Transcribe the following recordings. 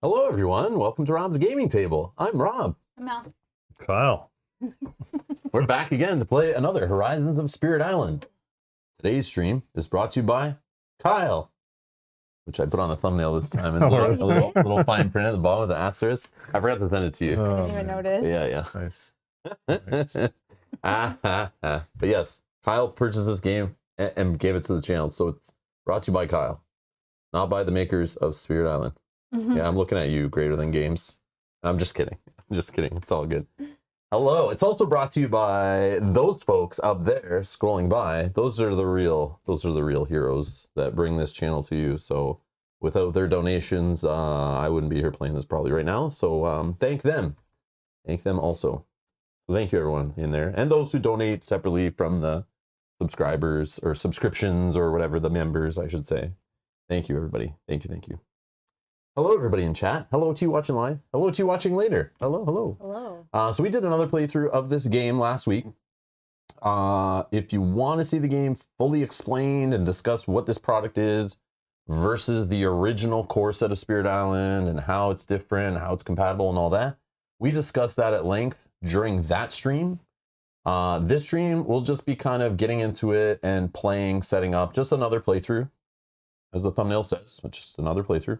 Hello, everyone. Welcome to Rob's Gaming Table. I'm Rob. I'm Mel. Kyle. We're back again to play another Horizons of Spirit Island. Today's stream is brought to you by Kyle, which I put on the thumbnail this time in a little fine print at the bottom of the asterisk. I forgot to send it to you. I didn't even notice. Yeah. Nice. But yes, Kyle purchased this game and gave it to the channel, so it's brought to you by Kyle, not by the makers of Spirit Island. Yeah, I'm looking at you, Greater Than Games. I'm just kidding. I'm just kidding. It's all good. Hello. It's also brought to you by those folks up there scrolling by. Those are the real heroes that bring this channel to you. So without their donations, I wouldn't be here playing this probably right now. So thank them. Thank them also. So thank you everyone in there. And those who donate separately from the subscribers or subscriptions or whatever, the members, I should say. Thank you, everybody. Thank you. Hello, everybody in chat. Hello to you watching live. Hello to you watching later. Hello. So we did another playthrough of this game last week. If you want to see the game fully explained and discuss what this product is versus the original core set of Spirit Island and how it's different, how it's compatible and all that, we discussed that at length during that stream. This stream will just be kind of getting into it and playing, setting up, just another playthrough, as the thumbnail says, just another playthrough.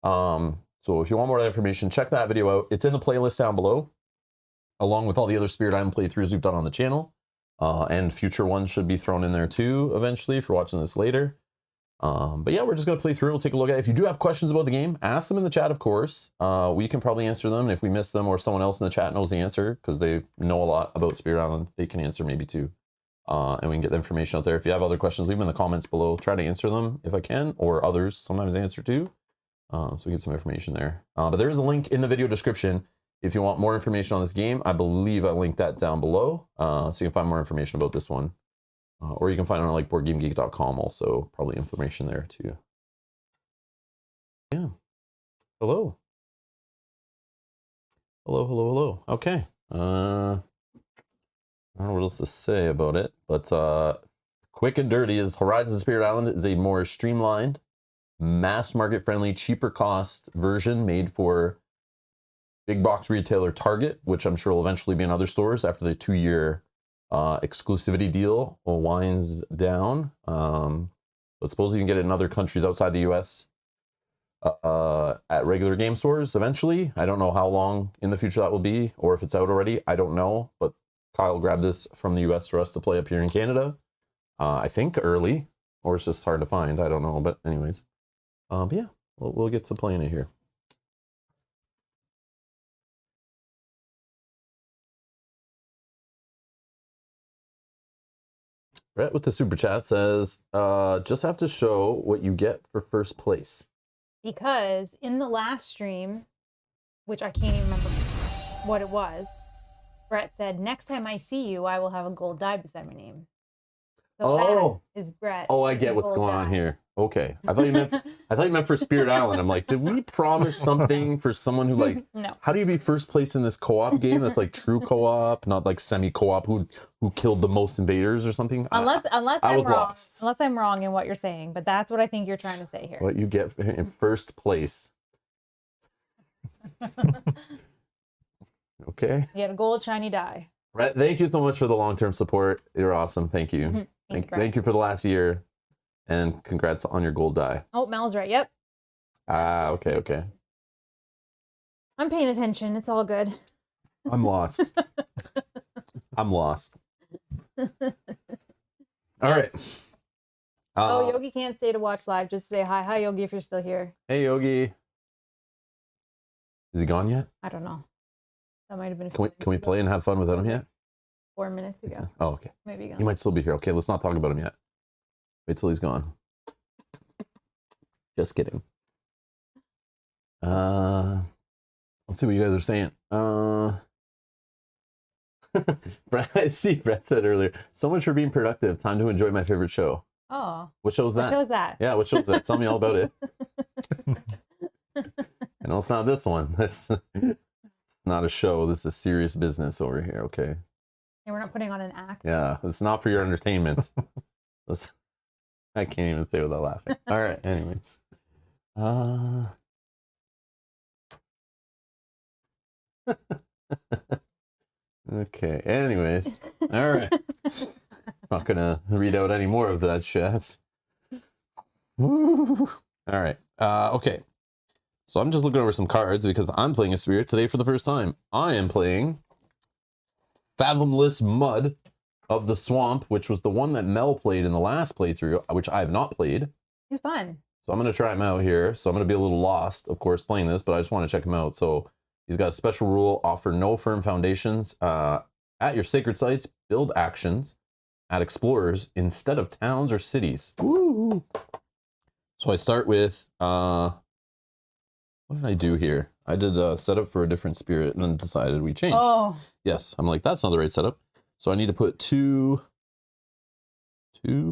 So if you want more information, check that video out. It's in the playlist down below, along with all the other Spirit Island playthroughs we've done on the channel. And future ones should be thrown in there too, eventually, if you're watching this later. But yeah, we're just going to play through. We'll take a look at it. If you do have questions about the game, ask them in the chat, of course. We can probably answer them. And if we miss them or someone else in the chat knows the answer, because they know a lot about Spirit Island, they can answer maybe too. And we can get the information out there. If you have other questions, leave them in the comments below. Try to answer them if I can, or others sometimes answer too. So we get some information there. But there is a link in the video description if you want more information on this game. I believe I linked that down below, so you can find more information about this one. Or you can find it on like boardgamegeek.com also, probably information there too. Yeah. Hello. Okay. I don't know what else to say about it, but quick and dirty is Horizons of Spirit Island is a more streamlined, mass market friendly, cheaper cost version made for big box retailer Target, which I'm sure will eventually be in other stores after the 2-year exclusivity deal winds down. But suppose you can get it in other countries outside the US at regular game stores eventually. I don't know how long in the future that will be, or if it's out already. I don't know, but Kyle grabbed this from the US for us to play up here in Canada. I think early, or it's just hard to find. I don't know, but anyways. But yeah, we'll get to playing it here. Brett with the super chat says, just have to show what you get for first place. Because in the last stream, which I can't even remember what it was, Brett said, next time I see you, I will have a gold die beside my name. So that is Brett. Oh, I get what's going on here. Okay. I thought you meant for Spirit Island. I'm like, did we promise something for someone who like No. How do you be first place in this co-op game that's like true co-op, not like semi-co-op who killed the most invaders or something? Unless I'm wrong. Lost. Unless I'm wrong in what you're saying, but that's what I think you're trying to say here. What you get in first place. Okay. You get a gold shiny die. Brett, thank you so much for the long-term support. You're awesome. Thank you. Thank you for the last year. And congrats on your gold die. Oh, Mel's right. Yep. Okay. I'm paying attention. It's all good. I'm lost. I'm lost. All right. Oh, Yogi can't stay to watch live. Just say hi. Hi, Yogi, if you're still here. Hey, Yogi. Is he gone yet? I don't know. That might have been. Can we play and have fun without him yet? 4 minutes ago. Oh, okay. Maybe gone. He might still be here. Okay, let's not talk about him yet. Wait till he's gone. Just kidding. Let's see what you guys are saying. Brett, see, Brett said earlier, so much for being productive. Time to enjoy my favorite show. Oh. What show's that? What show's that? Yeah, what show's that? Tell me all about it. I know it's not this one. It's not a show. This is serious business over here, okay? And we're not putting on an act. Yeah, it's not for your entertainment. I can't even say without laughing. All right, anyways. Okay, anyways. All right. Not gonna read out any more of that chat. All right. Okay. So I'm just looking over some cards because I'm playing a spirit today for the first time. I am playing Fathomless Mud of the Swamp, which was the one that Mel played in the last playthrough, which I have not played. He's fun. So I'm going to try him out here. So I'm going to be a little lost, of course, playing this, but I just want to check him out. So he's got a special rule: offer no firm foundations. At your sacred sites, build actions at explorers instead of towns or cities. Woo! So I start with, what did I do here? I did a setup for a different spirit and then decided we changed. Oh. Yes, I'm like, that's not the right setup. So I need to put two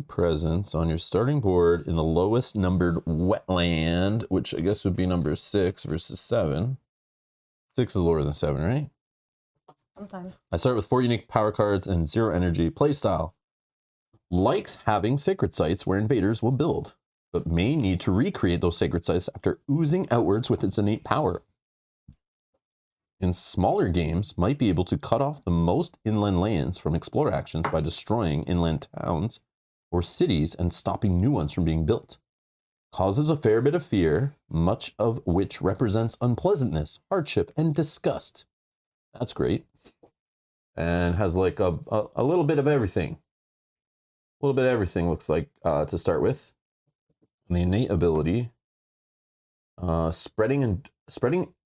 presents on your starting board in the lowest numbered wetland, which I guess would be number 6 versus 7. 6 is lower than 7, right? Sometimes. I start with 4 unique power cards and 0 energy. Playstyle. Likes having sacred sites where invaders will build, but may need to recreate those sacred sites after oozing outwards with its innate power. In smaller games, might be able to cut off the most inland lands from explorer actions by destroying inland towns or cities and stopping new ones from being built. Causes a fair bit of fear, much of which represents unpleasantness, hardship, and disgust. That's great. And has like a little bit of everything. A little bit of everything looks like to start with. And the innate ability, spreading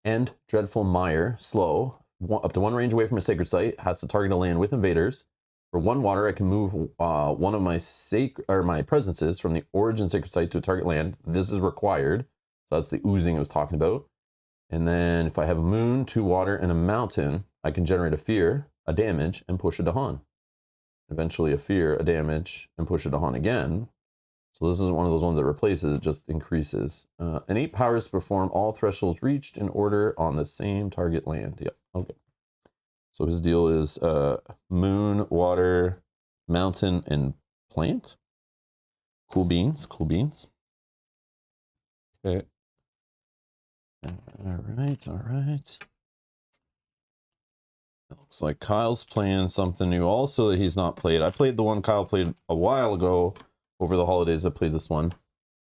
and dreadful mire, slow, up to 1 range away from a sacred site, has to target a land with invaders. For 1 water, I can move one of my presences from the origin sacred site to a target land. This is required. So that's the oozing I was talking about. And then if I have a moon, 2 water, and a mountain, I can generate a fear, a damage, and push a Dahan. Eventually a fear, a damage, and push a Dahan again. So this isn't one of those ones that replaces, it just increases. Innate powers to perform all thresholds reached in order on the same target land. Yep, okay. So his deal is moon, water, mountain, and plant. Cool beans, cool beans. Okay. All right. It looks like Kyle's playing something new also that he's not played. I played the one Kyle played a while ago. Over the holidays, I played this one.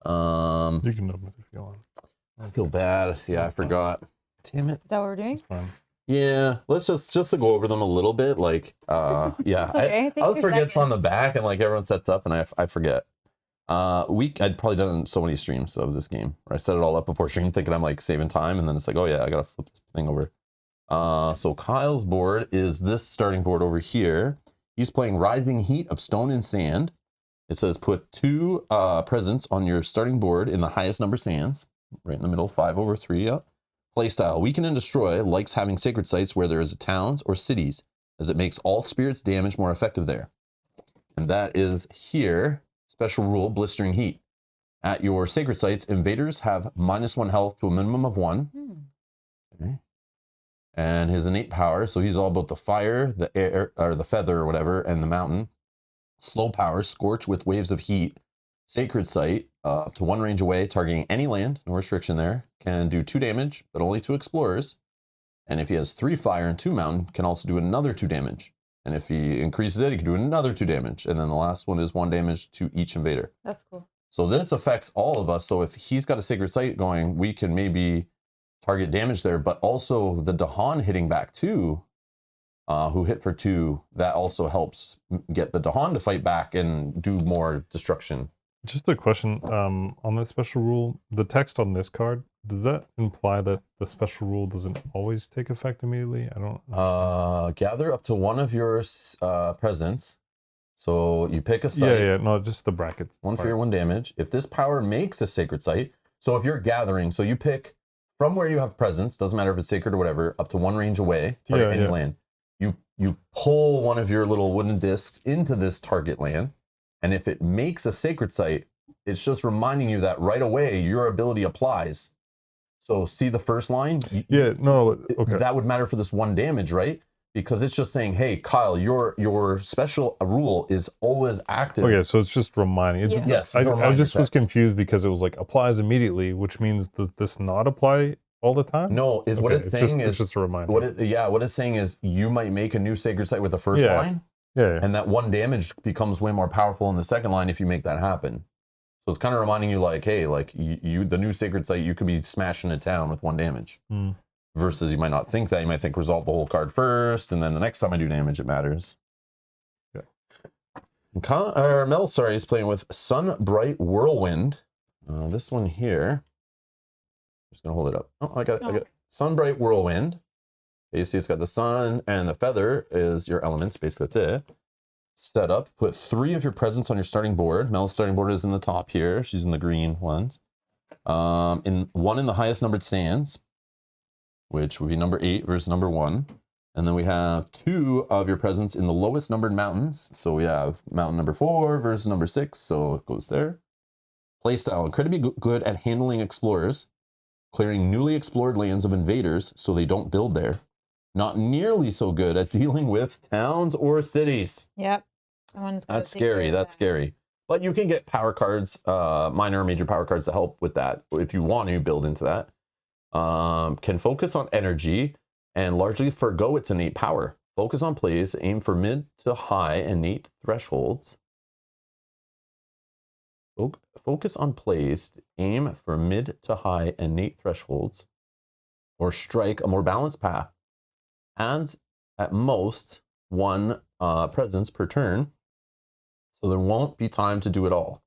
You can open it if you want. I feel bad. Yeah, I forgot. Damn it. Is that what we're doing? It's fine. Yeah, let's just to go over them a little bit. Like, yeah, Okay, I would forget it's on the back, and like everyone sets up, and I forget. I'd probably done so many streams of this game. Where I set it all up before stream, thinking I'm like saving time, and then it's like, oh yeah, I gotta flip this thing over. So Kyle's board is this starting board over here. He's playing Rising Heat of Stone and Sand. It says put 2 presents on your starting board in the highest number sands, right in the middle, 5 over 3. Yep. Playstyle, weaken and destroy, likes having sacred sites where there is towns or cities, as it makes all spirits damage more effective there. And that is here, special rule, blistering heat. At your sacred sites, invaders have -1 health to a minimum of 1. Okay. And his innate power, so he's all about the fire, the air, or the feather or whatever, and the mountain. Slow power, scorch with waves of heat. Sacred site, up to 1 range away, targeting any land, no restriction there. Can do 2 damage, but only to explorers. And if he has 3 fire and 2 mountain, can also do another 2 damage. And if he increases it, he can do another 2 damage. And then the last one is 1 damage to each invader. That's cool. So this affects all of us. So if he's got a sacred site going, we can maybe target damage there, but also the Dahan hitting back too. Who hit for 2, that also helps get the Dahan to fight back and do more destruction. Just a question on that special rule. The text on this card, does that imply that the special rule doesn't always take effect immediately? I don't. Gather up to 1 of your presents. So you pick a site. Yeah, no, just the brackets. 1 fear, 1 damage. If this power makes a sacred site, so if you're gathering, so you pick from where you have presence, doesn't matter if it's sacred or whatever, up to 1 range away, target any land. You pull 1 of your little wooden discs into this target land, and if it makes a sacred site, it's just reminding you that right away your ability applies. So see the first line? Yeah, no, okay. That would matter for this 1 damage, right? Because it's just saying, hey, Kyle, your special rule is always active. Okay, so it's just reminding. Yeah. Yes, I just was confused because it was like applies immediately, which means does this not apply all the time? No, is what it's saying it's is just a reminder. What it's saying is you might make a new sacred site with the first line, and that 1 damage becomes way more powerful in the second line if you make that happen. So it's kind of reminding you, like, hey, like you the new sacred site, you could be smashing a town with 1 damage. Versus you might not think that. You might think resolve the whole card first, and then the next time I do damage, it matters. Yeah. Mel, sorry, is playing with Sunbright Whirlwind. This one here. Just gonna hold it up. Oh, I got it. Sunbright Whirlwind. You see, it's got the sun and the feather is your elements. Basically, that's it. Set up. Put 3 of your presents on your starting board. Mel's starting board is in the top here. She's in the green ones. One in the highest numbered sands, which would be number 8 versus number 1. And then we have 2 of your presents in the lowest numbered mountains. So we have mountain number 4 versus number 6. So it goes there. Playstyle. Incredibly good at handling explorers. Clearing newly explored lands of invaders so they don't build there. Not nearly so good at dealing with towns or cities. Yep. That's scary. That's scary. But you can get power cards, minor or major power cards to help with that if you want to build into that. Can focus on energy and largely forgo its innate power. Focus on plays, aim for mid to high innate thresholds. Focus on plays, aim for mid to high innate thresholds, or strike a more balanced path. Adds at most 1 presence per turn, so there won't be time to do it all.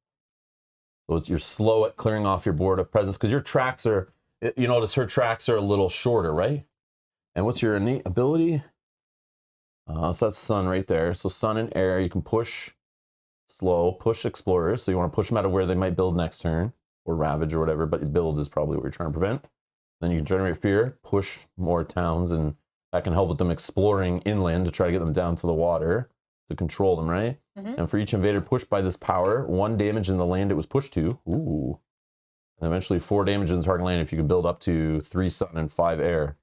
So you're slow at clearing off your board of presence because your tracks are, you notice her tracks are a little shorter, right? And what's your innate ability? So that's sun right there. So sun and air, you can push slow, push explorers. So you want to push them out of where they might build next turn, or ravage or whatever, but build is probably what you're trying to prevent. Then you can generate fear, push more towns, and that can help with them exploring inland to try to get them down to the water to control them, right? And for each invader pushed by this power, 1 damage in the land it was pushed to. Ooh. And eventually 4 damage in the target land if you could build up to 3 sun and 5 air.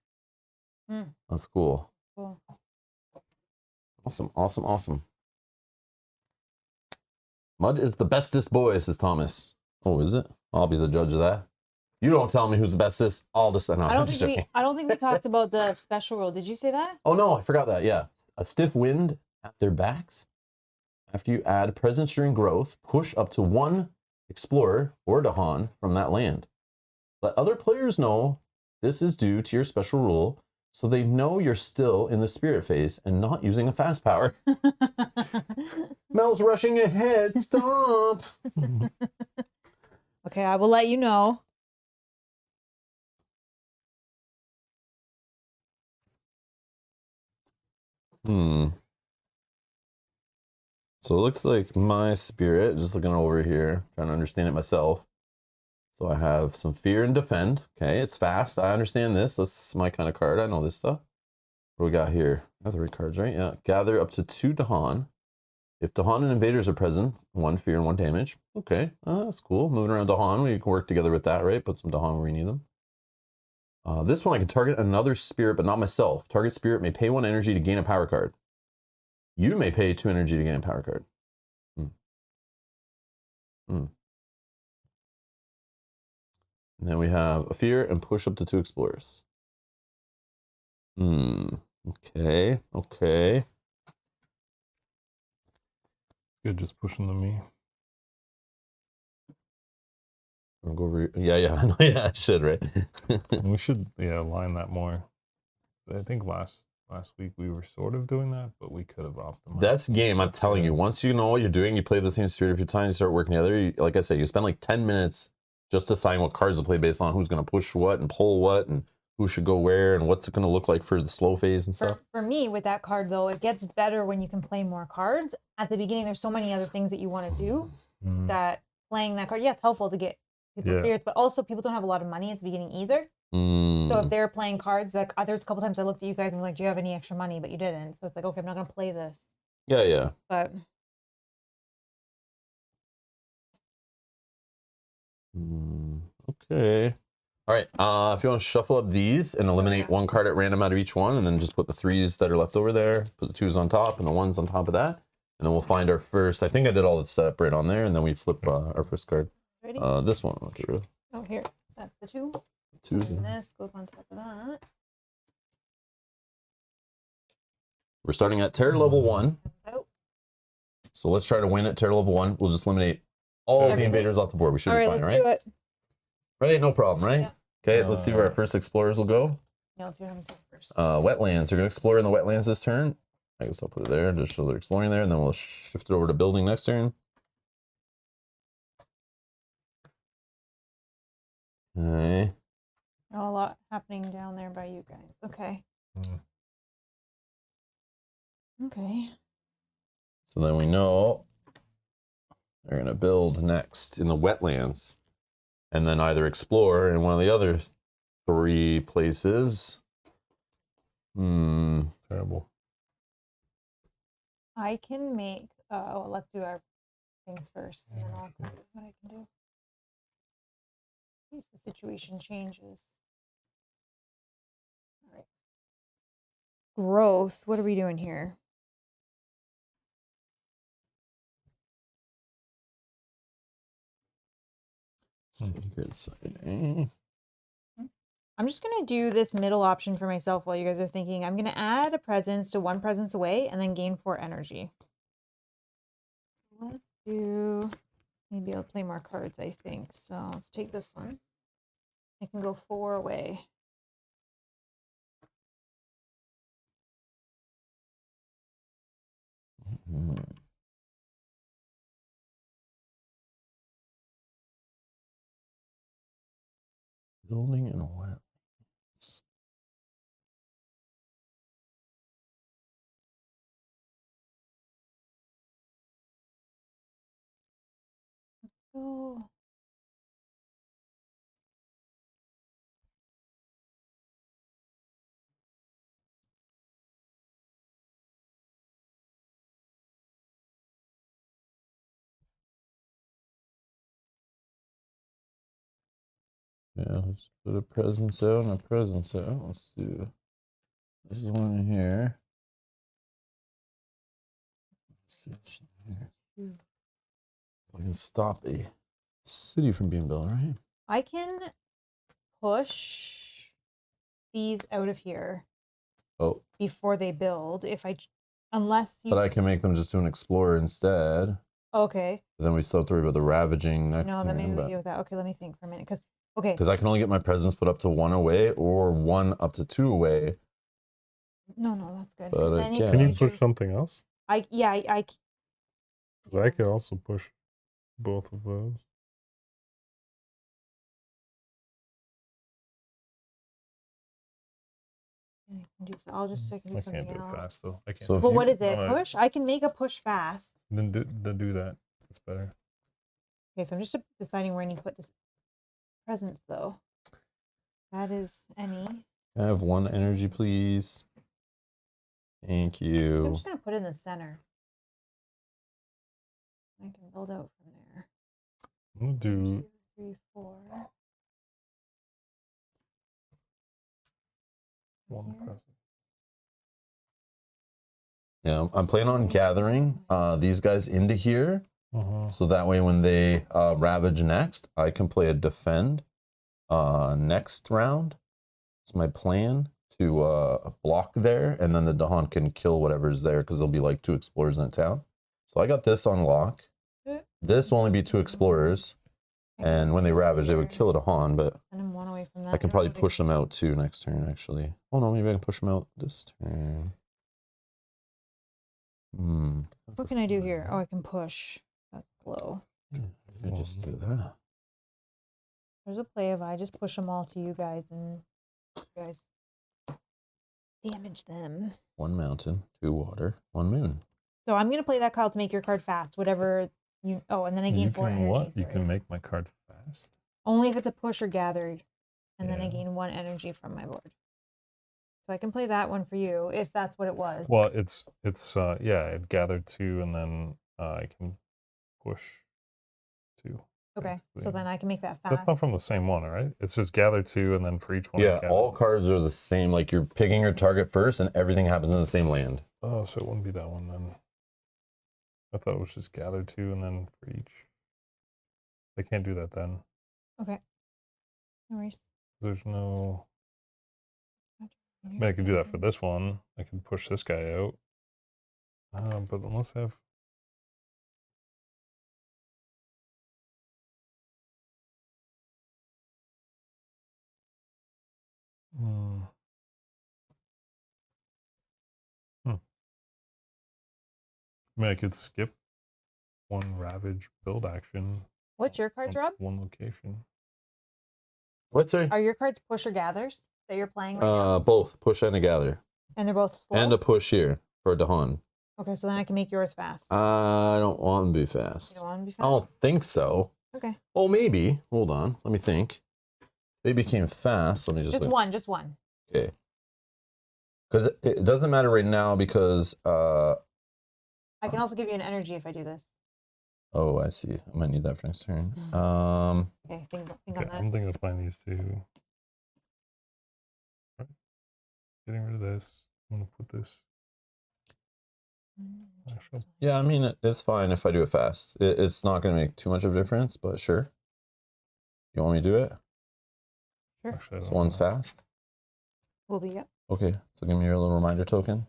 That's cool. Awesome, awesome, awesome. Mud is the bestest boy, says Thomas. Oh, is it? I'll be the judge of that. You don't tell me who's the bestest. I'll decide. No, I don't think we talked about the special rule. Did you say that? Oh no, I forgot that. Yeah, a stiff wind at their backs. After you add presence during growth, push up to 1 explorer or Dahan from that land. Let other players know this is due to your special rule, so they know you're still in the spirit phase and not using a fast power. Mel's rushing ahead. Stop. Okay, I will let you know. So it looks like my spirit, just looking over here, trying to understand it myself. So I have some fear and defend. Okay, it's fast. I understand this. This is my kind of card. I know this stuff. What do we got here? Got the right cards, right? Yeah. Gather up to 2 Dahan. If Dahan and invaders are present, 1 fear and 1 damage. Okay, that's cool. Moving around Dahan, we can work together with that, right? Put some Dahan where we need them. This one I can target another spirit, but not myself. Target spirit may pay 1 energy to gain a power card. You may pay 2 energy to gain a power card. And then we have a fear and push up to 2 explorers. Okay, okay. Good, just pushing the me. I'll go over. Yeah, I know. Yeah, I should, right? We should, line that more. I think last week we were sort of doing that, but we could have optimized. That's game. I'm telling you. Once you know what you're doing, you play the same spirit a few times. You start working together. Like I said, you spend like 10 minutes just deciding what cards to play based on who's going to push what and pull what and who should go where and what's it going to look like for the slow phase and stuff. For me, with that card though, it gets better when you can play more cards. At the beginning, there's so many other things that you want to do that playing that card, it's helpful to get people's spirits, but also people don't have a lot of money at the beginning either. So if they're playing cards, like there's a couple times I looked at you guys and were like, do you have any extra money? But you didn't. So it's like, okay, I'm not going to play this. Yeah. But okay. All right. If you want to shuffle up these and eliminate 1 card at random out of each one, and then just put the 3s that are left over there, put the 2s on top and the 1s on top of that, and then we'll find our first. I think I did all the setup right on there, and then we flip our first card. ready? This one. Okay. Oh, here. That's the 2. And this goes on top of that. We're starting at terror level 1. Oh. So let's try to win at terror level 1. We'll just eliminate all the Everything? invaders off the board. We should be fine, let's right? do it. Right, no problem, right? Yeah. Okay, let's see where our first explorers will go. Yeah, let's see what happens first. Wetlands. You're going to explore in the wetlands this turn. I guess I'll put it there just so they're exploring there, and then we'll shift it over to building next turn. Okay. Oh, a lot happening down there by you guys. Okay. Okay. So then we know they're going to build next in the wetlands, and then either explore in one of the other 3 places. Terrible. I can make. Oh, let's do our things first, and then I'll tell you what I can do. In case the situation changes. All right. Growth. What are we doing here? Secret side. I'm just going to do this middle option for myself while you guys are thinking. I'm going to add a presence to 1 presence away and then gain 4 energy. Let's do, maybe I'll play more cards, I think. So let's take this one. I can go 4 away. Building in wetlands. Oh. Yeah, let's put a presence out and a presence out. Let's do this is one here. Let's see this one here. I can stop a city from being built, right? I can push these out of here before they build if I, unless you. But I can make them just do an explorer instead. Okay. Then we still have to worry about the ravaging next No, turn. then maybe we deal with that. Okay, let me think for a minute. Because I can only get my presence put up to 1 away or 1 up to 2 away. No, that's good. But Then again, Can you push something else? I Because I could also push both of those. I can do so. I'll just I can do I something can't do it else. fast though. I can't. So if Well, you- what is it? No, Push? I can make a push fast. Then do that. It's better. Okay, so I'm just deciding where I need to put this presence though. That is any. Can I have 1 energy, please? Thank I'm you. just gonna put it in the center. I can build out from there. I'm gonna do 1, 2, 3, 4. 1 Here. present. Yeah, I'm planning on gathering these guys into here. Uh-huh. So that way when they ravage next, I can play a defend next round. It's my plan to block there, and then the Dawn can kill whatever's there because there'll be like 2 explorers in the town. So I got this on lock. This will only be 2 explorers, and when they ravage, they would kill a Dawn, but Send him 1 away from that. I can probably push them out too next turn, actually. Oh no, maybe I can push them out this turn. What can I do here? Oh, I can push. That's low. I just do that. There's a play of I just push them all to you guys and you guys damage them. 1 mountain, 2 water, 1 moon. So I'm gonna play that card to make your card fast. Whatever you. Oh, and then I gain You 4 can energy. what? You sorry. can make my card fast. Only if it's a push or gathered, and then I Yeah. gain 1 energy from my board. So I can play that one for you if that's what it was. Well, it's yeah, it gathered 2 and then I can push 2. Okay, so basically. then I can make that fast. That's not from the same one, right? It's just gather 2 and then for each one. Yeah, gather. all cards are the same. Like you're picking your target first, and everything happens in the same land. Oh, so it wouldn't be that one then. I thought it was just gather 2 and then for each. I can't do that then. Okay. No worries. There's no. I mean, I can do that for this one. I can push this guy out. But unless I have. Hmm. I mean, I could skip one Ravage build action. What's your cards, Rob? One location. What's sorry? Are your cards push or gathers that you're playing right now? Both push and a gather, And they're both slow? and a push here for Dahan. Okay, so then I can make yours fast. I don't want them to be fast. You don't want them to be I fast? don't think so. Okay. Oh, maybe. Hold on. Let me think. They became fast. Let me just Just look. one, just one. Okay. Because it doesn't matter right now because I can also give you an energy if I do this. oh, I see. I might need that for next turn. Okay, think Okay, on that. I'm thinking of playing these two. Right. Getting rid of this. I'm gonna put this. Actually, yeah, I mean it's fine if I do it fast. It's not going to make too much of a difference, but sure. You want me to do it? Sure. actually, I So don't one's know. fast. Will be, yep. Okay, so give me your little reminder token.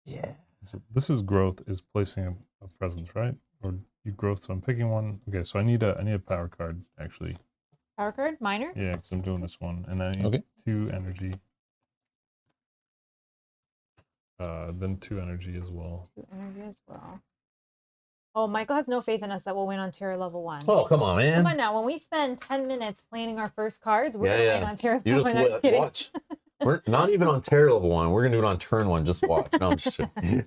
Yeah. So this is growth is placing a presence, right? Or you growth, so I'm picking one. Okay, so I need a power card actually. Power card, minor? Yeah, because I'm doing this one, and I need Okay. 2 energy. Then 2 energy as well. 2 energy as well. Oh, Michael has no faith in us that we'll win on Terra level 1. Oh, come on, man. Come on now, when we spend 10 minutes planning our first cards, we're Yeah, going to yeah. win on Terra You level 1. just watch. We're not even on Terra level 1. We're going to do it on turn 1. Just watch. No, I'm just kidding.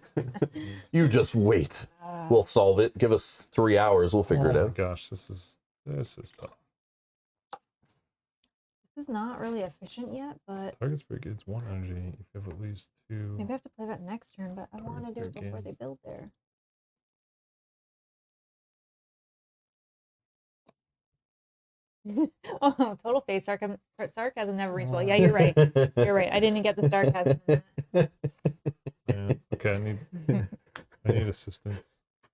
You just wait. We'll solve it. Give us 3 hours. We'll figure it Oh my out. gosh, this is tough. This is not really efficient yet, but Target spirit gains 1 energy if you have at least 2. maybe I have to play that next turn, but I want to do it Target before they gains. build there. Oh, total face sarcasm never reads well. Yeah, you're right. You're right. I didn't get the sarcasm in that. Yeah. Okay, I need assistance.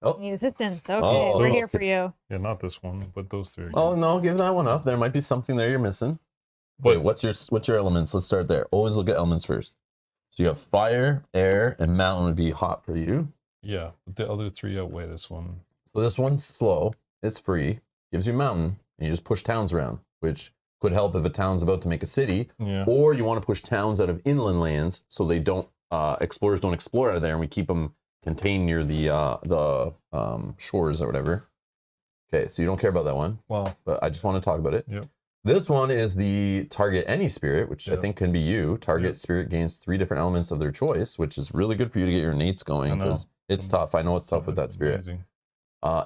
Oh. You need assistance. Okay, Oh, we're no. here for you. Yeah, not this one, but those 3 are Oh good. no, give that one up. There might be something there you're missing. Wait, what's your elements? Let's start there. Always look at elements first. So you have fire, air, and mountain would be hot for you. Yeah, but the other 3 outweigh this one. So this one's slow. It's free. Gives you mountain, and you just push towns around, which could help if a town's about to make a city. Yeah. Or you want to push towns out of inland lands so they don't explorers don't explore out of there, and we keep them contained near the shores or whatever. Okay, so you don't care about that one. Well, But I just want to talk about it. Yep. This one is the target any spirit, which I Yep. think can be you. Target Yep. spirit gains 3 different elements of their choice, which is really good for you to get your nates going I know. because it's tough. I know it's tough with that That's spirit. amazing.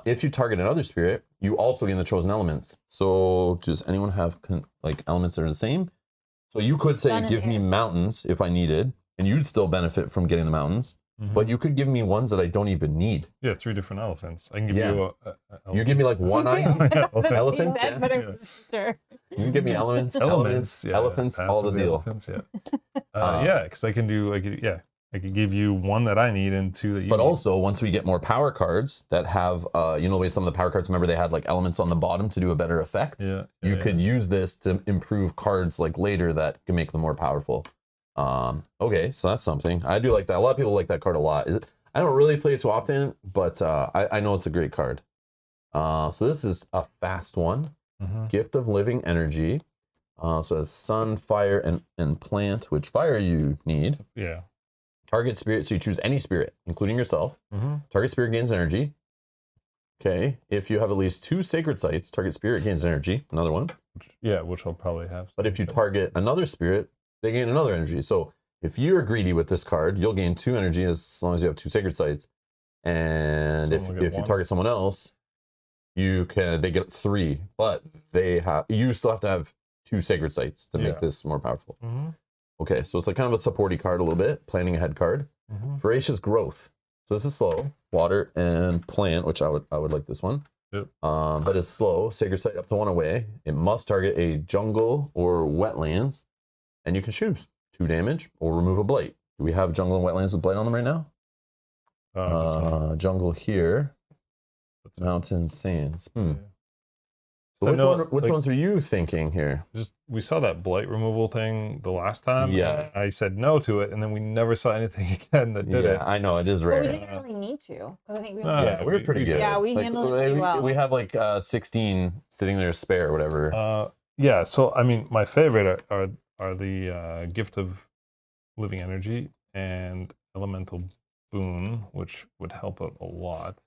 If you target another spirit, you also gain the chosen elements. So does anyone have like elements that are the same? So you could say, Sun and give me air. mountains if I needed, and you'd still benefit from getting the mountains. But you could give me ones that I don't even need. Yeah, 3 different elephants. I can give Yeah. you You give me like one item. Yeah, That's elephants, what he said, yeah. but I Yeah. wasn't sure. You can give me elements, yeah, elephants, all the passive deal. Elephants, yeah. Yeah, because I could give you 1 that I need and 2 that you But need. also, once we get more power cards that have, you know, the way some of the power cards, remember they had like elements on the bottom to do a better effect. Yeah, You yeah, could use this to improve cards like later that can make them more powerful. Okay, so that's something. I do like that. A lot of people like that card a lot. I don't really play it too often, but I know it's a great card. So this is a fast one. Mhm. Gift of Living Energy. So it's sun, fire, and plant, which fire you need. Yeah. Target spirit, so you choose any spirit, including yourself. Mm-hmm. Target spirit gains energy. Okay, if you have at least 2 sacred sites, target spirit gains energy, another one. Which I'll probably have. But if you target another spirit, they gain another energy. So if you're greedy with this card, you'll gain 2 energy as long as you have 2 sacred sites. And Someone will get if you 1. target someone else, they get 3. But you still have to have 2 sacred sites to make Yeah. this more powerful. Mm-hmm. Okay, so it's like kind of a supporty card a little bit, planning ahead card. Mm-hmm. Voracious growth. So this is slow. Water and plant, which I would like this one. Yep. But it's slow. Sacred site up to 1 away. It must target a jungle or wetlands, and you can choose 2 damage or remove a blight. Do we have jungle and wetlands with blight on them right now? Jungle here. Mountain sands. Yeah. So which ones were you thinking here? We saw that blight removal thing the last time. Yeah. I said no to it, and then we never saw anything again that did it. I know it is But rare. we didn't really need to because I think we. Yeah, we were pretty good. Yeah, we handled it pretty well. We have like 16 sitting there spare, or whatever. Yeah. So I mean, my favorite are the gift of living energy and elemental boon, which would help out a lot.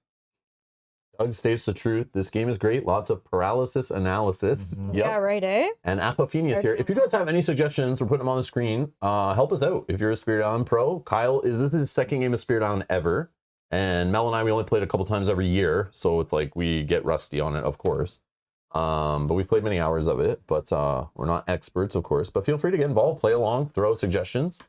Doug states the truth. This game is great. Lots of paralysis analysis. Mm-hmm. Yep. Yeah, right, eh? And Apophenius here. If you guys have any suggestions, we're putting them on the screen. Help us out. If you're a Spirit Island pro, Kyle, this is his second game of Spirit Island ever. And Mel and I, we only played a couple times every year. So it's like we get rusty on it, of course. But we've played many hours of it. But we're not experts, of course. But feel free to get involved, play along, throw out suggestions.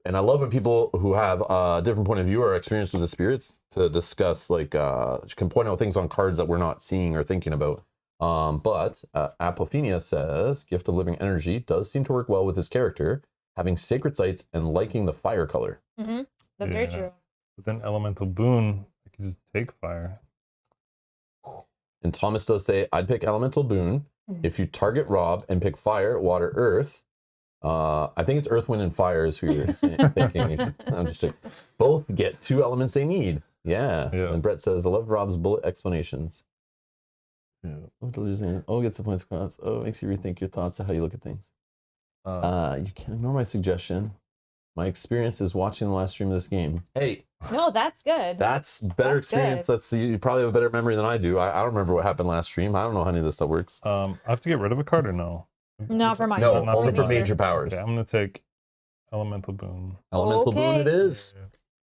And I love when people who have a different point of view or experience with the spirits to discuss, like, can point out things on cards that we're not seeing or thinking about. But Apophenia says, Gift of Living Energy does seem to work well with his character, having sacred sites and liking the fire color. Mm-hmm. That's very true. But then Elemental Boon, I can just take fire. And Thomas does say, I'd pick Elemental Boon. Mm-hmm. If you target Rob and pick fire, water, earth, I think it's earth, wind, and fire is who you're thinking. You should, I'm just saying. Both get 2 elements they need. Yeah. And Brett says, I love Rob's bullet explanations. Yeah. Oh, gets the points across. Oh, makes you rethink your thoughts of how you look at things. You can't ignore my suggestion. My experience is watching the last stream of this game. Hey. No, that's good. That's better experience. Good. You probably have a better memory than I do. I don't remember what happened last stream. I don't know how any of this stuff works. I have to get rid of a card or no? Not for mine. No, only for major powers. Okay, I'm going to take Elemental Boon. Elemental Boon it is.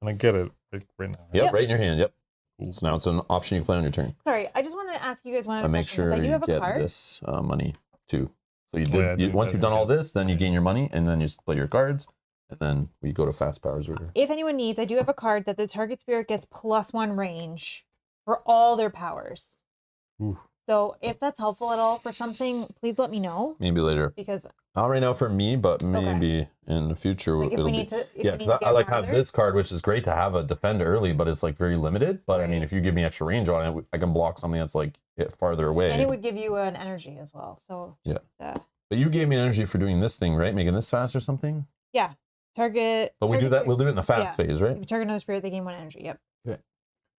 And I get it like, right now. Yep, right in your hand. Yep. Cool. So now it's an option you can play on your turn. Sorry, I just want to ask you guys one other make question. sure I do have you a get card. this money too. So you did. Once you've done all this, then you gain your money, and then you play your cards, and then we go to fast powers order. If anyone needs, I do have a card that the target spirit gets +1 range for all their powers. Ooh. So if that's helpful at all for something, please let me know. Maybe later. Because not right now for me, but maybe in the future like it'll be. Yeah, because I like have this card, which is great to have a defend early, but it's like very limited. But I mean, if you give me extra range on it, I can block something that's like farther away. And it would give you an energy as well. So yeah. But you gave me energy for doing this thing, right? Making this fast or something. Yeah. Target. But we do that. We'll do it in the fast phase, right? If you target another spirit, they gain 1 energy. Yep. Okay.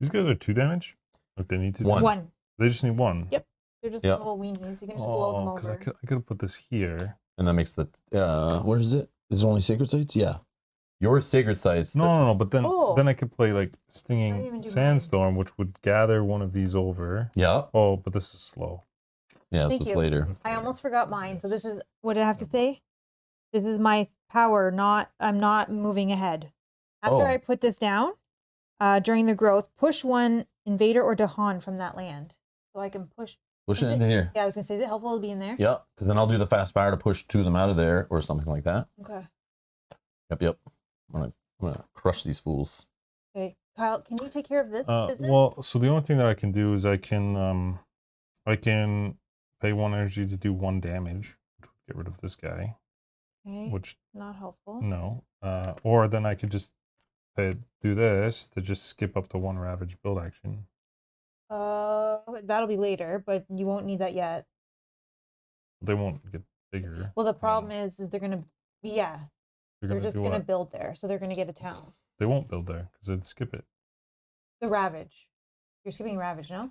These guys are 2 damage. Like they need to. 1. They just need 1. Yep. They're just little weenies. You can just blow them over. I could have put this here. And that makes the where is it? Is it only sacred sites? Yeah. Your sacred sites. No. But then I could play like Stinging Sandstorm, which would gather one of these over. Yeah. Oh, but this is slow. Yeah, this is later. I almost forgot mine. So this is what did I have to say? This is my power. I'm not moving ahead. After I put this down, during the growth, push 1 Invader or Dahan from that land, so I can push. Push it into here. Yeah, I was gonna say, is it helpful to be in there? Yeah, because then I'll do the fast power to push 2 of them out of there or something like that. Okay. Yep. I'm gonna crush these fools. Okay, Kyle, can you take care of this business? Well, so the only thing that I can do is I can pay 1 energy to do 1 damage, which would get rid of this guy. Okay. Which not helpful. No. Or then I could just do this to just skip up to 1 ravage build action. That'll be later, but you won't need that yet. They won't get bigger. Well, the problem is they're gonna, they're just gonna build there, so they're gonna get a town. They won't build there because they'd skip it. The ravage, you're skipping ravage, no?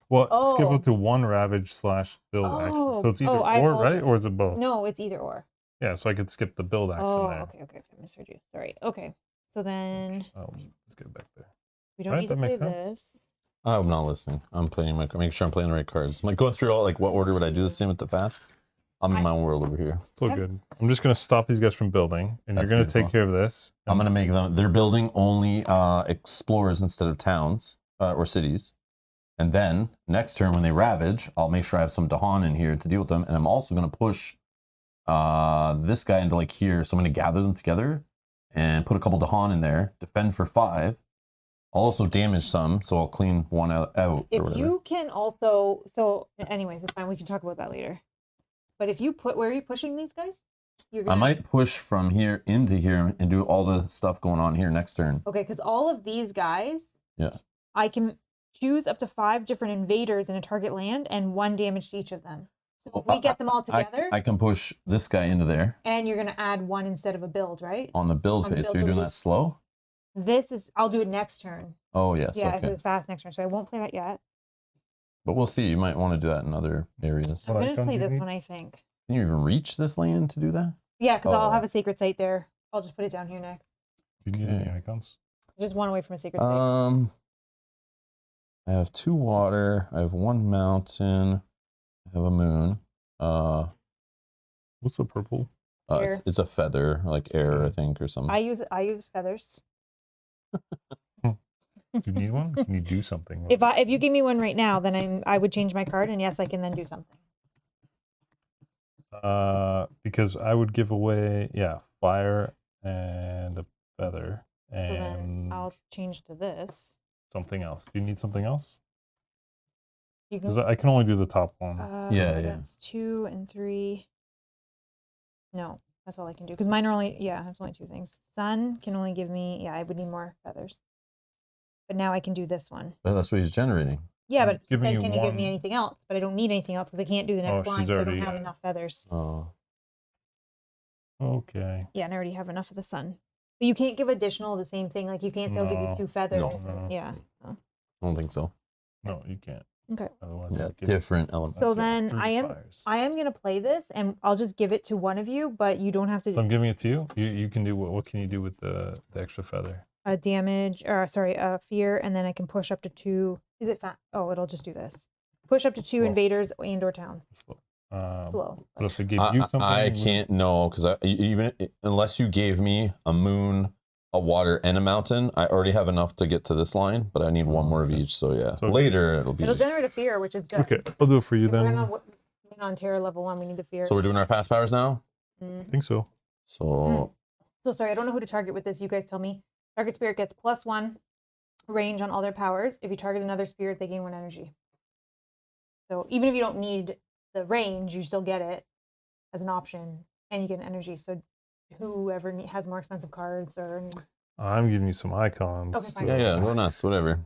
Well, skip up to 1 ravage / build action. So it's either or, right? Or is it both? No, it's either or. Yeah, so I could skip the build action there. Okay, I misheard you. Sorry. Okay, so then let's get it back there. We don't need to play this. I'm not listening. I'm playing making sure I'm playing the right cards. I'm like going through all like what order would I do this in with the fast? I'm in my own world over here. It's all good. I'm just gonna stop these guys from building, and you're gonna take care of this. I'm gonna make them. They're building only explorers instead of towns or cities. And then next turn when they ravage, I'll make sure I have some Dahan in here to deal with them, and I'm also gonna push this guy into like here. So I'm gonna gather them together and put a couple Dahan in there. Defend for 5. I'll also damage some, so I'll clean 1 out. If you can also, so anyways, it's fine. We can talk about that later. But if you where are you pushing these guys? I might push from here into here and do all the stuff going on here next turn. Okay, because all of these guys, yeah, I can choose up to 5 different invaders in a target land and 1 damage to each of them. So if we get them all together, I can push this guy into there. and you're going to add 1 instead of a build, right? On the build On the phase. build So you're doing phase. that slow? This is, I'll do it next turn. Oh, yes. Yeah, Okay. because it's fast next turn, so I won't play that yet. But we'll see. You might want to do that in other areas. I'm What going to icon play do you this need? one, I think. Can you even reach this land to do that? Yeah, because I'll Oh. have a sacred site there. I'll just put it down here next. Do you need any Okay. icons? Just 1 away from a sacred site. I have 2 water. I have 1 mountain. I have a moon. What's the purple? Air. It's a feather, like air, I think, or something. I use feathers. Do you need one? Can you do something? If you give me one right now, then I would change my card, and yes, I can then do something. Because I would give away, fire and a feather So then and I'll change to this. something else. Do you need something else? You Because I can only do the top one. Yeah. That's 2 and 3. No, that's all I can do. Because mine are only, it's only 2 things. Sun can only give me, I would need more feathers. But now I can do this one. But that's what he's generating. Yeah, but he Giving said, you can you give me one- anything else? But I don't need anything else because I can't do the Oh, next line she's because I don't already- have enough feathers. Oh. Okay. Yeah, and I already have enough of the sun. But you can't give additional of the same thing. Like you can't say I'll give you No. 2 feathers. No. Yeah. So. I don't think so. No, you can't. Okay. Otherwise, Yeah, I'll give different elements. So you then 3 I fires. am gonna play this, and I'll just give it to one of you, but you don't have to So I'm giving it to you. You can do what can you do with the extra feather? a damage or sorry, a fear, and then I can push up to 2. Is it fat? Oh, it'll just do this. Push up to 2 Slow. invaders and or towns. Slow. Slow. But if I gave you something, I would- can't know because even unless you gave me a moon, a water, and a mountain, I already have enough to get to this line, but I need 1 more of each. So yeah, So- later it'll be. It'll generate a fear, which is good. Okay, I'll do it for you If we're then. gonna win on terror level 1, we need the fear. So we're doing our fast powers now. I think so. So So sorry, I don't know who to target with this. You guys tell me. Target spirit gets +1 range on all their powers. If you target another spirit, they gain 1 energy. So even if you don't need the range, you still get it as an option, and you get an energy. So whoever has more expensive cards or I'm giving you some icons. Okay, fine. yeah, go nuts, whatever.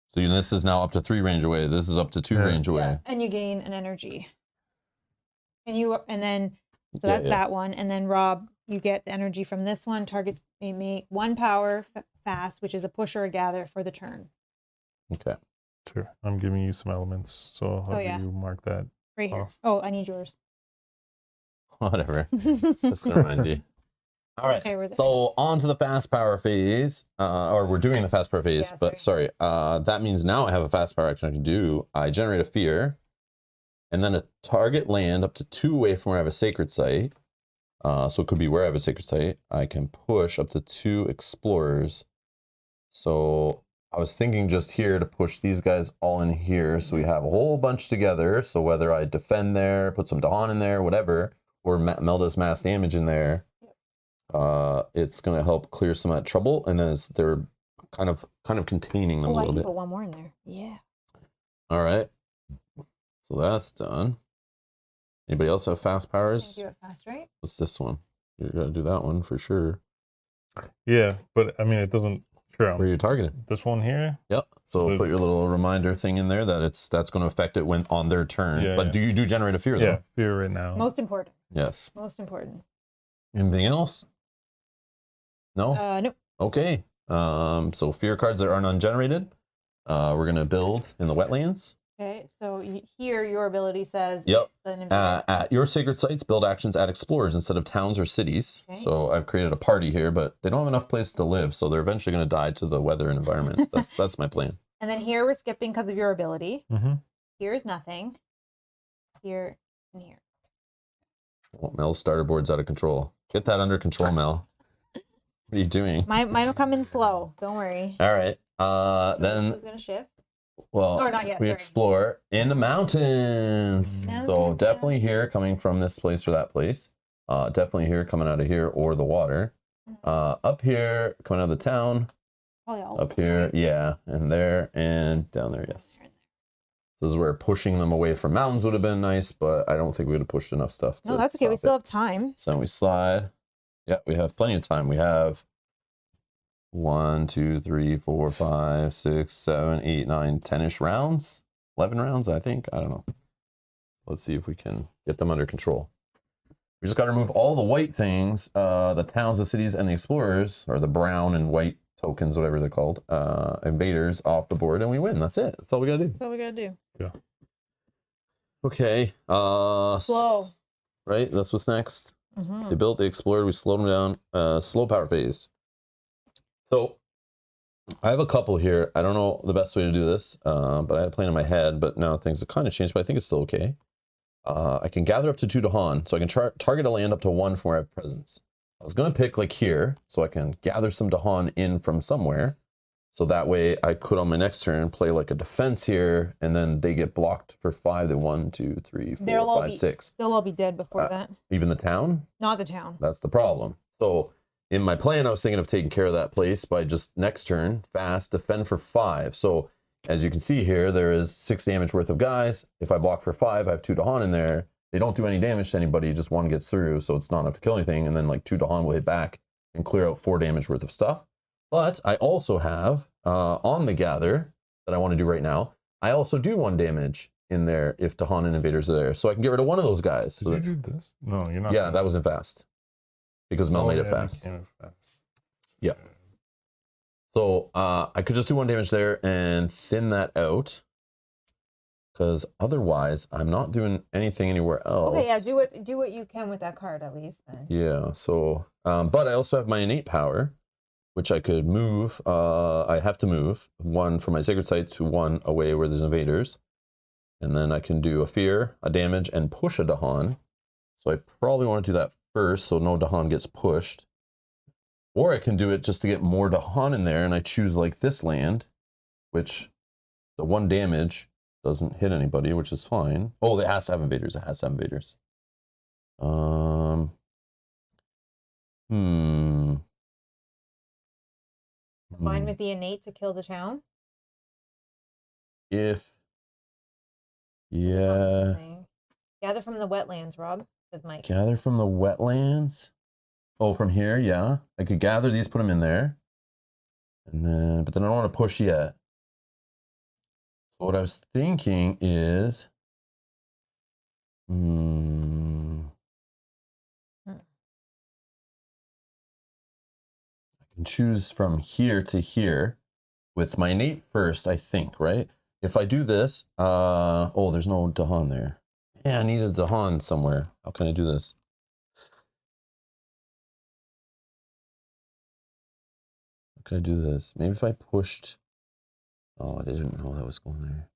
So this is now up to 3 range away. This is up to 2 Yeah. range away. yeah, and you gain an energy. And then so Yeah, that's yeah. that one. And then Rob, you get the energy from this one. Targets may make 1 power fast, which is a push or a gather for the turn. Okay. Sure. I'm giving you some elements. So how Oh, yeah. do you mark that? Right here. Off. Oh, I need yours. Whatever. Just to remind you. All right. Okay, where's it? So on to the fast power phase, or we're doing the fast power phase, Yeah, but sorry, that means now I have a fast power action I can do. I generate a fear, and then a target land up to 2 away from where I have a sacred site. So it could be where I have a sacred site. I can push up to 2 explorers. So I was thinking just here to push these guys all in here, so we have a whole bunch together. So whether I defend there, put some Dawn in there, whatever, or Melda's mass damage in there. It's going to help clear some of that trouble, and then they're kind of containing them a Oh, I little can bit. put 1 more in there. Yeah. All right, so that's done. Anybody else have fast powers? Do it fast, right? What's this one? You're gonna do that one for sure. Yeah, but I mean, it doesn't. Sure. Where are you targeting? This one here. Yep. So So- put your little reminder thing in there that that's going to affect it when on their turn. Yeah, but yeah. do you generate a fear though? Yeah, fear right now. Most important. Yes. Most important. Anything else? No. Nope. Okay. So fear cards that aren't ungenerated. We're gonna build in the wetlands. Okay, so here your ability says. Yep. it's an invader. At your sacred sites, build actions at explorers instead of towns or cities. Okay. So I've created a party here, but they don't have enough place to live, so they're eventually going to die to the weather and environment. That's my plan. And then here we're skipping because of your ability. Mm-hmm. Here's nothing. Here and here. Well, Mel's starter board's out of control. Get that under control, Mel. What are you doing? Mine will come in slow. Don't worry. All right. So Then, this is gonna shift. well, Or not yet, we sorry. explore in the mountains. So Mountains, definitely mountains. here, coming from this place or that place. Definitely here, coming out of here or the water. Up here, coming out of the town. Probably all Up here, yeah, and there, and down there, yes. So this is where pushing them away from mountains would have been nice, but I don't think we would have pushed enough stuff. No, that's okay. We stop still it. have time. So we slide. Yeah, we have plenty of time. We have 1, 2, 3, 4, 5, 6, 7, 8, 9, 10-ish rounds. 11 rounds, I think. I don't know. Let's see if we can get them under control. We just got to remove all the white things, the towns, the cities, and the explorers, or the brown and white tokens, whatever they're called, invaders off the board, and we win. That's it. That's all we got to do. That's all we gotta do. Yeah. Okay. Slow. Right? That's what's next. Mm-hmm. They built, they explored, we slowed them down. Slow power phase. So I have a couple here. I don't know the best way to do this, but I had a plan in my head, but now things have kind of changed, but I think it's still okay. I can gather up to 2 Dahan, so I can target a land up to 1 from where I have presence. I was going to pick like here, so I can gather some Dahan in from somewhere. So that way I could on my next turn play like a defense here, and then they get blocked for 5. They 1, 2, 3, 4, 5, 6. They'll all be dead before that. Even the town? Not the town. That's the problem. So in my plan, I was thinking of taking care of that place by just next turn, fast, defend for 5. So as you can see here, there is 6 damage worth of guys. If I block for 5, I have 2 Dahan in there. They don't do any damage to anybody, just 1 gets through, so it's not enough to kill anything. And then like 2 Dahan will hit back and clear out 4 damage worth of stuff. But I also have, on the gather that I want to do right now, I also do 1 damage in there if Dahan and invaders are there. So I can get rid of one of those guys. So Did you do this? No, you're not. Yeah, that wasn't fast. Because Mel made it fast. Yeah. So I could just do 1 damage there and thin that out. Because otherwise, I'm not doing anything anywhere else. Okay, yeah, do what you can with that card at least then. Yeah, so, but I also have my innate power, which I could move. I have to move 1 from my sacred site to 1 away where there's invaders. And then I can do a fear, a damage, and push a Dahan. So I probably want to do that first, so no Dahan gets pushed. Or I can do it just to get more Dahan in there, and I choose like this land, which the 1 damage doesn't hit anybody, which is fine. Oh, it has to have invaders. It has to have invaders. Combine with the innate to kill the town? If... That's what Thomas is Yeah. saying. Gather from the wetlands, Rob, says Mike. Gather from the wetlands? Oh, from here, yeah. I could gather these, put them in there. And then, but then I don't want to push yet. So what I was thinking is... I can choose from here to here with my innate first, I think, right? If I do this, oh, there's no Dahan there. Yeah, I need a Dahan somewhere. How can I do this? How can I do this? Maybe if I pushed... Oh, I didn't know that was going there.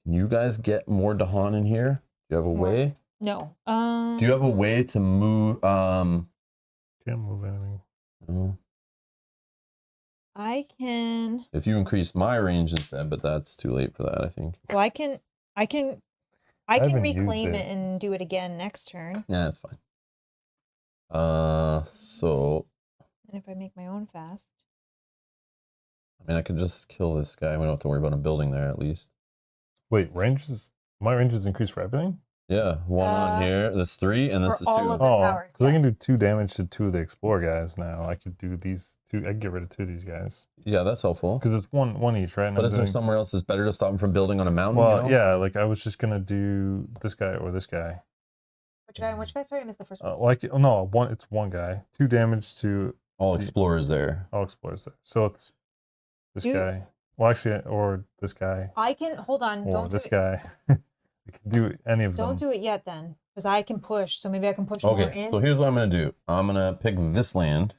Can you guys get more Dahan in here? Do you have a way? No. Do you have a way to move? Can't move anything. No. I can. If you increase my range instead, but that's too late for that, I think. Well, I can haven't used reclaim it. it and do it again next turn. Yeah, that's fine. So And if I make my own fast. I mean, I could just kill this guy. We don't have to worry about him building there, at least. Wait, ranges? My range is increased for everything? Yeah, 1 on here. That's 3, and this for is all 2. of the Oh, powers, because I yeah. can do 2 damage to 2 of the Explorer guys now. I could do these 2. I could get rid of 2 of these guys. Yeah, that's helpful. Because it's one each, right? And But I'm is there doing- somewhere else that's better to stop him from building on a mountain? Well, you know? yeah, like I was just going to do this guy or this guy. Which guy and which guy? Sorry, I missed the first one. It's one guy. 2 damage to All explorers there. all Explorers there. So it's this Do- guy. Well, actually, or this guy. I can hold on. Or Don't this do it. guy. I can do any of them. Don't do it yet then, because I can push. So maybe I can push more Okay, in. so here's what I'm going to do. I'm going to pick this land,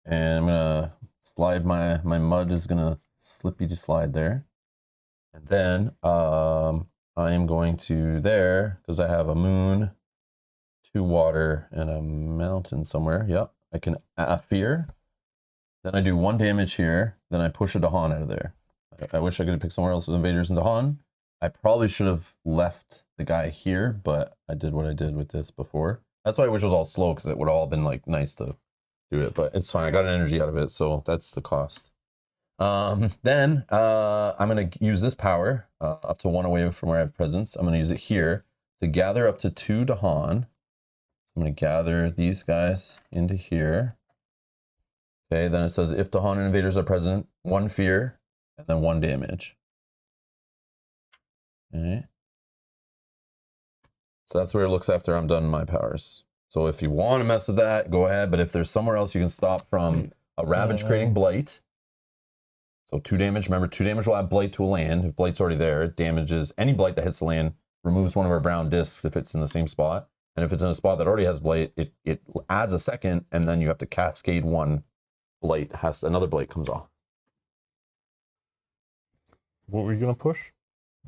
and I'm going to slide my mud is going to slippy to slide there. And then I am going to there, because I have a moon, 2 water, and a mountain somewhere. Yep, I can fear. Then I do 1 damage here. Then I push a Dahan out of there. I wish I could have picked somewhere else with invaders and Dahan. I probably should have left the guy here, but I did what I did with this before. That's why I wish it was all slow, because it would all been like nice to do it, but it's fine. I got an energy out of it, so that's the cost. Then I'm going to use this power up to 1 away from where I have presence. I'm going to use it here to gather up to 2 Dahan. I'm going to gather these guys into here. Okay, then it says if the haunted invaders are present, 1 fear, and then 1 damage. Okay. So that's where it looks after I'm done my powers. So if you want to mess with that, go ahead. But if there's somewhere else you can stop from a Ravage creating Blight. So 2 damage. Remember, 2 damage will add Blight to a land. If Blight's already there, it damages any Blight that hits the land, removes one of our brown discs if it's in the same spot. And if it's in a spot that already has Blight, it adds a second, and then you have to cascade 1 Blight. Another Blight comes off. What were you going to push?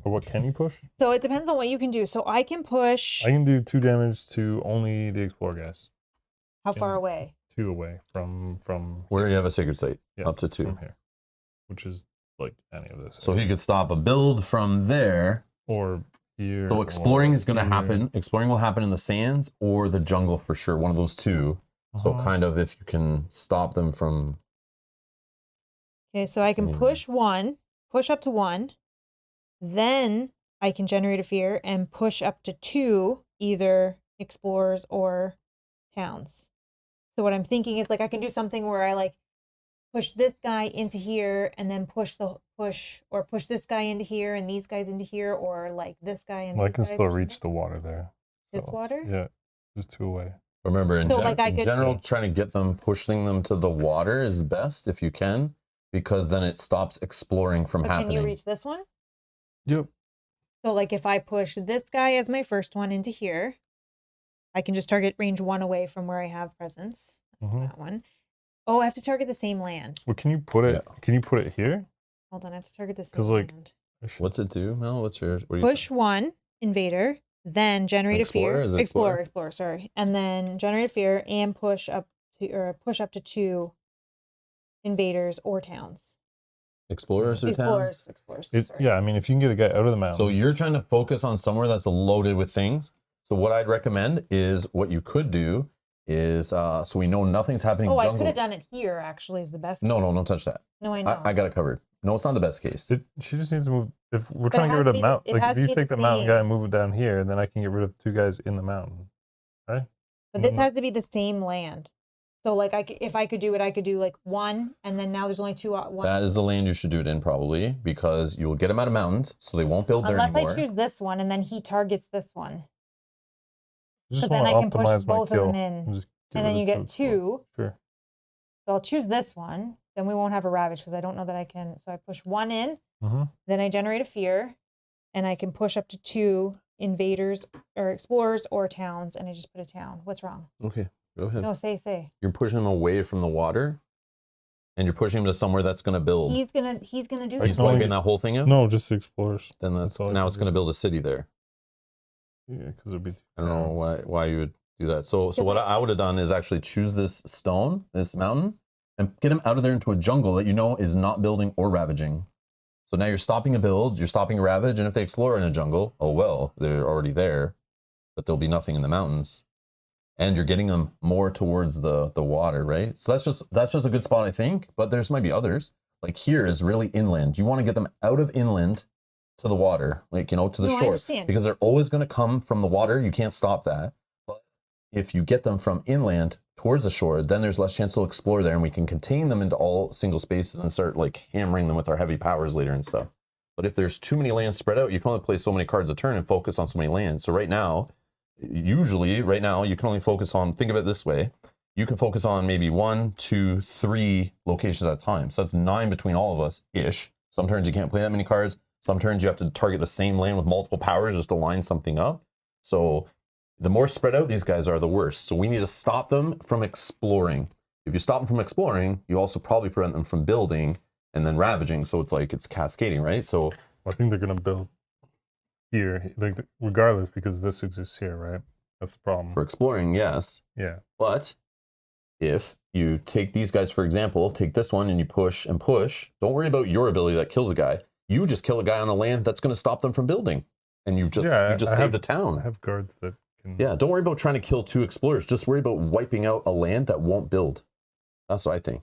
Or what can you push? So it depends on what you can do. So I can push. I can do 2 damage to only the Explorer guys. How far away? 2 away from Where you have a Sacred Site, up to 2. from here, which is like any of this. So he could stop a build from there. Or here. So exploring is going to happen. Exploring will happen in the sands or the jungle for sure. One of those 2. So kind of if you can stop them from. Okay, so I can push up to 1. Then I can generate a fear and push up to 2, either explorers or towns. So what I'm thinking is like I can do something where I like push this guy into here and then push this guy into here and these guys into here, or like this guy and I these can guys still or reach something. the water there. This water? Yeah, just 2 away. Remember, in, So, like, I could- general, trying to get them, pushing them to the water is best if you can, because then it stops exploring from But happening. can you reach this one? Yep. So like if I push this guy as my first one into here, I can just target range 1 away from where I have presence. That one. Oh, I have to target the same land. Well, can you put it? Yeah. Can you put it here? Hold on, I have to target the same 'Cause, like, land. What's it do, Mel? What's your what do you Push 1, Invader, then generate Explorer? a fear. Is it Explorer? Explorer, sorry. And then generate a fear and push up to 2 invaders or towns. Explorers or towns? Explorers. Sorry. Yeah, I mean, if you can get a guy out of the mountain. So you're trying to focus on somewhere that's loaded with things. So what I'd recommend is what you could do is so we know nothing's happening. Oh, I jungle. could have done it here. Actually, is the best. No, case. don't touch that. No, I know. I got it covered. No, it's not the best case. She just needs to move. If we're But trying it to get has rid to of be mountain, it like has if to you be take the the mountain same. guy and move it down here, then I can get rid of 2 guys in the mountain, right? But this has to be the same land. So like if I could do it, I could do like 1, and then now there's only 2. 1. That is the land you should do it in probably, because you will get them out of mountains, so they won't build there Unless anymore. I choose this one, and then he targets this one. I just But then want I to can push optimize my both of kill. them in, and just get and then rid you of get 2 explorers. 2. Sure. So I'll choose this one. Then we won't have a ravage because I don't know that I can. So I push 1 in, Mm-hmm. then I generate a fear, and I can push up to 2 invaders or explorers or towns, and I just put a town. What's wrong? Okay, go ahead. No, say. You're pushing them away from the water, and you're pushing them to somewhere that's going to build. He's gonna do He's this. wiping that whole thing out. No, just the explorers. Then That's all I now can it's do. going to build a city there. Yeah, because it'd be. I don't know why you would do that. So what I would have done is actually choose this stone, this mountain, and get him out of there into a jungle that you know is not building or ravaging. So now you're stopping a build, you're stopping a ravage, and if they explore in a jungle, oh well, they're already there, but there'll be nothing in the mountains. And you're getting them more towards the water, right? So that's just a good spot, I think, but there's might be others. Like here is really inland. You want to get them out of inland to the water, like, you know, to the No, I shore, understand. because they're always going to come from the water. You can't stop that. But if you get them from inland towards the shore, then there's less chance to explore there, and we can contain them into all single spaces and start like hammering them with our heavy powers later and stuff. But if there's too many lands spread out, you can only play so many cards a turn and focus on so many lands. So right now, usually right now, you can only focus on, think of it this way, you can focus on maybe 1, 2, 3 locations at a time. So that's 9 between all of us ish. Some turns you can't play that many cards. Some turns you have to target the same land with multiple powers just to line something up. So the more spread out these guys are, the worse. So we need to stop them from exploring. If you stop them from exploring, you also probably prevent them from building and then ravaging. So it's like it's cascading, right? So I think they're gonna build here, like regardless, because this exists here, right? That's the problem. for exploring, yes. Yeah. But if you take these guys, for example, take this one and you push and push, don't worry about your ability that kills a guy. You just kill a guy on a land that's going to stop them from building. And you just saved a town. I have guards that can. Yeah, don't worry about trying to kill 2 explorers. Just worry about wiping out a land that won't build. That's what I think.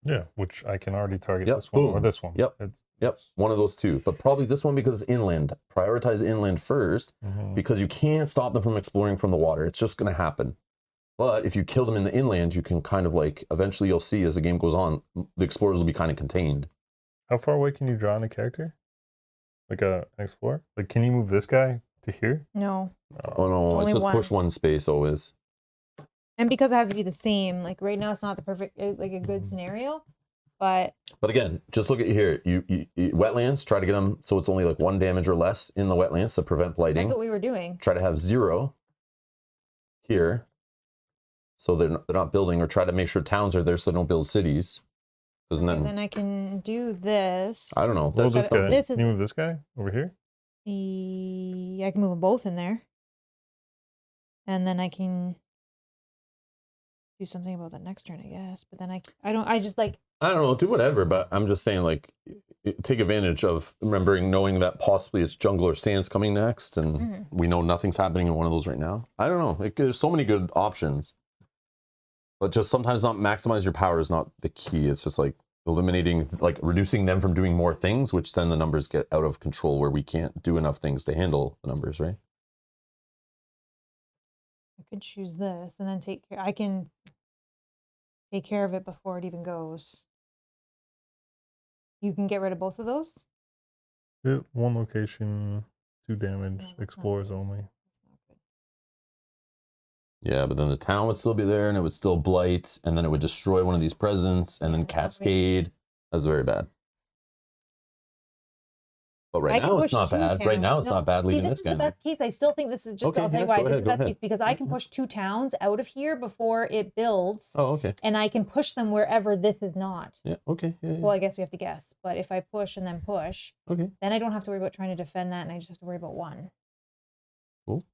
Yeah, which I can already target Yep, this one or boom. this one. Yep. Yep, one of those 2. But probably this one because it's inland. Prioritize inland first, Mhm. because you can't stop them from exploring from the water. It's just going to happen. But if you kill them in the inland, you can kind of like, eventually you'll see as the game goes on, the explorers will be kind of contained. How far away can you draw in a character? Like an explorer? Like, can you move this guy to here? No. Oh no, only it's just one. push one space always. And because it has to be the same, like right now it's not the perfect, like a good scenario, but again, just look at here. You wetlands, try to get them so it's only like 1 damage or less in the wetlands to prevent blighting. that's what we were doing. Try to have 0 here, so they're not building, or try to make sure towns are there so they don't build cities. Because then I can do this. I don't know. This guy. This Can you move this guy over here? I can move them both in there. And then I can do something about that next turn, I guess. But then I don't know, do whatever, but I'm just saying, like, take advantage of knowing that possibly it's jungle or sands coming next, and we know nothing's happening in one of those right now. I don't know. There's so many good options. But just sometimes not maximize your power is not the key. It's just like eliminating, like reducing them from doing more things, which then the numbers get out of control where we can't do enough things to handle the numbers, right? I could choose this and then take care. I can take care of it before it even goes. You can get rid of both of those? Yeah, 1 location, 2 damage, explorers only. That's not good. Yeah, but then the town would still be there, and it would still blight, and then it would destroy one of these presents, and then cascade. That's very bad. But right now it's not bad. Right now it's not bad leaving this guy. This is the best case. I still think this is just. Okay, I'll tell you why this is the best case, because I can push 2 towns out of here before it builds. Oh, okay. And I can push them wherever this is not. Yeah. Okay. Yeah, Well, I guess we have to guess. But if I push and then push, okay, then I don't have to worry about trying to defend that, and I just have to worry about 1. Cool.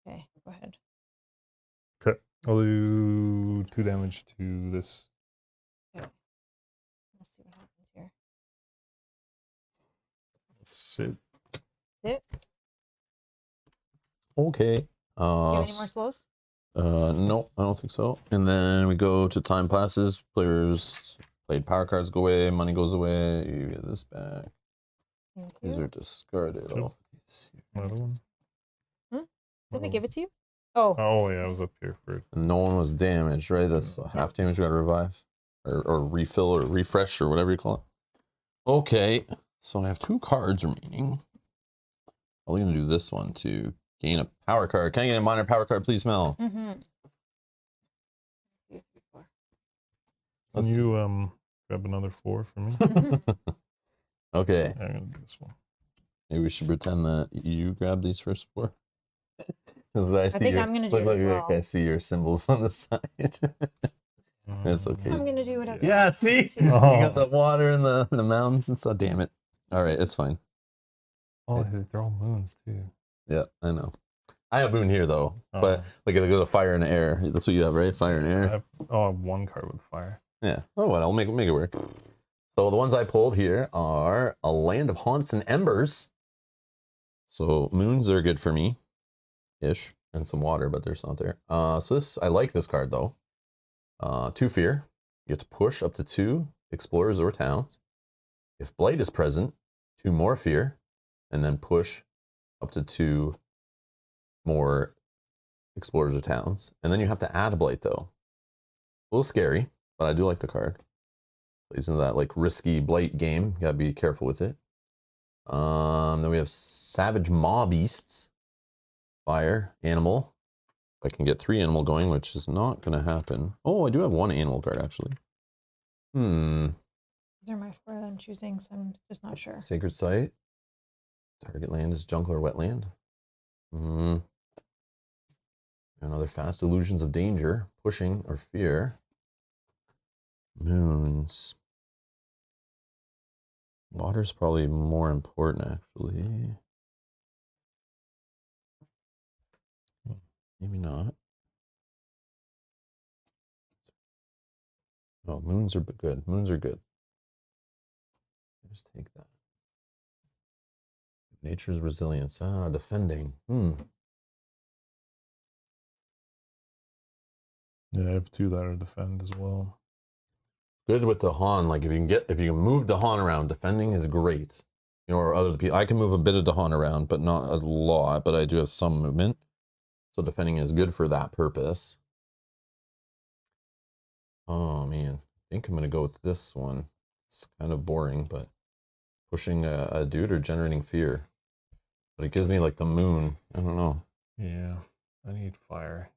Okay, go ahead. Okay, I'll do 2 damage to this. Okay. Let's see what happens here. Sit. Sit. Okay. Do you have any more slows? No, I don't think so. And then we go to time passes. Players played power cards go away. Money goes away. You get this back. Thank These you. are discarded. Sure. Oh, Another one. Did I give it to you? Oh. Oh yeah, I was up here first. no one was damaged, right? That's half damage. Got to revive, or refill, or refresh, or whatever you call it. Okay, so I have 2 cards remaining. I'm gonna do this one to gain a power card. Can I get a minor power card, please, Mel? Mm-hmm. Can you grab another 4 for me? Okay. I'm gonna do this one. Maybe we should pretend that you grab these first 4. Because I think I'm gonna do it as well. I see your symbols on the side. That's okay. I'm gonna do whatever. Yeah, see? You got the water and the mountains and stuff. Damn it. All right, it's fine. Oh, they're all moons too. Yeah, I know. I have moon here though, but like I go to fire and air. That's what you have, right? Fire and air. I have 1 card with fire. Yeah. Oh well, I'll make it work. So the ones I pulled here are a land of haunts and embers. So moons are good for me, ish, and some water, but there's not there. So this, I like this card though. 2 fear. You get to push up to 2 explorers or towns. If blight is present, 2 more fear, and then push up to 2 more explorers or towns. And then you have to add a blight though. A little scary, but I do like the card. Plays into that like risky blight game. You gotta be careful with it. Then we have Savage Maw Beasts. Fire, animal. If I can get 3 animal going, which is not gonna happen. Oh, I do have 1 animal card actually. These are my 4 that I'm choosing, so I'm just not sure. Sacred Site. Target land is jungle or wetland. Another fast illusions of danger, pushing or fear. Moons. Water's probably more important actually. Maybe not. Oh, moons are good. Moons are good. Just take that. Nature's resilience. Defending. Yeah, I have 2 that are defend as well. Good with the Han. Like if you can move the Han around, defending is great. You know, or other people. I can move a bit of the Han around, but not a lot. But I do have some movement, so defending is good for that purpose. Oh man, I think I'm gonna go with this one. It's kind of boring, but pushing a dude or generating fear. But it gives me like the moon. I don't know. Yeah, I need fire.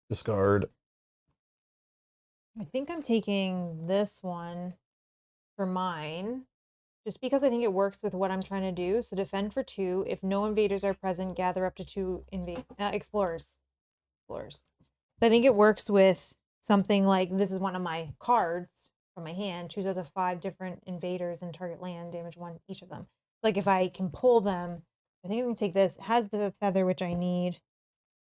Discard. I think I'm taking this one for mine, just because I think it works with what I'm trying to do. So defend for 2. If no invaders are present, gather up to 2 explorers. Explorers. So I think it works with something like this is one of my cards from my hand. Choose out of 5 different invaders in target land, damage 1 each of them. Like if I can pull them, I think I'm gonna take this. It has the feather which I need.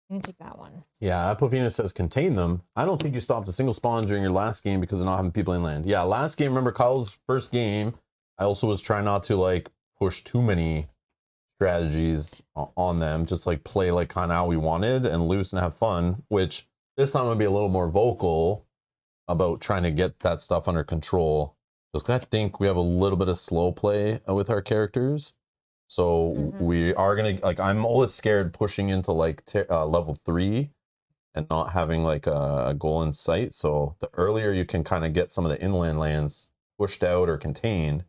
I'm gonna take that one. Yeah, Apophena says contain them. I don't think you stopped a single spawn during your last game because of not having people inland. Yeah, last game, remember Kyle's first game, I also was trying not to like push too many strategies on them, just like play like kind of how we wanted and loose and have fun, which this time I'm gonna be a little more vocal about trying to get that stuff under control. Because I think we have a little bit of slow play with our characters. So we are gonna like I'm always scared pushing into like level 3 and not having like a goal in sight. So the earlier you can kind of get some of the inland lands pushed out or contained,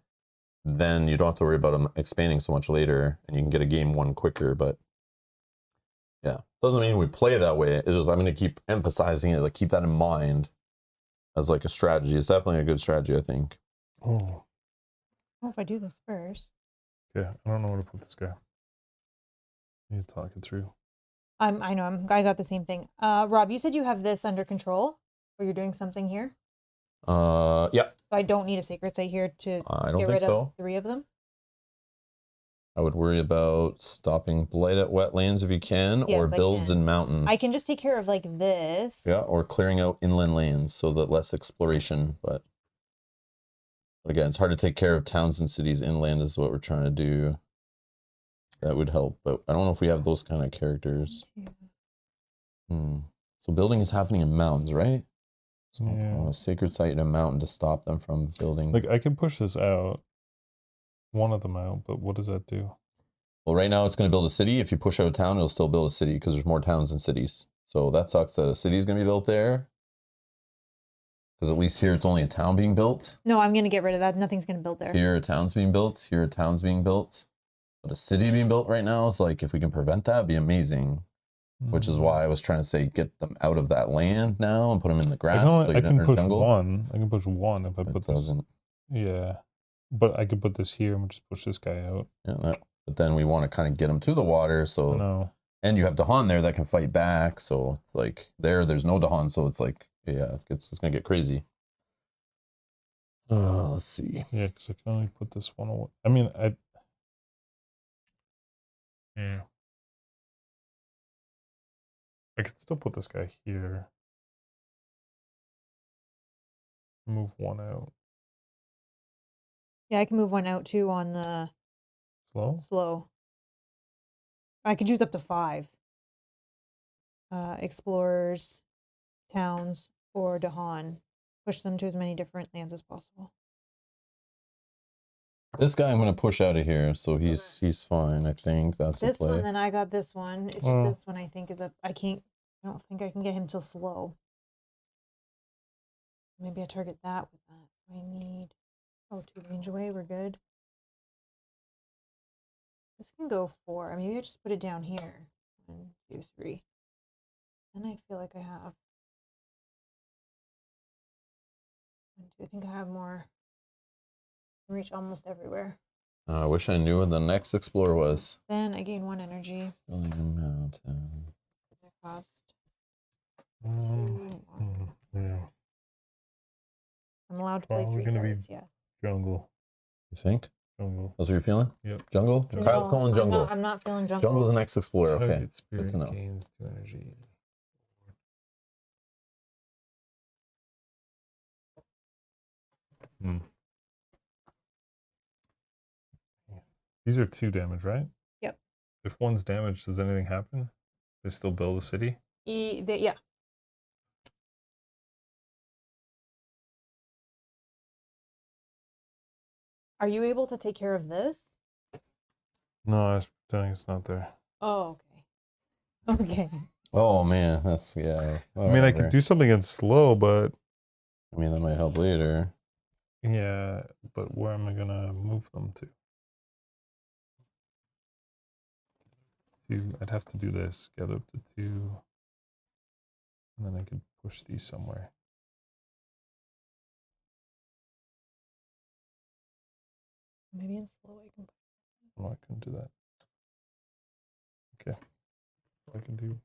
then you don't have to worry about them expanding so much later, and you can get a game won quicker. But yeah, doesn't mean we play that way. It's just I'm gonna keep emphasizing it, like keep that in mind as like a strategy. It's definitely a good strategy, I think. Oh, Well, if I do this first. yeah. I don't know where to put this guy. I need to talk it through. I know I got the same thing. Rob, you said you have this under control, or you're doing something here. Yeah. So I don't need a sacred site here to I don't get think rid so. of 3 of them. I would worry about stopping blight at wetlands if you can, Yes, or I builds can. in mountains. I can just take care of like this. Yeah, or clearing out inland lands so that less exploration. But again, it's hard to take care of towns and cities inland is what we're trying to do. That would help, but I don't know if we have those kind of characters. So building is happening in mountains, right? So Yeah. a sacred site in a mountain to stop them from building. Like I can push this out, one of them out, but what does that do? Well, right now it's going to build a city. If you push out a town, it'll still build a city because there's more towns than cities. So that sucks that a city's going to be built there. Because at least here it's only a town being built. No, I'm going to get rid of that. Nothing's going to build there. Here a town's being built. Here a town's being built. But a city being built right now is like, if we can prevent that, it'd be amazing. Which is why I was trying to say get them out of that land now and put them in the grass. I can push jungle. one. I can push one if I put this. Doesn't. Yeah, but I could put this here and just push this guy out. Yeah, but then we want to kind of get them to the water. So no. And you have Dahan there that can fight back. So like there's no Dahan. So it's like yeah, it's gonna get crazy. Let's see. Yeah, because I can only put this one away. I mean, yeah. I could still put this guy here. Move one out. Yeah, I can move one out too on the slow. I could use up to 5. Explorers, towns, or Dahan. Push them to as many different lands as possible. This guy I'm gonna push out of here, so he's fine. I think that's this a play. one. Then I got this one. It's just this one. I think is up. I don't think I can get him till slow. Maybe I target that with that. I need 2 range away. We're good. This can go 4. Maybe I just put it down here. 1, 2, 3. Then I feel like I have. I think I have more. Reach almost everywhere. I wish I knew what the next explorer was. Then I gain 1 energy. Mountain. Cost. Yeah. I'm allowed to play 3 cards. Yeah. Jungle. You think? Jungle. That's what you're feeling? Yep. Jungle? No, Kyle's calling jungle. I'm not feeling jungle. Jungle's the next explorer. Okay. Good to know. Gains 2 energy. These are 2 damage, right? Yep. If one's damaged, does anything happen? They still build a city? Yeah. Are you able to take care of this? No, I was pretending it's not there. Oh, okay. Okay. Oh man, that's yeah. I mean, I could do something in slow, but I mean, that might help later. yeah, but where am I gonna move them to? I'd have to do this, get up to 2, and then I could push these somewhere. Maybe in slow I can. No, I couldn't do that. Okay, I can do.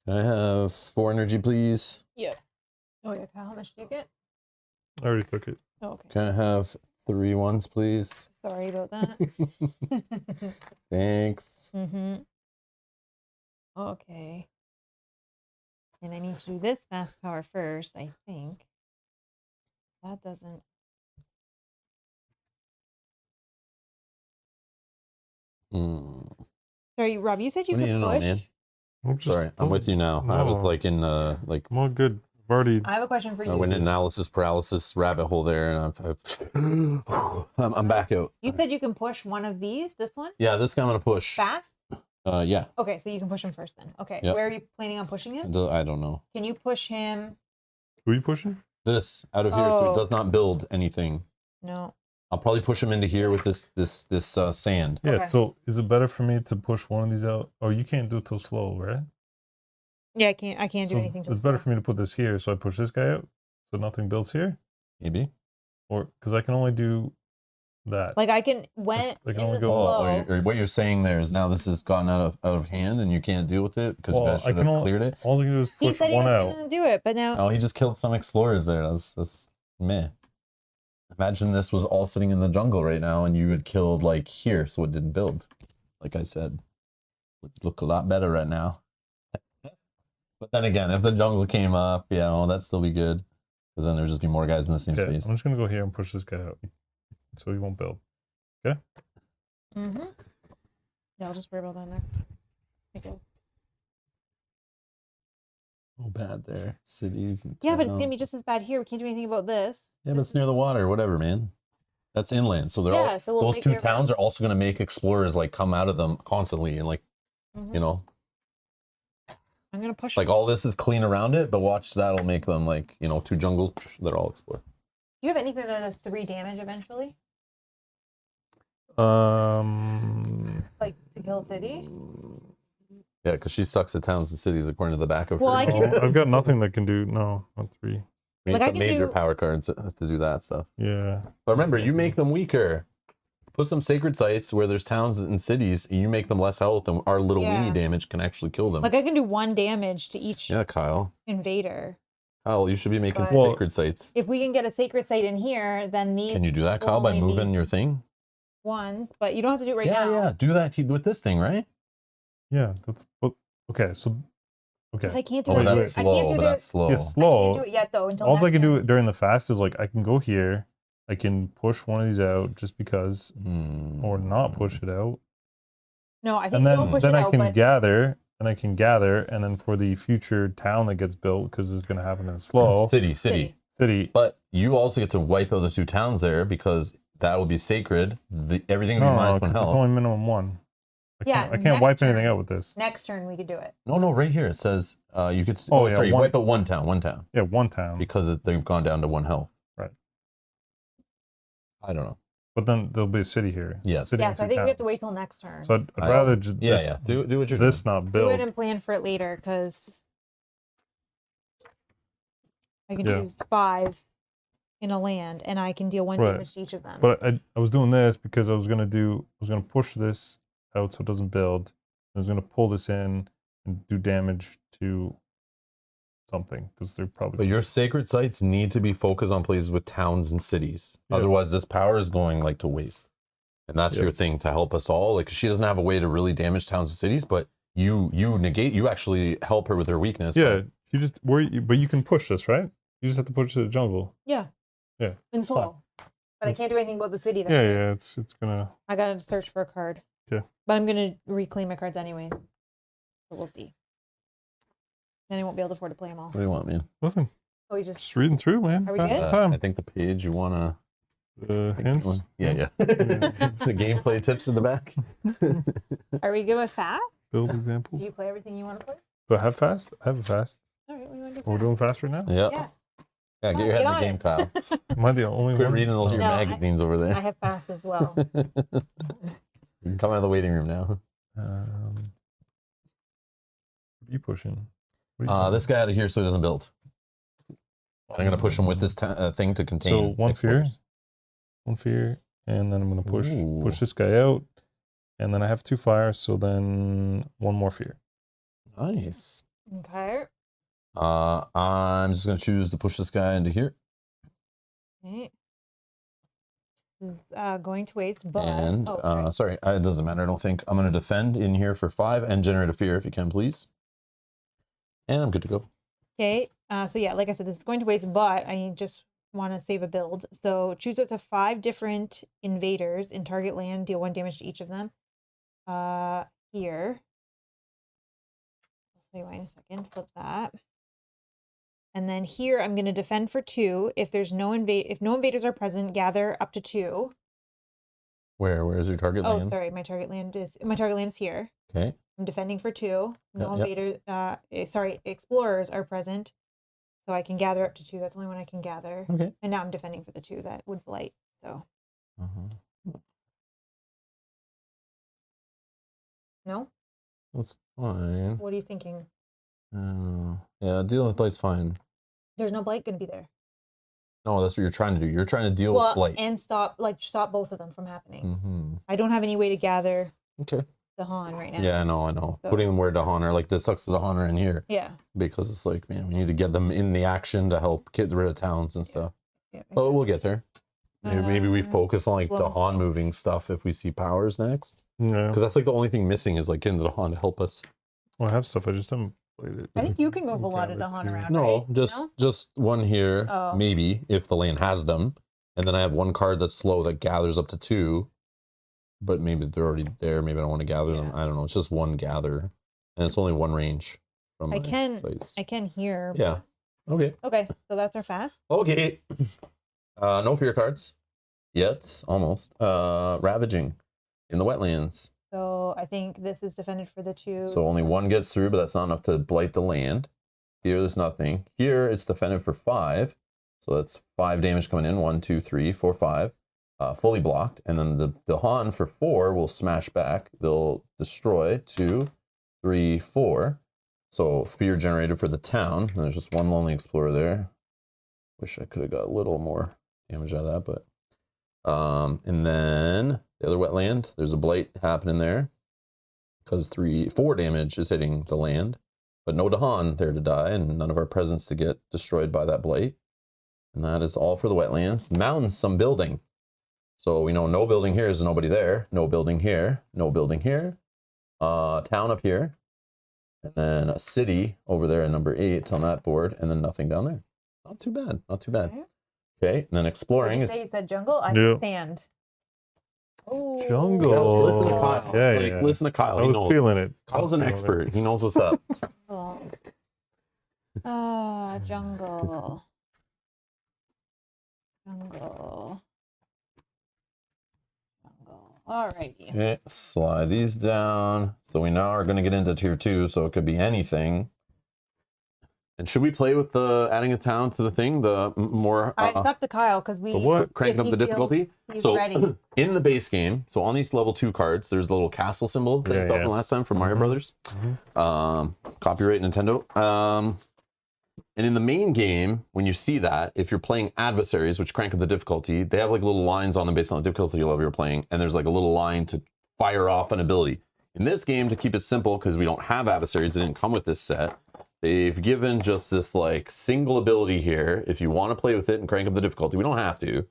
Can I have 4 energy, please? Yeah. Oh yeah, Kyle, how much do you get? I already took it. Oh, okay. Can I have 3 ones, please? Sorry about that. Thanks. Okay. And I need to do this fast power first, I think. That doesn't. Sorry, Rob, you said you What do could you know, push? man? I'm Sorry, I'm with you now. I was No. like in like I'm all good. I've already. I have a question for you. I went in analysis paralysis rabbit hole there, and I'm back out. You said you can push one of these, this one? Yeah, this guy I'm gonna push. Fast? Yeah. Okay, so you can push him first then. Okay, Yep. where are you planning on pushing him? I don't know. Can you push him? Who are you pushing? This out of here, so Oh. it does not build anything. No. I'll probably push him into here with this sand. Yeah. Okay. So is it better for me to push one of these out? Oh, you can't do it till slow, right? Yeah, I can't do So anything to it's better for me to put this here, so I push this guy out, so nothing builds here, Maybe. or because I can only do that. Like I can I can in only the go- slow. Or what you're saying there is now this has gotten out of hand and you can't deal with it because you Well, guys I should can have only- cleared it. All I can do is He push said he one was out. gonna do it, but now Oh, he just killed some explorers there. That's meh. Imagine this was all sitting in the jungle right now and you had killed like here, so it didn't build. Like I said, would look a lot better right now. But then again, if the jungle came up, yeah, well, that'd still be good. Because then there'd just be more guys in the same Okay, space. I'm just gonna go here and push this guy out, so he won't build. Okay. Yeah, I'll just worry about that now. Okay. Oh, bad there. Cities and Yeah, but it's gonna be towns. just as bad here. We can't do anything about this. Yeah, but it's near the water, whatever, man. That's inland. So they're Yeah, all so we'll those take two care of towns it. are also gonna make explorers like come out of them constantly and like you know, I'm gonna push. like all this is clean around it, but watch that'll make them like, you know, 2 jungles, they're all explored. Do you have anything that does 3 damage eventually? Like to kill a city? Yeah, because she sucks at towns and cities according to the back of Well, her. I can- Oh, I've got nothing that can do not 3. We like, need I some can major do- power cards to do that stuff. Yeah. But remember, you make them weaker. Put some sacred sites where there's towns and cities, and you make them less health, and our little Yeah. weenie damage can actually kill them. Like I can do 1 damage to each Yeah, Kyle. invader. Kyle, you should be making But- some sacred sites. If we can get a sacred site in here, then these Can you do that, will Kyle, by only be moving your thing? ones, but you don't have to do it right yeah, now. yeah. Do that with this thing, right? Yeah. That's, okay. So. Okay. But I can't do Oh, it. wait, that's I slow. can't do But the- that's slow. Yeah, I can't slow. do it yet though until All I next can do turn. during the fast is like I can go here, I can push one of these out just because, or not push it out, No, I think and don't then push then it I out, can but gather, and then for the future town that gets built, because it's going to happen in slow City. But you also get to wipe out the 2 towns there because that will be sacred. Everything will No, be no, minus 1 because it's health. only minimum 1. Yeah, I can't next wipe anything turn. out with this. Next turn we could do it. No, right here it says you could. Oh, yeah, sorry, one- wipe out one town Yeah, 1 town. because they've gone down to 1 health. Right. I don't know. But then there'll be a city here. Yes. City Yeah, and so I 2 think we have to towns. wait till next turn. So I'd I- rather just Yeah. Do what you're this doing. not do build. it and plan for it later because I can Yeah. choose 5 in a land and I can deal 1 Right. damage to each of them. But I was doing this because I was gonna push this out so it doesn't build. I was gonna pull this in and do damage to something because they're probably. But your sacred sites need to be focused on places with towns and cities. Yeah. Otherwise, this power is going like to waste. And that's Yep. your thing to help us all. Like she doesn't have a way to really damage towns and cities, but you actually help her with her weakness. Yeah, you just but you can push this, right? You just have to push it to the jungle. yeah. Yeah. In slow. But I It's- can't do anything about the city. Yeah, yeah, it's gonna. I gotta search for a card. Okay. But I'm gonna reclaim my cards anyway. So we'll see. Then I won't be able to afford to play them all. What do you want, man? Nothing. Oh, we just Just reading through, man. Are we Half good? the time. I think the page you want to... Hints? Yeah. The gameplay tips in the back. Are we good with fast? Build Do examples. you play everything you want to play? Do I have fast? I have a fast. All right, what do you want to do? We're Fast? doing fast right now? Yeah. Yeah. Yeah, get your head in Get the on game, it. Kyle. Am I the only Quit one? reading those your No, magazines over there. I have fast as well. You can come out of the waiting room now. What are you pushing? What are you This guy out of here so he doesn't build. I'm going to push him with this thing to contain So one fear, explorers. one fear, and then I'm going to Ooh. push this guy out, and then I have 2 fires, so then 1 more fear. Nice. Okay. I'm just going to choose to push this guy into here. Okay. This is going to waste, but And, sorry. sorry, it doesn't matter, I don't think. I'm going to defend in here for 5 and generate a fear if you can, please. And I'm good to go. Okay. So yeah, like I said, this is going to waste, but I just want to save a build. So choose up to 5 different invaders in target land, deal 1 damage to each of them. Here. I'll tell you why in a second. Flip that. And then here I'm going to defend for 2. If there's no invaders are present, gather up to 2. Where is your target Oh, land? sorry, my target land is here. Okay. I'm defending for 2. No Yep. invaders, explorers are present. So I can gather up to 2. That's the only one I can gather. Okay. And now I'm defending for the 2 that would blight. So no? That's fine. What are you thinking? Yeah, dealing with blight's fine. There's no blight gonna be there. No, that's what you're trying to do. You're trying to deal with blight. And stop both of them from happening. Mm-hmm. I don't have any way to gather Okay. the Han right now. Yeah, I know. So- Putting them where Dahan are, like this sucks to Dahan are in here. Yeah. Because it's like, man, we need to get them in the action to help get rid of towns and stuff. Yeah. But we'll get there. Maybe we Uh, focus on like diplomacy. Dahan moving stuff if we see powers next. Yeah. Because that's like the only thing missing is like getting the Dahan to help us. Well, I have stuff. I just haven't played it. I think you can move a lot of Gather the Han too. around. No, right? just one here, Oh. maybe if the land has them, and then I have one card that's slow that gathers up to 2, but maybe they're already there. Maybe I don't want to gather them. Yeah. I don't know. It's just one gather, and it's only one range from I my can- sights. I can hear. Yeah. Okay. Okay, so that's our fast. Okay. No fear cards yet. Almost. Ravaging in the wetlands. So I think this is defended for the 2. So only 1 gets through, but that's not enough to blight the land. Here, there's nothing. Here, it's defended for 5. So that's 5 damage coming in. 1, 2, 3, 4, 5. Fully blocked. And then the Han for 4 will smash back. They'll destroy 2, 3, 4. So fear generated for the town. And there's just 1 lonely explorer there. Wish I could have got a little more damage out of that, but and then the other wetland, there's a blight happening there because 4 damage is hitting the land, but no Dahan there to die and none of our presents to get destroyed by that blight. And that is all for the wetlands. Mountains, some building. So we know no building here is nobody there. No building here. No building here. Town up here. And then a city over there at number 8 on that board. And then nothing down there. Not too bad. Not too bad. Okay. Okay. And then exploring Did you is... say you said jungle? I Yeah. sand. Oh. Jungle. Listen to Kyle. Yeah, Like, yeah. listen to Kyle. I He was knows. feeling it. Kyle's an Feeling it. expert. He knows what's up. Oh. Jungle. Jungle. Jungle. Alrighty. Okay, slide these down. So we now are going to get into tier 2, so it could be anything. And should we play with the adding a town to the thing? The more It's up to Kyle because we. The what? cranking if up the he feels difficulty? He's So ready. in the base game, so on these level 2 cards, there's the little castle symbol that Yeah, you got yeah. from last time from Mario Mhm. Brothers. Copyright Nintendo. And in the main game, when you see that, if you're playing adversaries, which crank up the difficulty, they have like little lines on them based on the difficulty level you're playing, and there's like a little line to fire off an ability. In this game, to keep it simple, because we don't have adversaries, they didn't come with this set, they've given just this like single ability here. If you want to play with it and crank up the difficulty, we don't have to,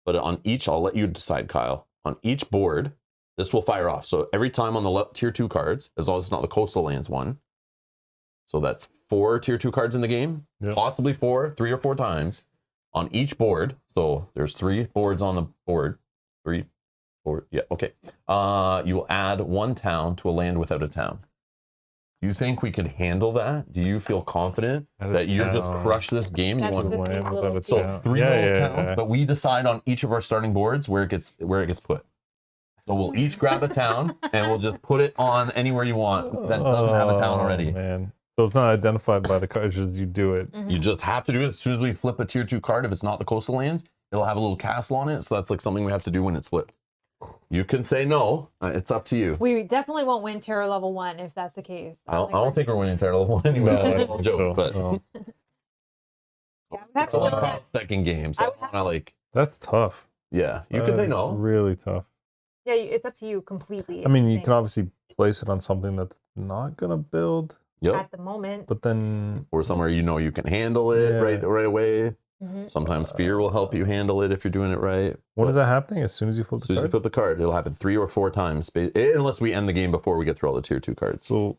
but on each, I'll let you decide, Kyle. On each board, this will fire off. So every time on the tier 2 cards, as long as it's not the coastal lands one, so that's 4 tier 2 cards in the game, Yep. possibly 3 or 4 times on each board. So there's 3 boards on the board. 3, 4, yeah, okay. You will add 1 town to a land without a town. You think we could handle that? Do you feel confident that you just crush this game? You That's want the big little so 3 little towns, but we decide on each of our starting boards where it gets put. So we'll each grab a town and we'll just put it on anywhere you want that doesn't have a town already. Man. So it's not identified by the card, it's just you do it. You just have to do it as soon as we flip a tier 2 card. If it's not the coastal lands, it'll have a little castle on it. So that's like something we have to do when it's flipped. You can say no. It's up to you. We definitely won't win Terror level 1 if that's the case. I don't think we're winning Terror level 1 anymore. No, I don't joke, but Yeah, it's only the second game, so I like. That's tough. Yeah, you can say no. Really tough. Yeah, it's up to you completely. I mean, you can obviously place it on something that's not gonna build. Yep. At the moment. But then, or somewhere you can handle it right away. Sometimes fear will help you handle it if you're doing it right. When is that happening? As soon as you flip the card? As soon as you flip the card, it'll happen 3 or 4 times, unless we end the game before we get through all the tier 2 cards. So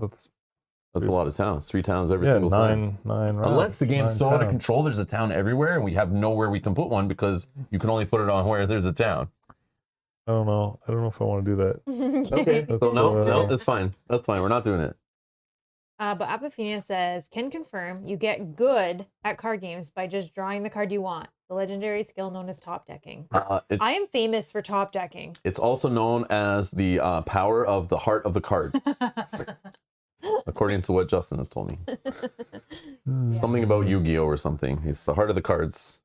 that's a lot of towns. 3 towns every single time. Nine rounds. Unless the game's so out of control, there's a town everywhere, and we have nowhere we can put one because you can only put it on where there's a town. I don't know. I don't know if I want to do that. Okay, so no, that's fine. That's fine. We're not doing it. But Apophenia says, can confirm you get good at card games by just drawing the card you want. The legendary skill known as top decking. I am famous for top decking. It's also known as the power of the heart of the cards. According to what Justin has told me. Something about Yu-Gi-Oh! Or something. It's the heart of the cards.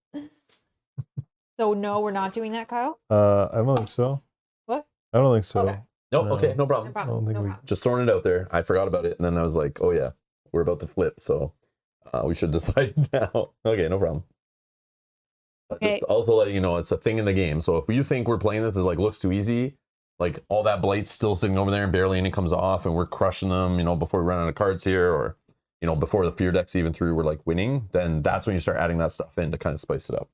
So no, we're not doing that, Kyle? I don't think so. What? I don't think so. Okay. Nope, okay, no problem. I don't think we... Just throwing it out there. I forgot about it, and then I was like, oh yeah, we're about to flip, so we should decide now. Okay, no problem. Okay. Just also letting you know, it's a thing in the game. So if you think we're playing this, it like looks too easy, like all that blight's still sitting over there and barely any comes off, and we're crushing them, before we run out of cards here, or before the fear deck's even through, we're like winning, then that's when you start adding that stuff in to kind of spice it up.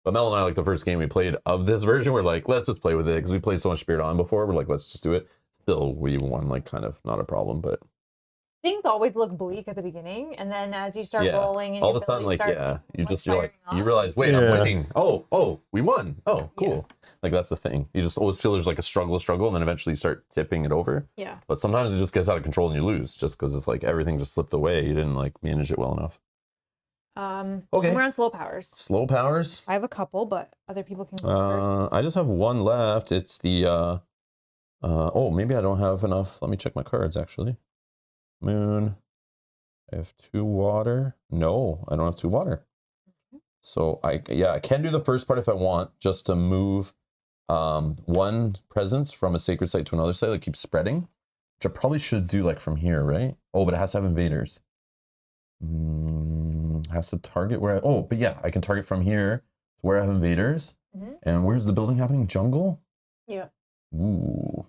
But Mel and I, like the first game we played of this version, we're like, let's just play with it because we played so much Spirit Island before. We're like, let's just do it. Still, we won, like, kind of not a problem, but things always look bleak at the beginning, and then as you start rolling, and all of a sudden, like, you realize, wait, I'm winning. Oh, we won. Oh, cool. Yeah. Like that's the thing. You just always feel there's like a struggle, and then eventually you start tipping it over. Yeah. But sometimes it just gets out of control and you lose, just because it's like everything just slipped away. You didn't like manage it well enough. Okay. We're on slow powers. Slow powers. I have a couple, but other people can go first. I just have one left. It's the oh, maybe I don't have enough. Let me check my cards actually. Moon. I have 2 water. No, I don't have 2 water. So I can do the first part if I want, just to move 1 presence from a sacred site to another site, like keep spreading, which I probably should do like from here, right? Oh, but it has to have invaders. Has to target where but yeah, I can target from here to where I have invaders. And where's the building happening? Jungle? Yeah. Ooh.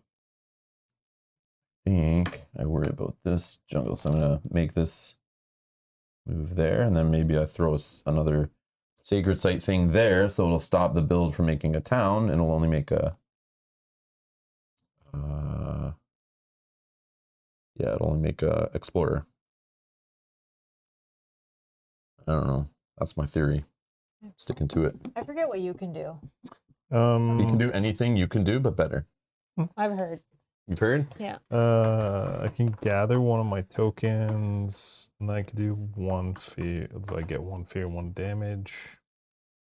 I think I worry about this jungle, so I'm gonna make this move there, and then maybe I throw another sacred site thing there, so it'll stop the build from making a town, and it'll only make a it'll only make a explorer. I don't know. That's my theory. Sticking to it. I forget what you can do. You can do anything you can do, but better. I've heard. You've heard? Yeah. I can gather one of my tokens, and then I can do 1 fear. So I get 1 fear, 1 damage.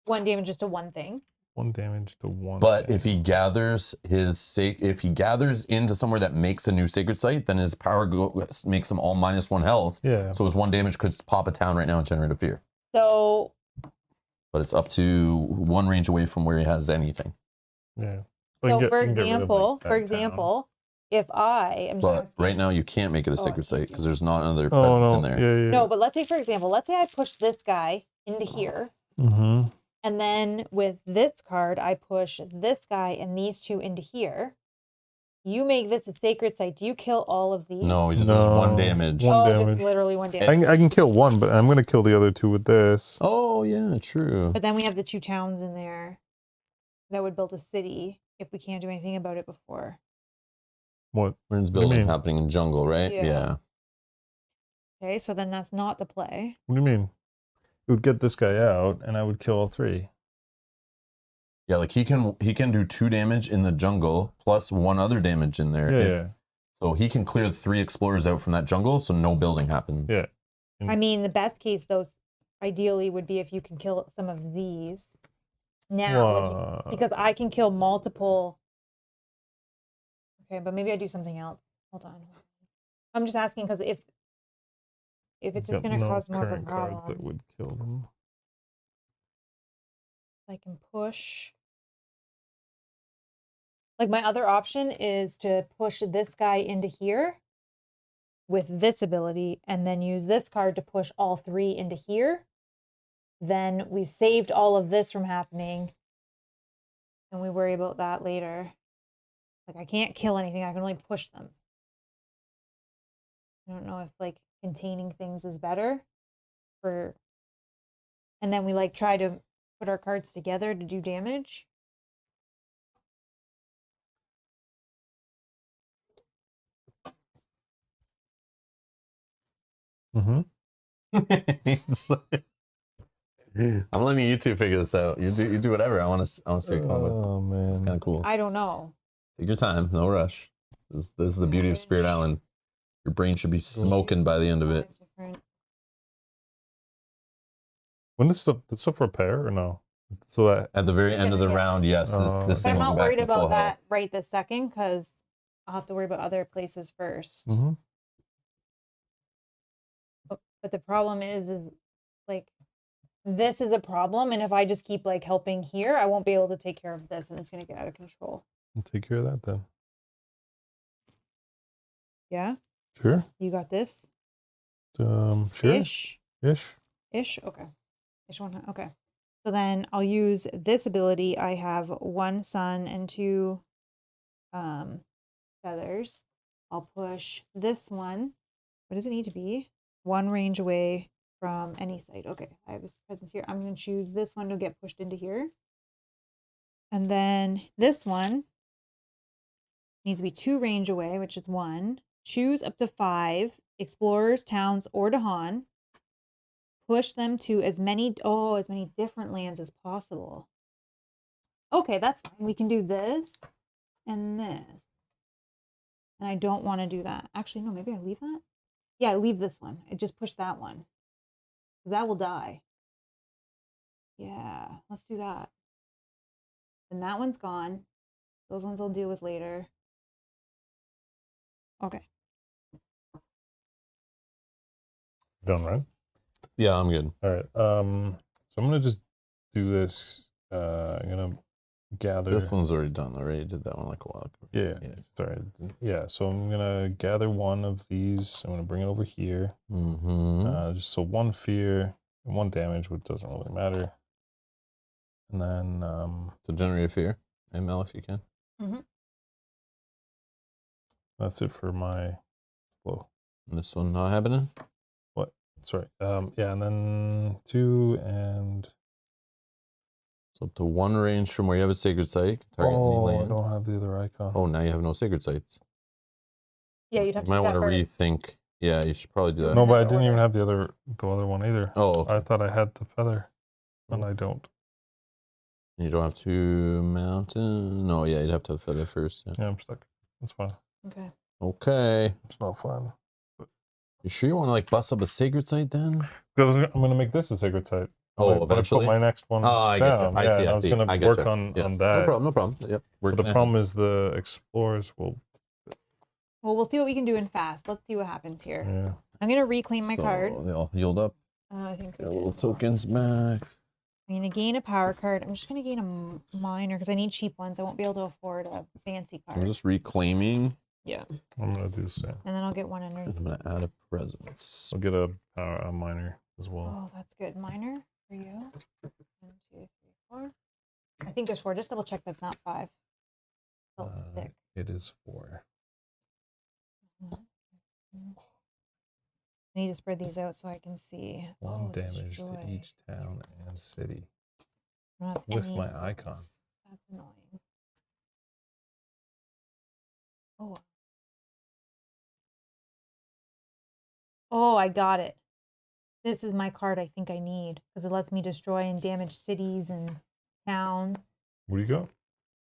1 damage just to one thing. 1 damage to 1. But if he gathers if he gathers into somewhere that makes a new sacred site, then his power makes him all -1 health. Yeah. So his 1 damage could pop a town right now and generate a fear. So. But it's up to 1 range away from where he has anything. Yeah. So for example, if I am but right now you can't make it a sacred site because there's not another presence in there. Yeah. No, but let's say, for example, let's say I push this guy into here. And then with this card, I push this guy and these 2 into here. You make this a sacred site. Do you kill all of these? No, he just does 1 damage. Just literally 1 damage. I can kill 1, but I'm going to kill the other 2 with this. Oh, yeah, true. But then we have the 2 towns in there that would build a city if we can't do anything about it before. What? Where's building happening in jungle, right? Yeah. Okay, so then that's not the play. What do you mean? It would get this guy out, and I would kill all 3. Yeah, like he can do 2 damage in the jungle plus 1 other damage in there. Yeah. So he can clear the 3 explorers out from that jungle, so no building happens. Yeah. I mean, the best case, those ideally would be if you can kill some of these now, like, because I can kill multiple. Okay, but maybe I do something else. Hold on. I'm just asking because if it's just going to cause more of a problem, that would kill them. I can push. Like my other option is to push this guy into here with this ability and then use this card to push all 3 into here. Then we've saved all of this from happening and we worry about that later. Like I can't kill anything, I can only push them. I don't know if like containing things is better for, and then we like try to put our cards together to do damage. Mm-hmm. I'm letting you two figure this out. You do whatever. I want to see what you come up with. Oh man, It's kind of cool. I don't know. Take your time, no rush. This is the beauty of Spirit Island. Your brain should be smoking by the end of it. when does stuff repair or no? So that At the very end of the round, yes, this But thing I'm will not go back worried to full about that health. right this second because I'll have to worry about other places first. Mm-hmm. But the problem is like this is a problem, and if I just keep like helping here, I won't be able to take care of this, and it's gonna get out of control. I'll take care of that then. Yeah, Sure. you got this. Sure. Ish. Ish. Okay. Ish one. Okay. So then I'll use this ability. I have 1 sun and 2 feathers. I'll push this one. What does it need to be? 1 range away from any site. Okay, I have this presence here. I'm going to choose this one to get pushed into here. And then this one needs to be 2 range away, which is 1. Choose up to 5 explorers, towns, or Dahan. Push them to as many different lands as possible. Okay, that's fine. We can do this and this. And I don't want to do that. Actually, no, maybe I leave that. Yeah, I leave this one. I just push that one. That will die. Yeah, let's do that. And that one's gone. Those ones I'll deal with later. Okay. Done, right? Yeah, I'm good. All right. So I'm gonna just do this. I'm gonna gather. This one's already done. I already did that one like a while ago. Yeah. Sorry. Yeah. So I'm gonna gather 1 of these. I'm gonna bring it over here. Mm-hmm. Just so 1 fear and 1 damage, which doesn't really matter. And then To generate a fear, ML if you can. Mm-hmm. that's it for my slow. And this one not happening. What? Sorry. Yeah, and then 2 and. So up to 1 range from where you have a sacred site. Target any I land. don't have the other icon. Oh, now you have no sacred sites. Yeah, you'd have to You might do want that to first. rethink. Yeah, you should probably do that. No, but I Another didn't even order. have the other one either. Oh, okay. I thought I had the feather, and I don't. You don't have to mountain. No, yeah, you'd have to have feather first. Yeah. Yeah, I'm stuck. That's fine. Okay. Okay. It's not fun. You sure you want to like bust up a sacred site then? Because I'm gonna make this a sacred site. Oh, When I eventually. put my next one Oh, I get you. down. I Yeah, see. and I was gonna I get work you. on Yeah. that. No problem. No problem. Yep. But the problem is the explorers will. Well, we'll see what we can do in fast. Let's see what happens here. Yeah. I'm gonna reclaim my cards. They all healed up. I think we Got did. little tokens back. I'm gonna gain a power card. I'm just gonna gain a minor because I need cheap ones. I won't be able to afford a fancy card. I'm just reclaiming. Yeah. I'm gonna do the same. And then I'll get 1 energy. I'm gonna add a presence. I'll get a minor as well. Oh, that's good. Minor for you. 1, 2, 3, 4. I think there's 4. Just double check that's not 5. Oh, thick. It is 4. I need to spread these out so I can see. 1 damage destroy. to each town and city. I don't have With any my of those. icon. That's annoying. Oh. Oh, I got it. This is my card I think I need because it lets me destroy and damage cities and towns. What do you got?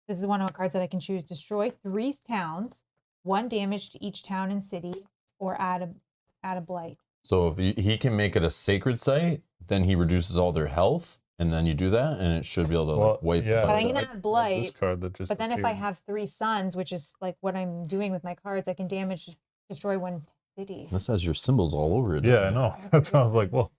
This is one of the cards that I can choose. Destroy 3 towns, 1 damage to each town and city, or add a blight. So if he can make it a sacred site, then he reduces all their health, and then you do that, and it should be able to like, wipe. Yeah, But I'm out. gonna add blight. This card that just But then if I appeared. have 3 suns, which is like what I'm doing with my cards, I can destroy 1 city. This has your symbols all over it. Yeah, doesn't I it? know. That's why I was like, well,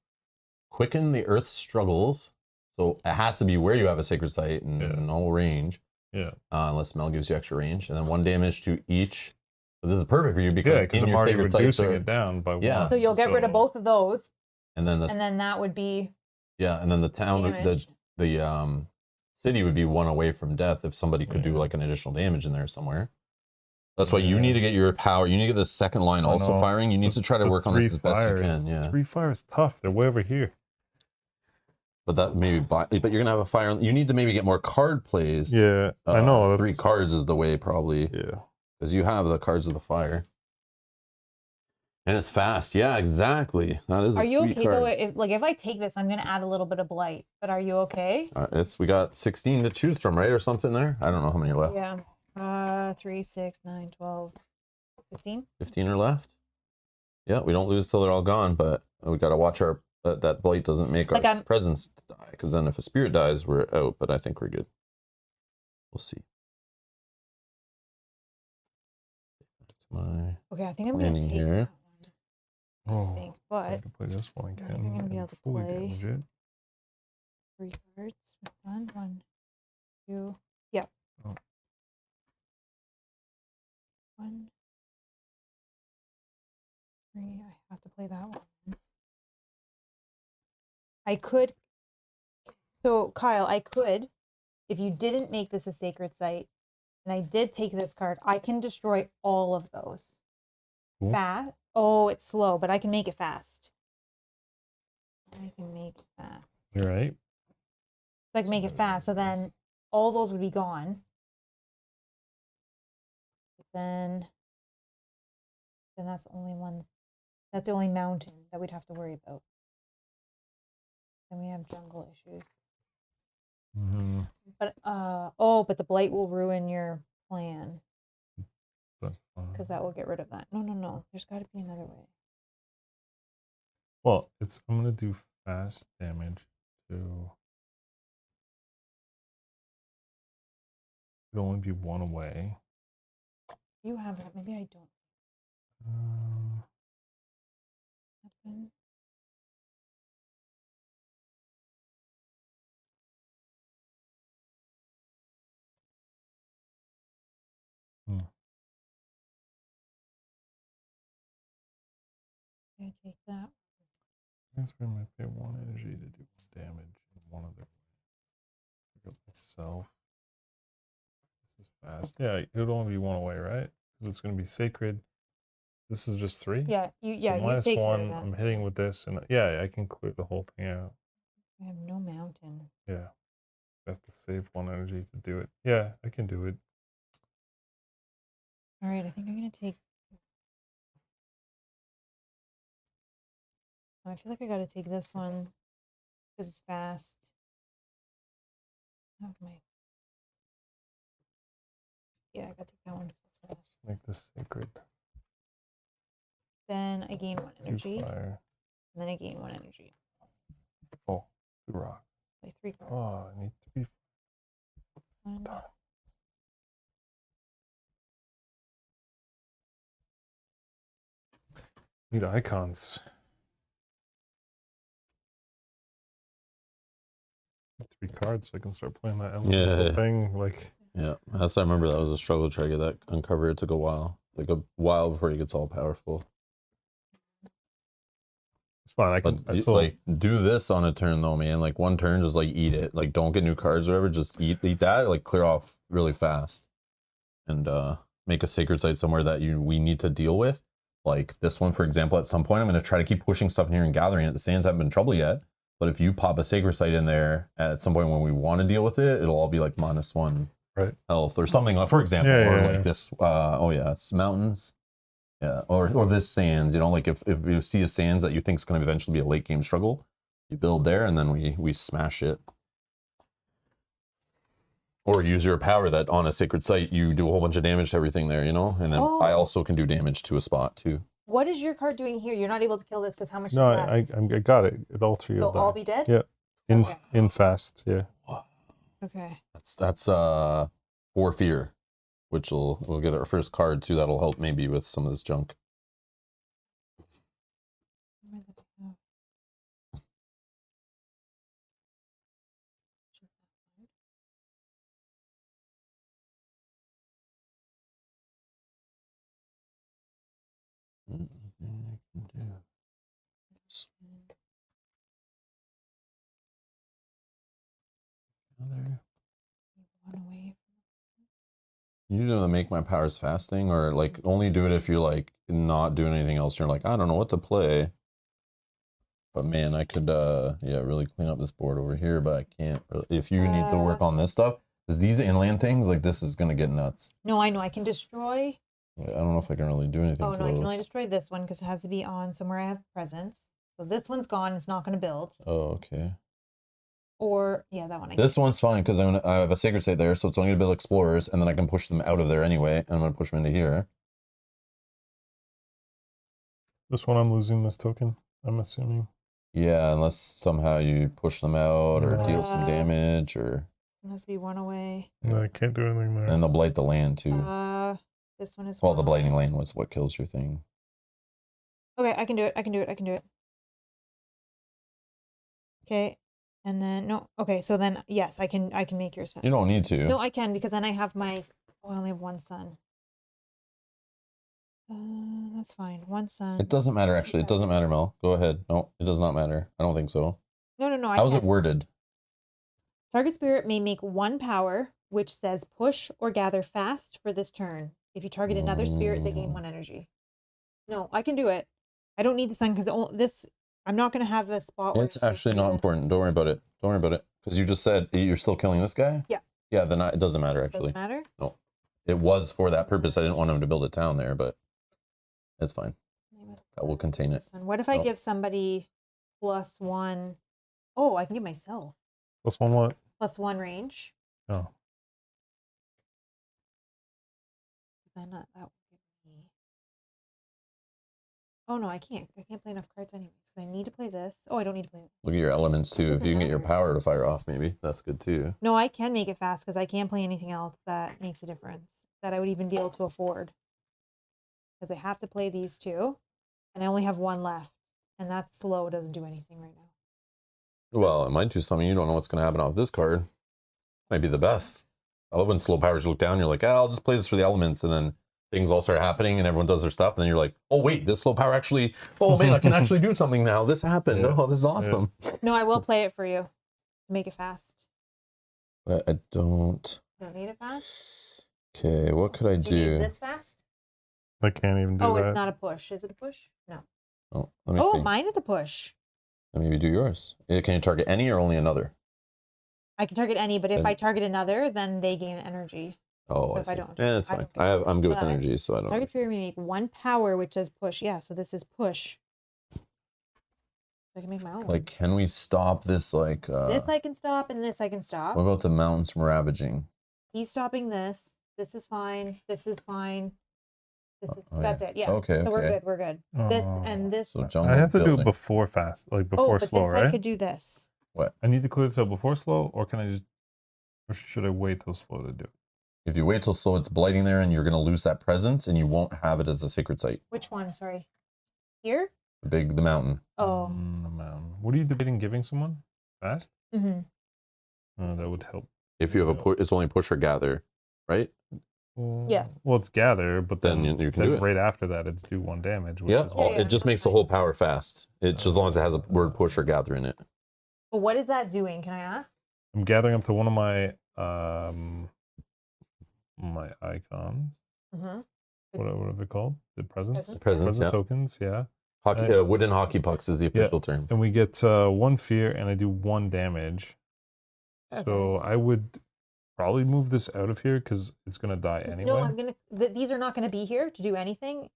Quicken the earth's struggles. So it has to be where you have a sacred site and no range. yeah. Unless Mel gives you extra range. And then 1 damage to each. So this is perfect for you because Yeah, because in I'm your already sacred sites reducing are, it down by Yeah. 1. So you'll get rid of both of those, and then and then that would be and then the town damage. the city would be 1 away from death if somebody could do like an additional damage in there somewhere. That's why you need to get your power. You need to get the second line also firing. You need to try to work on this as best you can. Yeah. 3 fire is tough. They're way over here. But that maybe, but you're gonna have a fire. You need to maybe get more card plays. Yeah, I know. 3 cards is the way probably. Yeah. Because you have the cards of the fire. And it's fast. Yeah, exactly. That is. Are you okay card. though? If I take this, I'm gonna add a little bit of blight. But are you okay? We got 16 to choose from, right, or something there. I don't know how many are left. Yeah. 3, 6, 9, 12, 15. 15 are left. Yeah, we don't lose till they're all gone, but we gotta watch our that blight doesn't make our presence die. Because then if a spirit dies, we're out. But I think we're good. We'll see. Okay, I think I'm gonna take here. that one. I think, but I can play this one again. I think I'm gonna be able to fully play damage it. 3 cards. With 1, 2. Yep. Oh. 1, 3. I have to play that one. I could. So Kyle, I could, if you didn't make this a sacred site, and I did take this card, I can destroy all of those. Cool. Fast. Oh, it's slow, but I can make it fast. I can make it fast. You're right. So I can make it fast. So then all those would be gone. But then that's the only one. That's the only mountain that we'd have to worry about. Then we have jungle issues. Mm-hmm. But but the blight will ruin your plan. Because that will get rid of that. No. There's got to be another way. Well, I'm gonna do fast damage to. It'll only be 1 away. You have that. Maybe I don't. Happen. I take that. I guess we might pay 1 energy to do damage in one of the. Pick up myself. This is fast. Yeah, it would only be 1 away, right? Because it's going to be sacred. This is just 3. Yeah, So you minus take 1. I'm hitting with this, and I can clear the whole thing out. I have no mountain. Yeah, I have to save 1 energy to do it. Yeah, I can do it. All right, I think I'm gonna take. I feel like I gotta take this one because it's fast. I gotta take that one because it's fast. Make this sacred. Then I gain 1 energy. 2 fire. And then I gain 1 energy. Oh, 2 rock. Like 3 cards. Oh, I need 3. 1. Need icons. 3 cards so I can start playing that elemental thing. Like, yeah, that's I remember that was a struggle to try to get that uncovered. It took a while. Like a while before he gets all powerful. it's fine. I But can like do this on a turn though, man. Like 1 turn, just like eat it. Like don't get new cards or whatever. Just eat that. Like clear off really fast, and make a sacred site somewhere that we need to deal with. Like this one, for example. At some point, I'm going to try to keep pushing stuff in here and gathering it. The sands haven't been in trouble yet. But if you pop a sacred site in there at some point when we want to deal with it, it'll all be like -1 health or something. Like, for example, this. It's mountains. Yeah, or this sands. You know, like if you see a sands that you think is going to eventually be a late game struggle, you build there and then we smash it. Or use your power that on a sacred site, you do a whole bunch of damage to everything there, you know? And then I also can do damage to a spot too. What is your card doing here? You're not able to kill this because how much No, is left? I got it. All 3 They'll will die. all be dead? Yeah. In fast, yeah. Okay. That's 4 fear, which we'll get our first card too. That'll help maybe with some of this junk. You know, to make my powers fasting, or like only do it if you're like not doing anything else. You're like, I don't know what to play. But man, I could yeah, really clean up this board over here, but I can't really. If you need to work on this stuff, because these inland things, like this is gonna get nuts. No, I know. I can destroy. I don't know if I can really do anything. Oh to no, I can those. only destroy this one because it has to be on somewhere I have presence. So this one's gone. It's not going to build. Oh, okay. Or yeah, that one. This one's fine because I have a sacred site there, so it's only gonna build explorers, and then I can push them out of there anyway, and I'm gonna push them into here. This one I'm losing this token, I'm assuming. Yeah, unless somehow you push them out or deal some damage, or it has to be one away. No, I can't do anything there. and they'll blight the land too. This one is. Well, the blighting land was what kills your thing. Okay, I can do it. I can do it. I can do it. Okay, and then no. Okay, so then yes, I can make yours. You don't need to. No, I can because then I have my. Oh, I only have one son. That's fine. One son. It doesn't matter, actually. It doesn't matter, Mel. Go ahead. No, it does not matter. I don't think so. No. How's it worded? Target spirit may make one power, which says push or gather fast for this turn. If you target another spirit, they gain 1 energy. No, I can do it. I don't need the sun because this. I'm not going to have a spot. It's actually not important. Don't worry about it. Don't worry about it. Because you just said you're still killing this guy? Yeah. Yeah, then it doesn't matter, actually. Doesn't matter? No. It was for that purpose. I didn't want him to build a town there, but it's fine. That will contain it. What if I give somebody +1? Oh, I can give myself. +1 what? +1 range. Oh. That will give me. Oh no, I can't. I can't play enough cards anyways. Because I need to play this. Oh, I don't need to play it. Look at your elements too. If you can get your matter. power to fire off, maybe that's good too. No, I can make it fast because I can't play anything else that makes a difference that I would even be able to afford. Because I have to play these two, and I only have one left, and that's slow. It doesn't do anything right now. Well, it might do something. You don't know what's going to happen off this card. Might be the best. I love when slow powers look down. You're like, I'll just play this for the elements, and then things all start happening, and everyone does their stuff, and then you're like, oh wait, this slow power actually. Oh man, I can actually do something now. This happened. Yeah. Oh, this is awesome. Yeah. No, I will play it for you. Make it fast. But I don't. You don't need it fast. Okay, what could I do? You need this fast? I can't even do that. Oh, it's not a push. Is it a push? No. Oh, let me think. Mine is a push. Let me do yours. Can you target any or only another? I can target any, but if I target another, then they gain energy. Oh, So I if see. I don't, Yeah, that's fine. I'm good with energy, so I don't. Target spirit may make one power, which says push. Yeah, so this is push. I can make my own. Like, can we stop this? Like, this I can stop, and this I can stop. What about the mountains from ravaging? He's stopping this. This is fine. This is fine. That's it. Yeah. Okay. So we're good. We're good. This and this. So I have to do it before fast, like before slow, right? I could do this. What? I need to clear this out before slow, or can I just? Or should I wait till slow to do it? If you wait till slow, it's blighting there, and you're gonna lose that presence, and you won't have it as a sacred site. Which one? Sorry. Here. The mountain. Oh. The mountain. What are you debating? Giving someone fast? Mm-hmm. That would help. If you have it's only push or gather, right? Yeah. Well, it's gather, but then you can do it right after that. It's do 1 damage. Yeah. It just makes the whole power fast. It's as long as it has a word push or gather in it. But what is that doing? Can I ask? I'm gathering up to one of my my icons. Mm-hmm. What are they called? The presents? Presents, yeah. Tokens, yeah. Hockey, wooden hockey pucks is the official term. And we get 1 fear, and I do 1 damage. Okay. So I would probably move this out of here because it's gonna die anyway. No, I'm gonna. These are not gonna be here to do anything.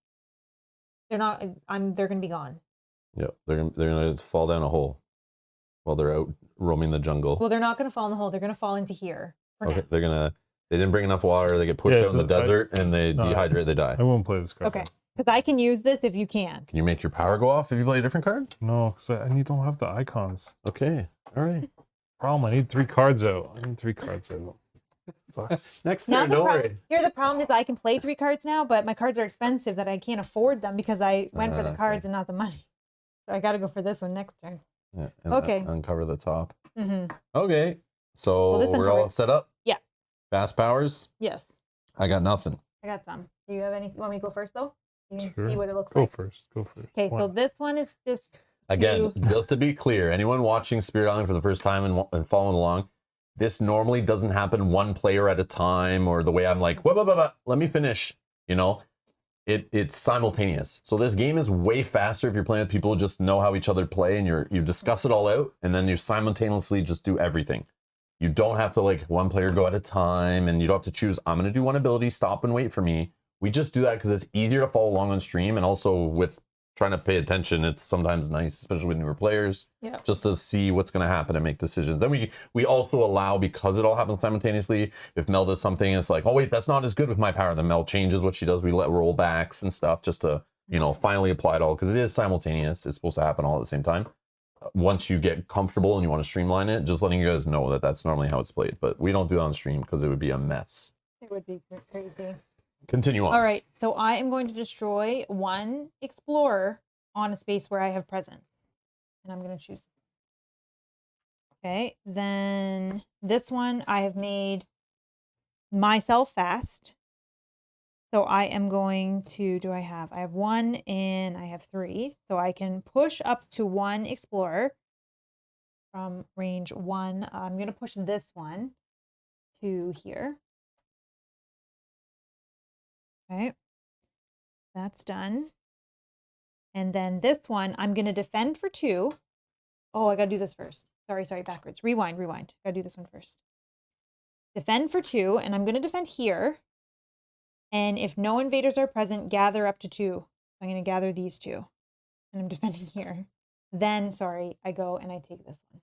They're not. They're gonna be gone. Yeah, they're gonna fall down a hole while they're out roaming the jungle. Well, they're not gonna fall in the hole. They're gonna fall into here. For Okay, now. they didn't bring enough water. They get pushed out in the desert and they dehydrate. They die. I won't play this card. Okay. Because I can use this if you can't. Can you make your power go off if you play a different card? No, because I don't have the icons. Okay, all right. Problem, I need 3 cards out. I need 3 cards out. Sucks. Next Not turn, the don't pro- worry. Here, the problem is I can play 3 cards now, but my cards are expensive that I can't afford them because I went for the Okay. cards and not the money. So I got to go for this one next turn. Yeah, and Okay. uncover the top. Mm-hmm. Okay, so Well, this we're all uncovered. set up? Yeah. Fast powers? Yes. I got nothing. I got some. Do you have any? You want me to go first, though? You can Sure. see what it looks Go like. first. Go first. Okay, so One. this one is just Again, just to be clear, anyone watching Spirit Island for the first time and following along, this normally doesn't happen one player at a time or the way I'm like, let me finish. You know, it's simultaneous. So this game is way faster if you're playing with people who just know how each other play and you discuss it all out and then you simultaneously just do everything. You don't have to like one player go at a time and you don't have to choose, I'm going to do one ability, stop and wait for me. We just do that because it's easier to follow along on stream, and also with trying to pay attention, it's sometimes nice, especially with newer players, just to see what's going to happen and make decisions. Then we also allow, because it all happens simultaneously, if Mel does something and it's like, oh wait, that's not as good with my power, then Mel changes what she does. We let rollbacks and stuff just to, you know, finally apply it all, because it is simultaneous. It's supposed to happen all at the same time. Once you get comfortable and you want to streamline it, just letting you guys know that that's normally how it's played. But we don't do it on stream because it would be a mess. It would be crazy. Continue on. All right, so I am going to destroy 1 explorer on a space where I have presence. And I'm going to choose. Okay, then this one I have made myself fast. So I am going to, I have 1 and I have 3. So I can push up to 1 explorer from range 1. I'm going to push this one to here. Okay, that's done. And then this one, I'm going to defend for 2. Oh, I got to do this first. Sorry, backwards. Rewind. Got to do this one first. Defend for 2, and I'm going to defend here. And if no invaders are present, gather up to 2. I'm going to gather these 2. And I'm defending here. Then, I go and I take this one.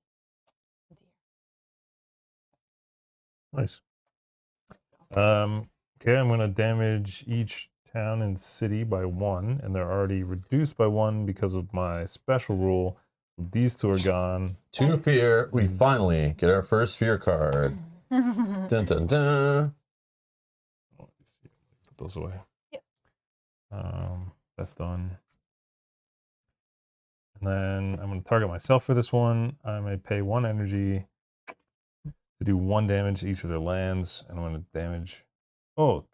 Nice. Okay, I'm going to damage each town and city by 1, and they're already reduced by 1 because of my special rule. These 2 are gone. 2 fear. We finally get our first fear card. Dun, dun, dun. Oh, let's see. Put those away. Yep. That's done. And then I'm going to target myself for this one. I may pay 1 energy to do 1 damage to each of their lands, and I'm going to damage to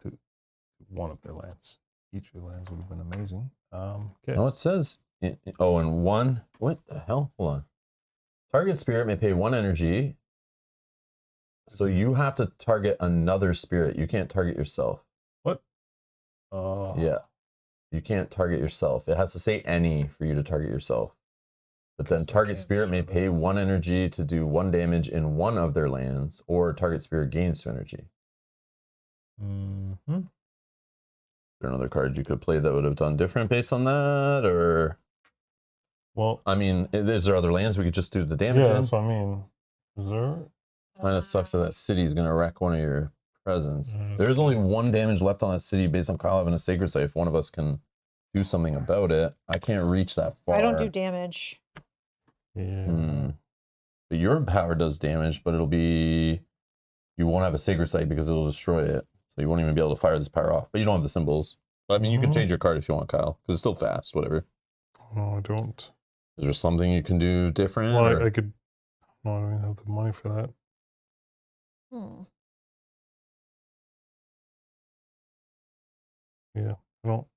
1 of their lands. Each of the lands would have been amazing. Okay. No, it says and 1. What the hell? Hold on. Target spirit may pay 1 energy. So you have to target another spirit. You can't target yourself. What? Yeah. You can't target yourself. It has to say any for you to target yourself. But then target spirit may pay 1 energy to do 1 damage in 1 of their lands, or target spirit gains 2 energy. Mm-hmm. Is there another card you could play that would have done different based on that? Or, well, I mean, is there other lands we could just do the damage yeah, in? that's what I mean. Is there? Kind of sucks that city is going to wreck one of your presence. There's only 1 damage left on that city based on Kyle having a sacred site. If one of us can do something about it, I can't reach that far. I don't do damage. Yeah. But your power does damage, but it'll be, you won't have a sacred site because it'll destroy it. So you won't even be able to fire this power off. But you don't have the symbols. But I mean, you can change your card if you want, Kyle, because it's still fast, whatever. No, I don't. Is there something you can do different? Well, I could. No, I don't even have the money for that. Yeah, I don't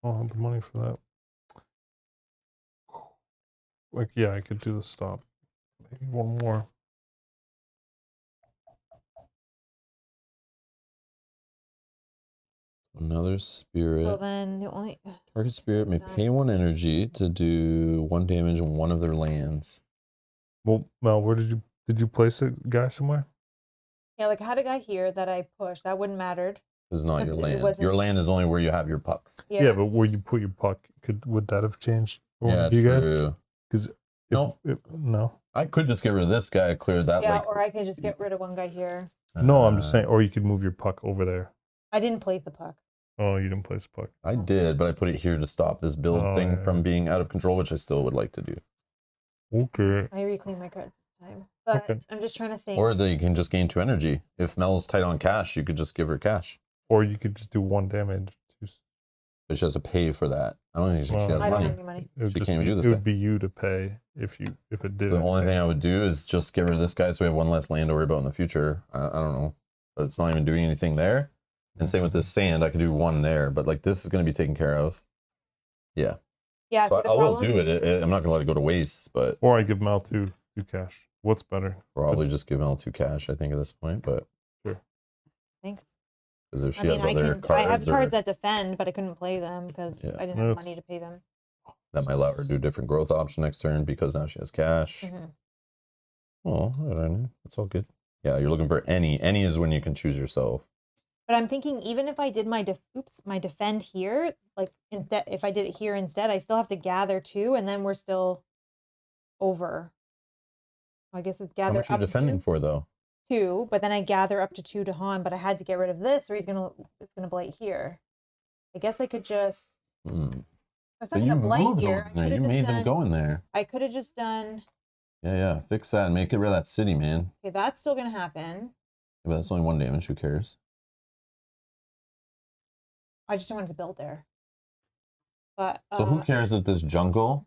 have the money for that. Like, yeah, I could do the stop. Maybe 1 more. Another spirit. So then the only Target spirit may pay 1 energy to do 1 damage in 1 of their lands. Well, Mel, where did you place a guy somewhere? Yeah, like I had a guy here that I pushed. That wouldn't mattered. It's not your It land. wasn't- Your land is only where you have your pucks. Yeah, but where you put your puck, would that have changed? For one Yeah, of you guys? true. Because No. no. I could just get rid of this guy, clear that. Yeah, like, or I could just get rid of 1 guy here. No, I'm just saying, or you could move your puck over there. I didn't place the puck. Oh, you didn't place a puck. I did, but I put it here to stop this build thing yeah. from being out of control, which I still would like to do. Okay. I reclaim my cards this time. But Okay. I'm just trying to think. Or you can just gain 2 energy. If Mel's tight on cash, you could just give her cash. Or you could just do 1 damage. But she has to pay for that. I don't think she has I don't money. have any money. It would She just can't even be, do this It thing. would be you to pay if it did. The only thing I would do is just get rid of this guy so we have 1 less land to worry about in the future. I don't know. But it's not even doing anything there. And same with this sand. I could do 1 there, but like this is going to be taken care of. Yeah. Yeah, So see, I will do it. I'm not going to let it go to waste, but Or I give Mel 2 cash. What's better? probably just give Mel 2 cash, I think, at this point. But Thanks. because if I she mean, has other cards, I have or cards that defend, but I couldn't play them because Yeah. I didn't have money to pay them. that might allow her to do a different growth option next turn because now she has cash. Oh, I don't know. It's all good. Yeah, you're looking for any. Any is when you can choose yourself. But I'm thinking even if I did my defend here, like instead, if I did it here instead, I still have to gather 2, and then we're still over. I guess it's gather How much are you up defending to for, though? 2, but then I gather up to 2 to Han, but I had to get rid of this, or it's gonna blight here. I guess I could just. Hmm. I was But not you gonna blight moved here. over there. You made them go in there. I could have just done. Yeah. Fix that and make it rid of that city, man. Okay, that's still gonna happen. But that's only 1 damage. Who cares? I just don't want to build there. But So who cares if this jungle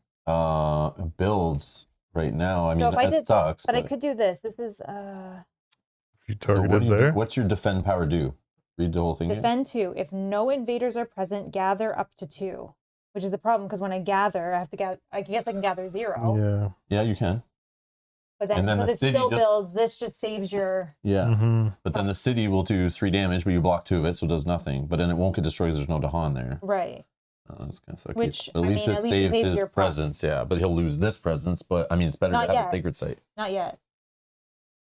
builds right now? I mean, if I that did, sucks. but I could do this. This is If you So targeted there. what's your defend power do? Read the whole thing. again? defend 2. If no invaders are present, gather up to 2, which is a problem because when I gather, I have to gather. I guess I can gather 0. Yeah. Yeah, you can. But then And then so the this city still just- builds. This just saves your. Yeah. Mm-hmm. But then the city will do 3 damage, but you block 2 of it, so it does nothing. But then it won't get destroyed because there's no Dahan there. Right. That's kind of sucky. Which, At least it saves his your presence, yeah. But he'll lose this presence. But I mean, it's better Not to have yet. a sacred site. Not yet.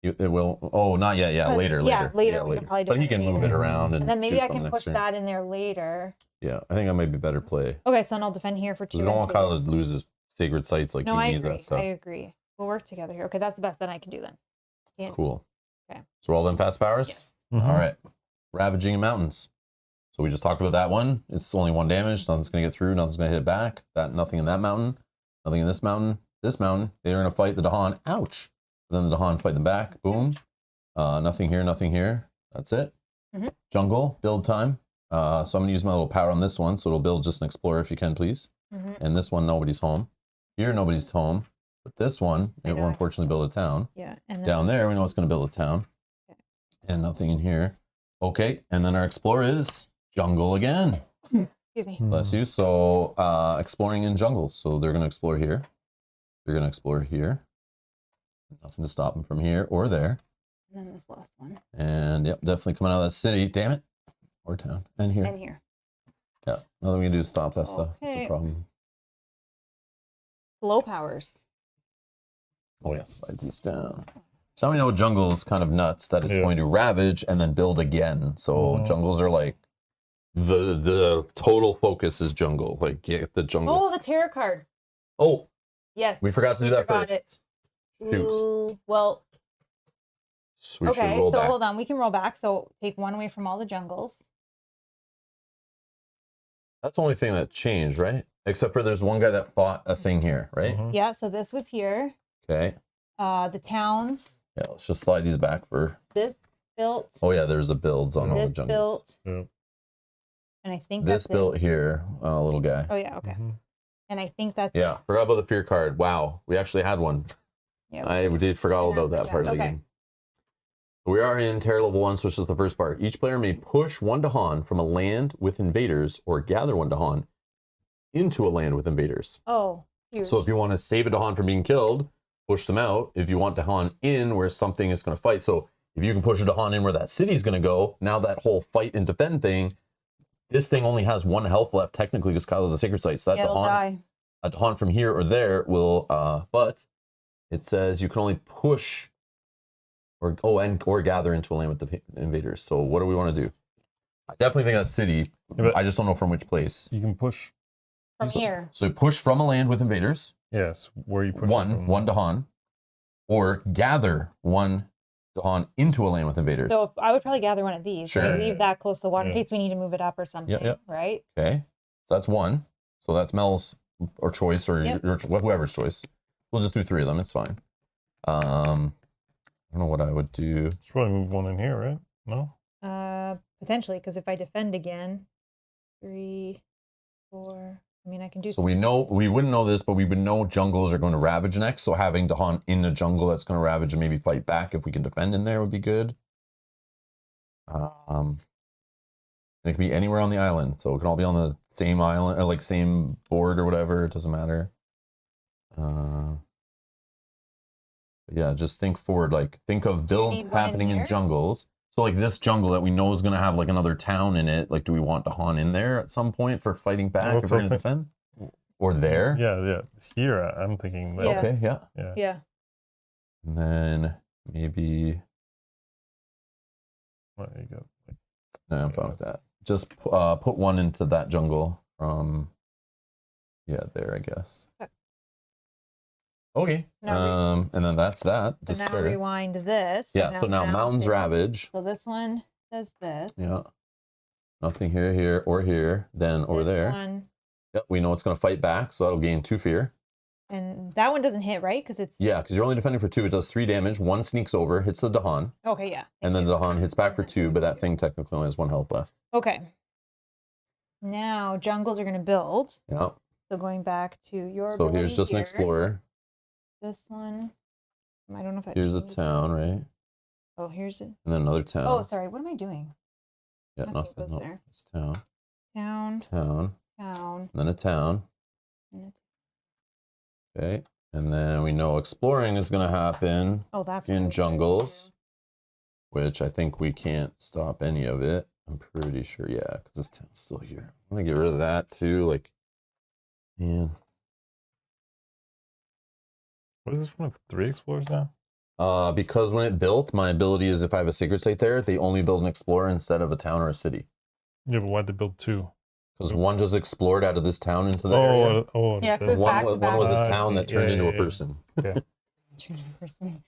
It will. Oh, not yet. Yeah, 'Cause- later. yeah, later, we can probably But he defend can move later. it around and. And then maybe do I something can next push turn. that in there later. Yeah, I think that might be better play. Okay, so then I'll defend here for 2. Because we don't want Kyle to lose his sacred sites like No, he I needs agree. that stuff. I agree. We'll work together here. Okay, that's the best that I can do then. Yeah. Cool. Okay. So we're all done fast powers? Yes. Mm-hmm. All right. Ravaging in mountains. So we just talked about that one. It's only 1 damage. Nothing's going to get through. Nothing's going to hit back. Nothing in that mountain. Nothing in this mountain. This mountain. They're going to fight the Dahan. Ouch. And then the Dahan fight them back. Boom. Nothing here. Nothing here. That's it. Mhm. Jungle. Build time. So I'm going to use my little power on this one. So it'll build just an explorer if you can, please. And this one, nobody's home. Here, nobody's home. But this one, it will unfortunately build a town. Yeah. And then, Down there, we know it's going to build a town. Okay. And nothing in here. Okay, and then our explorer is jungle again. excuse me. Bless you. So exploring in jungles. So they're going to explore here. They're going to explore here. Nothing to stop them from here or there. And then this last one. And yep, definitely coming out of that city. Damn it. Or town. And here. And here. Yeah, nothing we can do to stop that stuff. That's the Okay. problem. Low powers. Oh, yes, slide these down. So we know jungle is kind of nuts that it's Yeah. going to ravage and then build again. So Mhm. jungles are like the total focus is jungle. Like get the jungle. Oh, the tarot card. Oh, Yes. we forgot to do that forgot first. it. Shoot. Ooh, well, So we okay. should roll So back. hold on. We can roll back. So take 1 away from all the jungles. That's the only thing that changed, right? Except for there's one guy that fought a thing here, right? Mhm. Yeah. So this was here. Okay. The towns. Yeah, let's just slide these back for. This built. Oh yeah, there's the builds on all the This jungles. built. Yeah. And I think This that's built it. here, little guy. Oh yeah. Okay. Mhm. And I think that's Yeah, forgot about the fear card. Wow, we actually had one. Yeah. I did forgot all Yeah, about that yeah, part of the okay. game. We are in Terror Level 1, so this is the first part. Each player may push 1 Dahan from a land with invaders or gather 1 Dahan into a land with invaders. Oh. Huge. So if you want to save a Dahan from being killed, push them out. If you want Dahan in where something is going to fight. So if you can push a Dahan in where that city is going to go, now that whole fight and defend thing, this thing only has 1 health left technically because Kyle has a sacred site. So that yeah, it'll Dahan, die. a Dahan from here or there will, but it says you can only push or gather into a land with the invaders. So what do we want to do? I definitely think that's city. Yeah, but I just don't know from which place. you can push. From here. So push from a land with invaders, Yes, where you push. one Dahan, or gather 1 Dahan into a lane with invaders. So if, I would probably gather one of these. Sure. Right? Leave that close to the water in Yeah. case we need to move it up or something. yeah. Right? Okay. So that's one. So that's Mel's or choice or Yep. whoever's choice. We'll just do 3 of them. It's fine. I don't know what I would do. Should probably move one in here, right? No? Potentially, because if I defend again, 3, 4. I mean, I can do. So we wouldn't know this, but we would know jungles are going to ravage next. So having Dahan in the jungle that's going to ravage and maybe fight back if we can defend in there would be good. It can be anywhere on the island, so it can all be on the same island or like same board or whatever. It doesn't matter. But yeah, just think forward. Like think of builds need one in happening in here? jungles. So like this jungle that we know is going to have like another town in it. Like, do we want Dahan in there at some point for fighting back Well, if we're going to defend? Or there? Yeah. Here, I'm thinking that. Yeah. Okay, yeah. Yeah. And then maybe. Well, there you go. No, I'm fine with that. Just put one into that jungle from. Yeah, there, I guess. Okay. Now and then that's that. So now rewind this. Yeah. So now Mountains Ravage. So this one does this. Yeah. Nothing here, or here. Then over This there. one, Yep. We know it's going to fight back, so that'll gain 2 fear. and that one doesn't hit, right? Because it's. Yeah, because you're only defending for 2. It does 3 damage. 1 sneaks over, hits the Dahan, Okay, yeah. and then the Dahan hits back for 2. But that thing technically only has 1 health left. Okay. Now jungles are going to build. Yeah. So going back to your. So here's ability just an here. explorer. This one. I don't know if that. Here's a changes. town, right? Oh, here's it. And then another town. Oh, sorry. What am I doing? Yeah, nothing nothing. goes No, there. it's town. Town. Town. Town. And then a town. And Okay. And then we know exploring is going to happen oh, that's in what I was trying to jungles, do. which I think we can't stop any of it. I'm pretty sure, yeah, because this town's still here. I'm going to get rid of that too. Like, man. What is this one of 3 explorers now? Because when it built, my ability is if I have a sacred site there, they only build an explorer instead of a town or a city. Yeah, but why'd they build 2? Because one just explored out of this town into the area. Yeah, that's- Back One, to one back. was a I town see. that turned Yeah, into a yeah. person. Okay.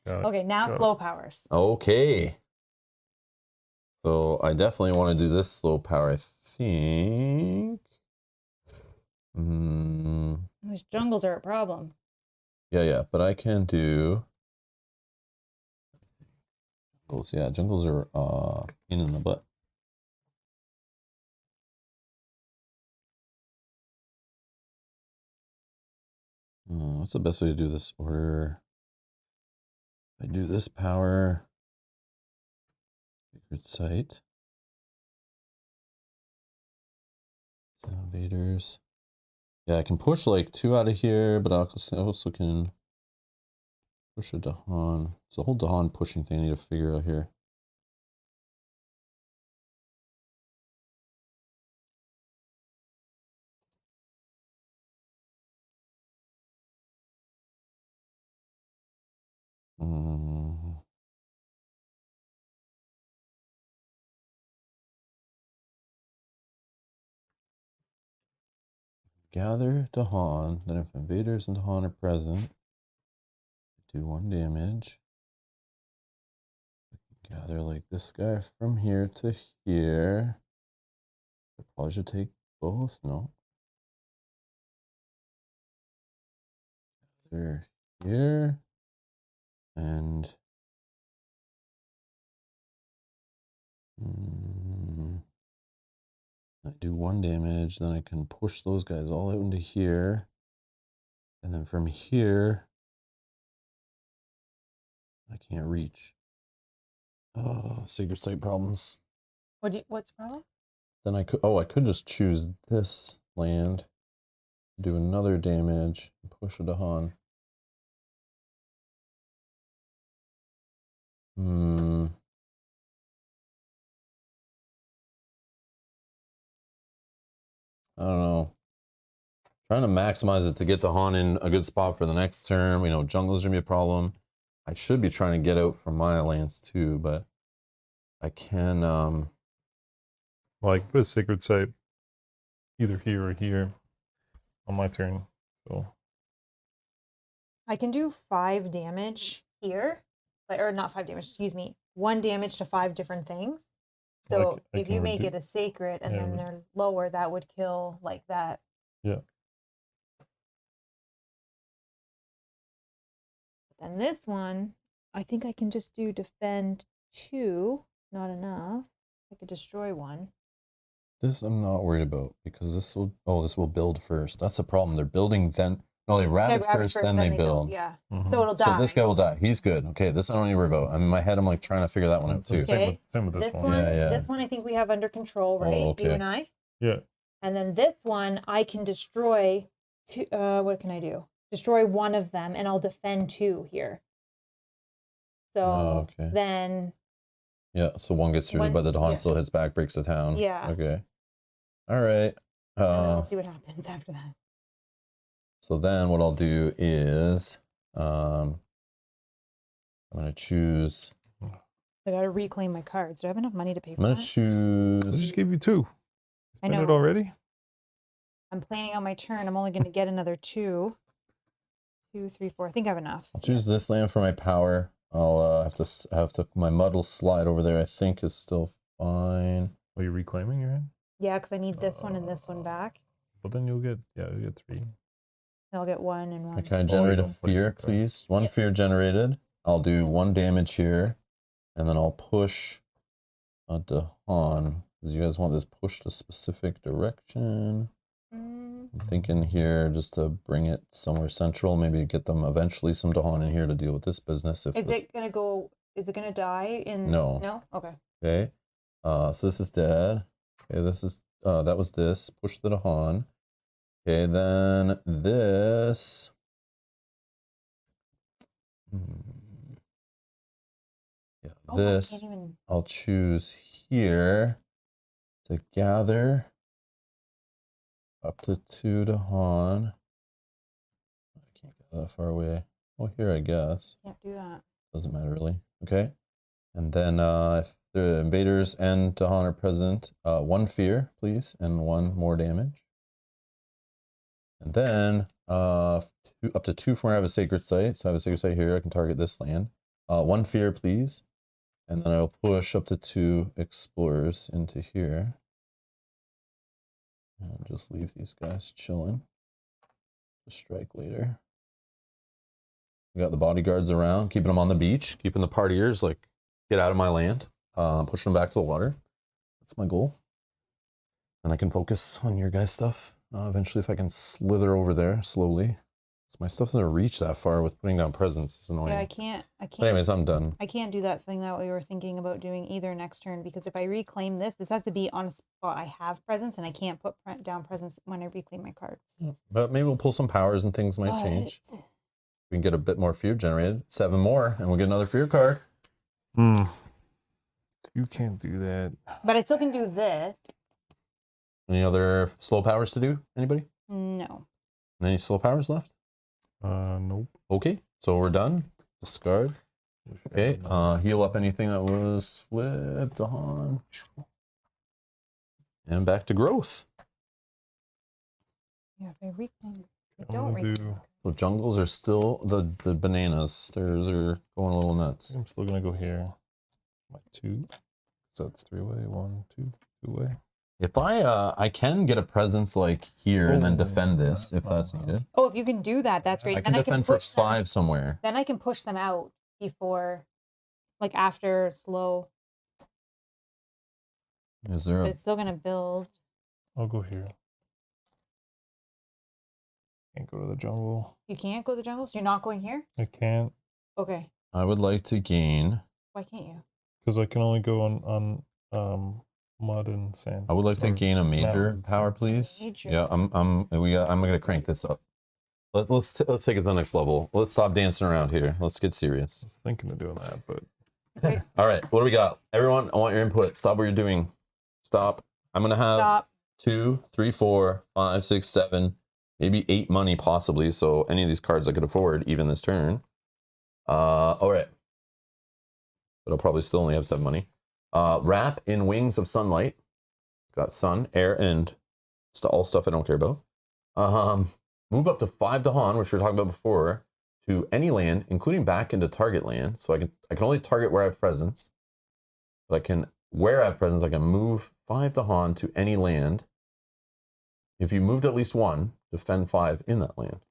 Got it. Okay, now Got it. slow powers. Okay. So I definitely want to do this slow power, I think. These jungles are a problem. Yeah, but I can do jungles. Yeah, jungles are in the butt. What's the best way to do this order? I do this power. Sacred site. Invaders. Yeah, I can push like 2 out of here, but I also can push a Dahan. It's a whole Dahan pushing thing I need to figure out here. Gather Dahan, then if invaders and Dahan are present, do 1 damage. Gather like this guy from here to here. I probably should take both. No. Gather here. And I do 1 damage, then I can push those guys all out into here. And then from here, I can't reach. Oh, sacred site problems. What's the problem? Then I could just choose this land, do another damage, and push a Dahan. I don't know. Trying to maximize it to get Dahan in a good spot for the next term. You know, jungle's gonna be a problem. I should be trying to get out from my alliance too, but I can Well, I can put a sacred site either here or here on my turn. So I can do 5 damage here, or not 5 damage. Excuse me, 1 damage to 5 different things. Well, So I if can you make it a sacred and yeah, then they're lower, that would kill like that. Yeah. And this one, I think I can just do defend 2. Not enough. I could destroy 1. This I'm not worried about because this will build first. That's a problem. They're building then. No, they ravage first, then they build. Yeah. Mhm. So it'll die. So this guy will die. He's good. Okay, this I don't need to worry about. I'm in my head. I'm like trying to figure that one out too. Same Okay. with this This one. one, Yeah. this one I think we have under control, right? Oh, okay. You and I. Yeah. And then this one I can destroy 2. What can I do? Destroy 1 of them, and I'll defend 2 here. So okay. then. Yeah. So one gets through, but the Dahan still hits back, breaks the town. Yeah. Okay. All right. And then we'll see what happens after that. So then what I'll do is I'm gonna choose. I gotta reclaim my cards. Do I have enough money to pay I'm for gonna that? I choose. just gave you 2. I Spend know. it already? I'm planning on my turn. I'm only gonna get another 2. 2, 3, 4. I think I have enough. I'll choose this land for my power. I'll have to. My mud will slide over there. I think is still fine. Are you reclaiming your hand? Yeah, because I need this one and this one back. But then you'll get 3. I'll get 1 and 1. Can I generate a don't place fear, it there. please? 1 Yep. fear generated. I'll do 1 damage here, and then I'll push a Dahan because you guys want this pushed a specific direction. I'm thinking here just to bring it somewhere central, maybe get them eventually some Dahan in here to deal with this business. If Is it gonna go? Is it gonna die in? No. No. Okay. Okay. So this is dead. Okay, this is that was this. Push the Dahan. Okay, then this. Yeah, Oh, this I can't even. I'll choose here to gather up to 2 Dahan. I can't get that far away. Well, here I guess. Can't do that. Doesn't matter really. Okay. And then if the invaders and Dahan are present, 1 fear, please, and 1 more damage. And then up to 2 from where I have a sacred site. So I have a sacred site here. I can target this land. 1 fear, please. And then I'll push up to 2 explorers into here. And just leave these guys chilling. Strike later. We got the bodyguards around, keeping them on the beach, keeping the partiers like, get out of my land, pushing them back to the water. That's my goal. And I can focus on your guys' stuff. Eventually, if I can slither over there slowly. So my stuff doesn't reach that far with putting down presents. It's annoying. Yeah, I can't. But anyways, I'm done. I can't do that thing that we were thinking about doing either next turn because if I reclaim this has to be on a spot I have presents and I can't put down presents when I reclaim my cards. But maybe we'll pull some powers and things might change. We can get a bit more fear generated. 7 more, and we'll get another fear card. You can't do that. But I still can do this. Any other slow powers to do? Anybody? No. Any slow powers left? Nope. Okay, so we're done. Discard. Okay, heal up anything that was flipped on. And back to growth. Yeah, if I reclaim. I I'm don't gonna reclaim. So jungles are still the bananas. They're going a little nuts. I'm still gonna go here. My 2. So it's 3-way. 1, 2, 2-way. If I can get a presence like here and then Oh, defend this that's if not that's bad. needed. Oh, if you can do that, that's great. I can defend for 5 somewhere. Then I can push them out before, like after slow. Is there But a it's still gonna build. I'll go here. Can't go to the jungle. You can't go to the jungle, so you're not going here. I can't Okay, I would like to gain. why can't you? because I can only go on mud and sand. I would like to Or gain a major mountains. power, please. Major. Yeah, I'm gonna crank this up. Let's take it to the next level. Let's stop dancing around here. Let's get serious. I was thinking of doing that, but All right, what do we got? Everyone, I want your input. Stop what you're doing. Stop. I'm gonna have Stop. 2, 3, 4, 5, 6, 7, maybe 8 money possibly. So any of these cards I could afford even this turn. All right. But I'll probably still only have 7 money. Wrap in Wings of Sunlight. Got sun, air, and all stuff I don't care about. Move up to 5 Dahan, which we were talking about before, to any land, including back into target land. So I can only target where I have presence. But I can, where I have presence, I can move 5 Dahan to any land. If you moved at least 1, defend 5 in that land.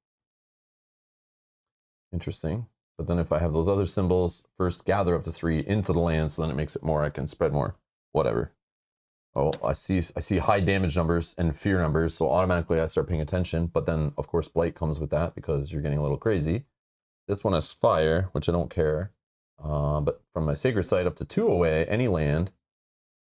Interesting. But then if I have those other symbols, first gather up to 3 into the land, so then it makes it more, I can spread more. Whatever. Oh, I see high damage numbers and fear numbers, so automatically I start paying attention. But then, of course, Blight comes with that because you're getting a little crazy. This one has fire, which I don't care. But from my sacred site up to 2 away, any land,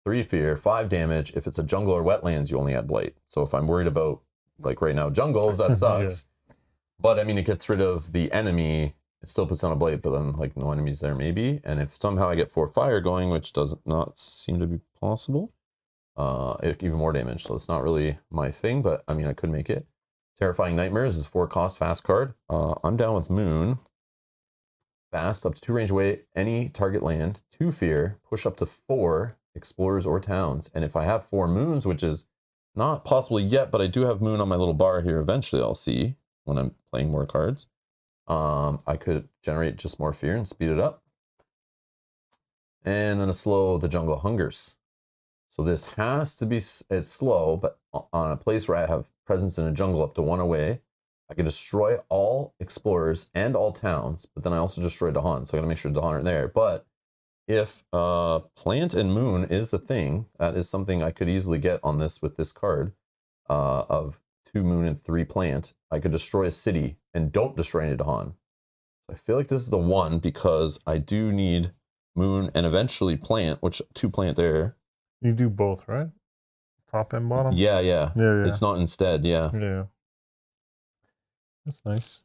3 fear, 5 damage. If it's a jungle or wetlands, you only add Blight. So if I'm worried about, like right now, jungles, that sucks. Yeah. But I mean, it gets rid of the enemy. It still puts on a Blight, but then like no enemies there maybe. And if somehow I get 4 fire going, which does not seem to be possible, even more damage. So it's not really my thing, but I mean, I could make it. Terrifying Nightmares is 4 cost fast card. I'm down with Moon. Fast, up to 2 range away, any target land, 2 fear, push up to 4 explorers or towns. And if I have 4 moons, which is not possible yet, but I do have Moon on my little bar here, eventually I'll see when I'm playing more cards. I could generate just more fear and speed it up. And then a slow the Jungle Hungers. So this has to be, it's slow, but on a place where I have presence in a jungle up to 1 away, I can destroy all explorers and all towns, but then I also destroy Dahan, so I gotta make sure Dahan are there. But if plant and moon is a thing, that is something I could easily get on this with this card of 2 moon and 3 plant. I could destroy a city and don't destroy any Dahan. So I feel like this is the one because I do need moon and eventually plant, which 2 plant there. You do both, right? Top and bottom? Yeah. Yeah. It's not instead, yeah. Yeah. That's nice.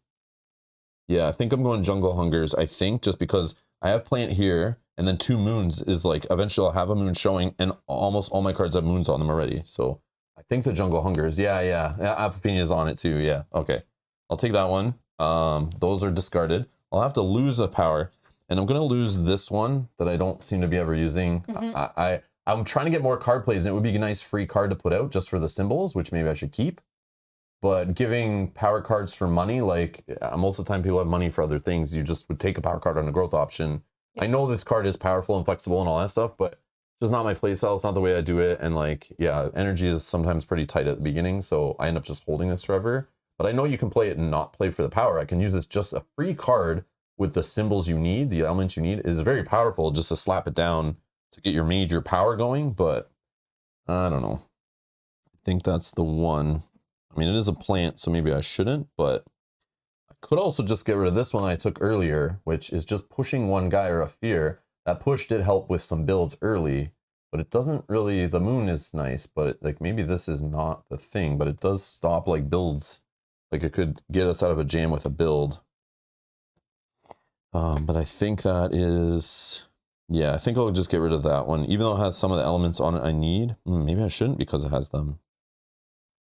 Yeah, I think I'm going Jungle Hungers. I think just because I have plant here, and then 2 moons is like, eventually I'll have a moon showing, and almost all my cards have moons on them already. So I think the Jungle Hungers. Yeah. Apophenia is on it too. Yeah, okay. I'll take that one. Those are discarded. I'll have to lose a power, and I'm going to lose this one that I don't seem to be ever using. I'm trying to get more card plays, and it would be a nice free card to put out just for the symbols, which maybe I should keep. But giving power cards for money, like most of the time people have money for other things, you just would take a power card on a growth option. Yeah. I know this card is powerful and flexible and all that stuff, but it's just not my play style. It's not the way I do it. And like, yeah, energy is sometimes pretty tight at the beginning, so I end up just holding this forever. But I know you can play it and not play for the power. I can use this just a free card with the symbols you need, the elements you need. Is very powerful just to slap it down to get your major power going, but I don't know. I think that's the one. I mean, it is a plant, so maybe I shouldn't, but I could also just get rid of this one I took earlier, which is just pushing 1 guy or a fear. That push did help with some builds early, but it doesn't really, the moon is nice, but like maybe this is not the thing, but it does stop like builds. Like it could get us out of a jam with a build. But I think that is, yeah, I think I'll just get rid of that one. Even though it has some of the elements on it I need. Maybe I shouldn't because it has them.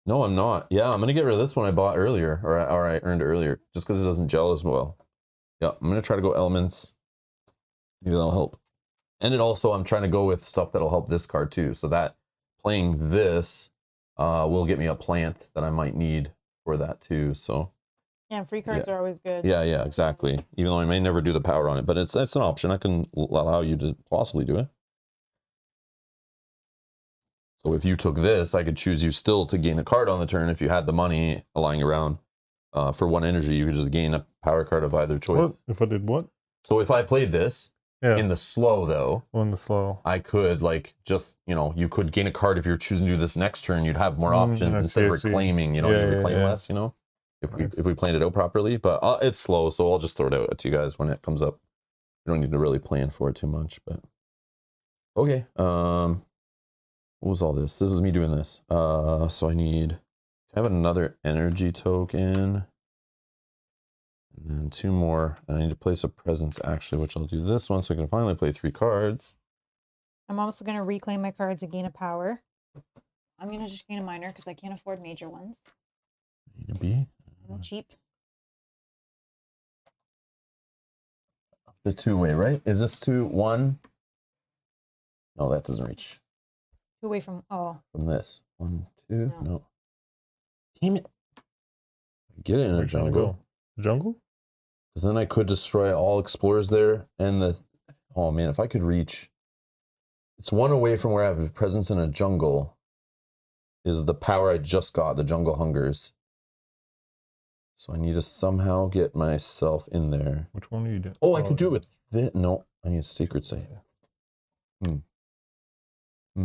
No, I'm not. Yeah, I'm going to get rid of this one I bought earlier, or I earned earlier, just because it doesn't gel as well. Yeah, I'm going to try to go elements. Maybe that'll help. And it also, I'm trying to go with stuff that'll help this card too. So that playing this will get me a plant that I might need for that too. So yeah, free cards are always good. Yeah, exactly. Even though I may never do the power on it, but it's an option. I can allow you to possibly do it. So if you took this, I could choose you still to gain a card on the turn if you had the money lying around. For 1 energy, you could just gain a power card of either choice. What? If I did what? So if I played this in the slow, though, in the slow, I could like just, you could gain a card if you're choosing to do this next turn. You'd have more options instead of reclaiming. You reclaim less. If we planned it out properly. But it's slow, so I'll just throw it out to you guys when it comes up. You don't need to really plan for it too much, but okay. What was all this? This was me doing this. So I have another energy token. And then 2 more. And I need to place a presence actually, which I'll do this one so I can finally play 3 cards. I'm also going to reclaim my cards and gain a power. I'm going to just gain a minor because I can't afford major ones. Need to be. I'm cheap. The 2-way, right? Is this 2-1? No, that doesn't reach. 2 away from this 1, 2. No. Damn it. Get it in a jungle. Jungle? Because then I could destroy all explorers there and the. Oh man, if I could reach. It's one away from where I have a presence in a jungle. Is the power I just got, the jungle hungers. So I need to somehow get myself in there. Which one are you doing? Oh, I could do it with this. No, I need a secret site. Yeah. I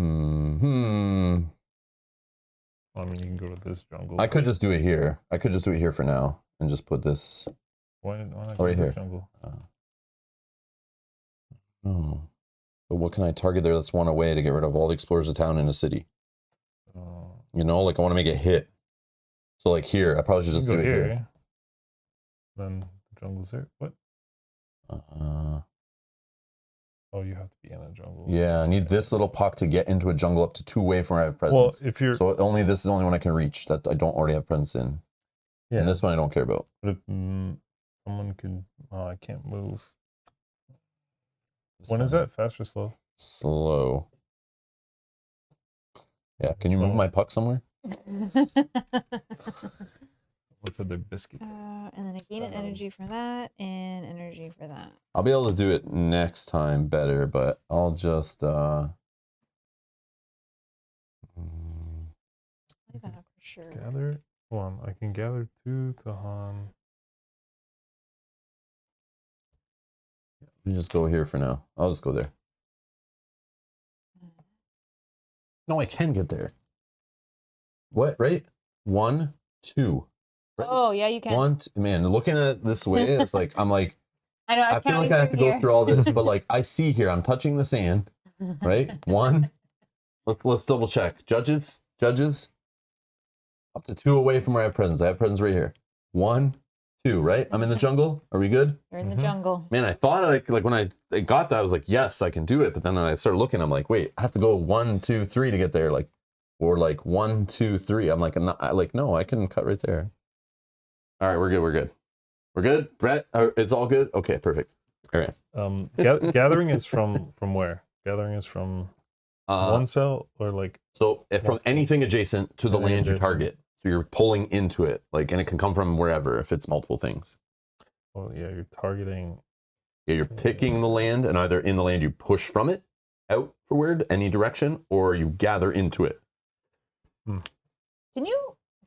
mean, you can go to this jungle. I could just do it here. I could just do it here for now and just put this. Why not right here. Jungle? Oh. But what can I target there that's one away to get rid of all the explorers of town in a city? You know, like I want to make it hit. So like here, I probably should just do it here. Then the jungle's there. What? Oh, you have to be in a jungle. Yeah, I need this little puck to get into a jungle up to 2 away from where I have presence. Well, if you're... So this is the only one I can reach that I don't already have presence in. Yeah. And this one I don't care about. But if someone can... Oh, I can't move. When is that? Fast or slow? Slow. Yeah, can you move my puck somewhere? What's the biscuit? And then I gain an energy for that and energy for that. I'll be able to do it next time better, but I'll just for sure. Gather. Hold on, I can gather 2 to Han. Let me just go here for now. I'll just go there. No, I can get there. What? Right? 1, 2. Right? Oh yeah, you can. Man, looking at it this way, it's like I'm like I know. I feel like I have to go through all this, but like I see here, I'm touching the sand, right? 1. Let's double check. Judges, up to 2 away from where I have presence. I have presence right here. 1, 2, right? I'm in the jungle. Are we good? You're in the jungle. Man, I thought like when I got that, I was like, yes, I can do it. But then when I started looking, I'm like, wait, I have to go 1, 2, 3 to get there. Like, or like 1, 2, 3. I'm like, no, I can cut right there. All right, we're good. We're good, Brett. It's all good. Okay, perfect. All right. Gathering is from where? Gathering is from one cell or like. So from anything adjacent to the land you target. So you're pulling into it, like, and it can come from wherever if it's multiple things. Well, yeah, you're targeting. Yeah, you're picking the land, and either in the land you push from it outward any direction, or you gather into it.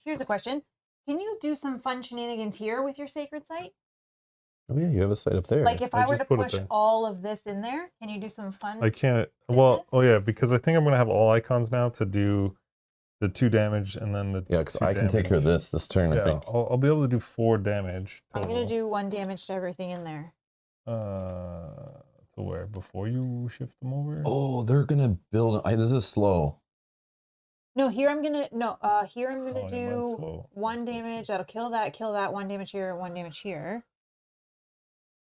Here's a question. Can you do some fun shenanigans here with your sacred site? Oh yeah, you have a site up there. Like if I were to push all of this in there, can you do some fun? I can't. Well, oh yeah, because I think I'm gonna have all icons now to do the 2 damage and then the because I can take care of this turn. Yeah, I think I'll be able to do 4 damage. Total. I'm gonna do 1 damage to everything in there. To where? Before you shift them over? Oh, they're gonna build. This is slow. No, here I'm gonna do 1 damage. That'll kill that. 1 damage here. 1 damage here.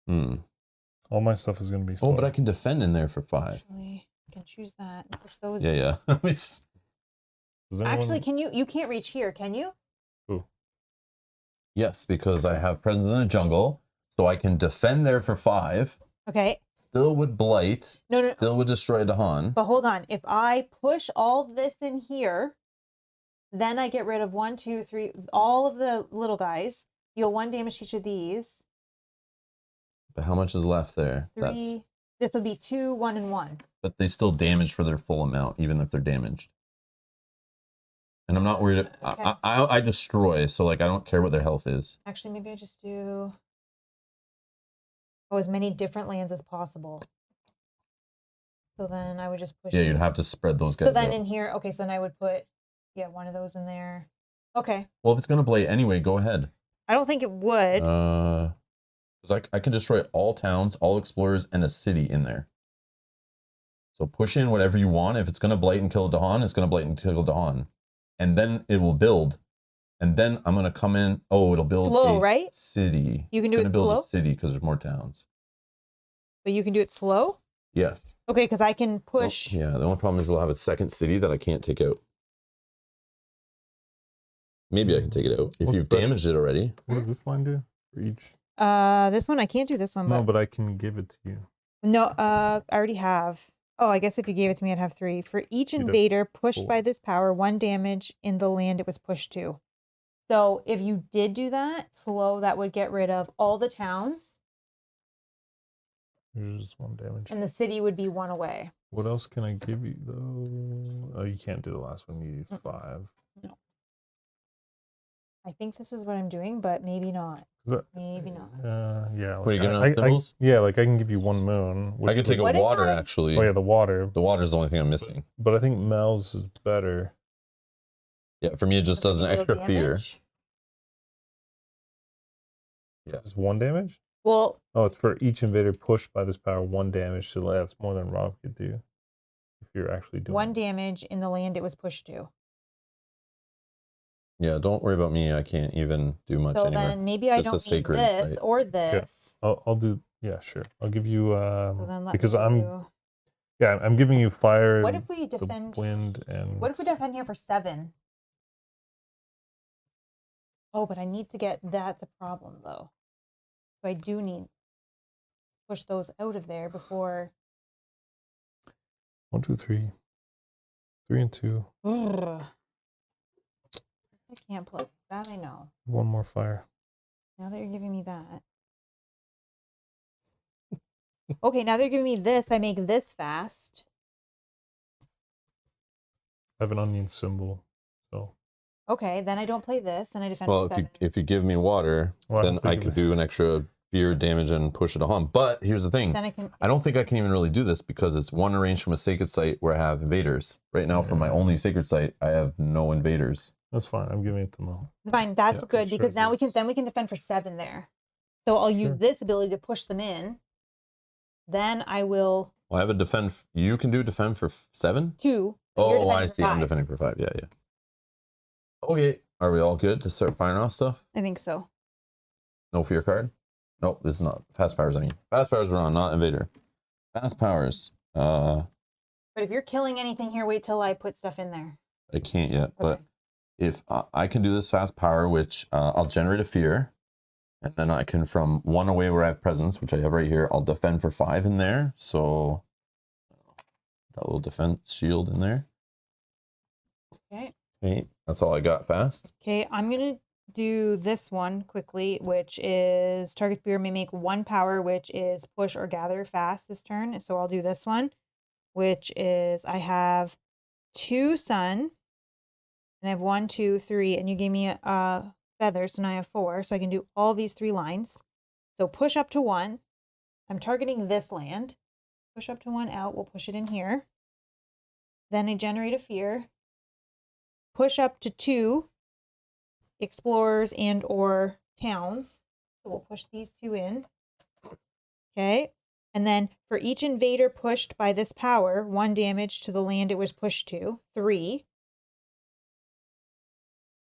All my stuff is gonna be slow. Oh, but I can defend in there for 5. Actually, I can choose that and push those. Yeah. Actually, can you can't reach here, can you? Ooh. Yes, because I have presence in a jungle, so I can defend there for 5. Okay. Still would blight. No. Still would destroy Dahan. But hold on. If I push all this in here, then I get rid of 1, 2, 3, all of the little guys. Deal 1 damage to each of these. But how much is left there? 3. This would be 2, 1, and 1. But they still damage for their full amount, even if they're damaged. And I'm not worried. Okay. I destroy, so like I don't care what their health is. Actually, maybe I just do as many different lands as possible. So then I would just push. Yeah, you'd have to spread those guys. So then out. in here, okay, so then I would put, 1 of those in there. Okay. Well, if it's gonna blight anyway, go ahead. I don't think it would. Because I can destroy all towns, all explorers, and a city in there. So push in whatever you want. If it's gonna blight and kill Dahan, it's gonna blight and kill Dahan. And then it will build, and then I'm gonna come in. Oh, it'll build a city. You can do it slow. Build a city because there's more towns. But you can do it slow. Yeah. Okay, because I can push. Well, yeah. The only problem is it'll have a second city that I can't take out. Maybe I can take it out if you've damaged it already. What does this line do for each? This one I can't do this one. No, but I can give it to you. No, I already have. Oh, I guess if you gave it to me, I'd have 3. For each invader pushed by this power, 1 damage in the land it was pushed to. So if you did do that slow, that would get rid of all the towns. There's just 1 damage. And the city would be 1 away. What else can I give you though? Oh, you can't do the last one. You need 5. No. I think this is what I'm doing, but maybe not. Maybe not. Yeah. What are you giving us symbols? Yeah, like I can give you 1 moon. I can take a water actually. Oh yeah, the water. The water is the only thing I'm missing. But I think Mel's is better. Yeah, for me it just does an extra fear. Yeah. Just 1 damage? Well. Oh, it's for each invader pushed by this power 1 damage. So that's more than Rob could do. If you're actually doing 1 damage in the land it was pushed to. Yeah, don't worry about me. I can't even do much anymore. So then maybe I don't need this site. or this. Okay. I'll do. Yeah, sure. I'll give you. So then because I'm giving you fire. What if we defend? Wind and. What if we defend here for 7? Oh, but I need to get. That's a problem though. So I do need to push those out of there before. 1, 2, 3. 3 and 2. Ugh. I can't play that. I know. 1 more fire. Now that you're giving me that. Okay, now they're giving me this. I make this fast. I have an onion symbol, so. Okay, then I don't play this, and I defend. Well, if you give me water, then I could do an extra fear damage and push it on. But here's the thing: I don't think I can even really do this because it's 1 range from a sacred site where I have invaders. Right now, from my only sacred site, I have no invaders. That's fine. I'm giving it to Mo. Fine, that's good because now we can defend for 7 there. So I'll use this ability to push them in. Then I will. Well, I have a defend. You can do defend for 7. 2. Oh, I see. I'm defending for 5. Yeah. Okay, are we all good to start firing off stuff? I think so. No fear card? Nope, this is not. Fast powers, I mean. Fast powers we're on, not invader. Fast powers. But if you're killing anything here, wait till I put stuff in there. I can't yet, but if I can do this fast power, which I'll generate a fear, and then I can, from 1 away where I have presence, which I have right here, I'll defend for 5 in there. So that little defense shield in there. Okay, that's all I got fast. Okay, I'm going to do this one quickly, which is target spear may make 1 power, which is push or gather fast this turn. So I'll do this one, which is I have 2 sun, and I have 1, 2, 3, and you gave me a feather, so now I have 4. So I can do all these 3 lines. So push up to 1. I'm targeting this land. Push up to 1 out. We'll push it in here. Then I generate a fear. Push up to 2 explorers and or towns. So we'll push these 2 in. Okay. And then for each invader pushed by this power, 1 damage to the land it was pushed to. 3.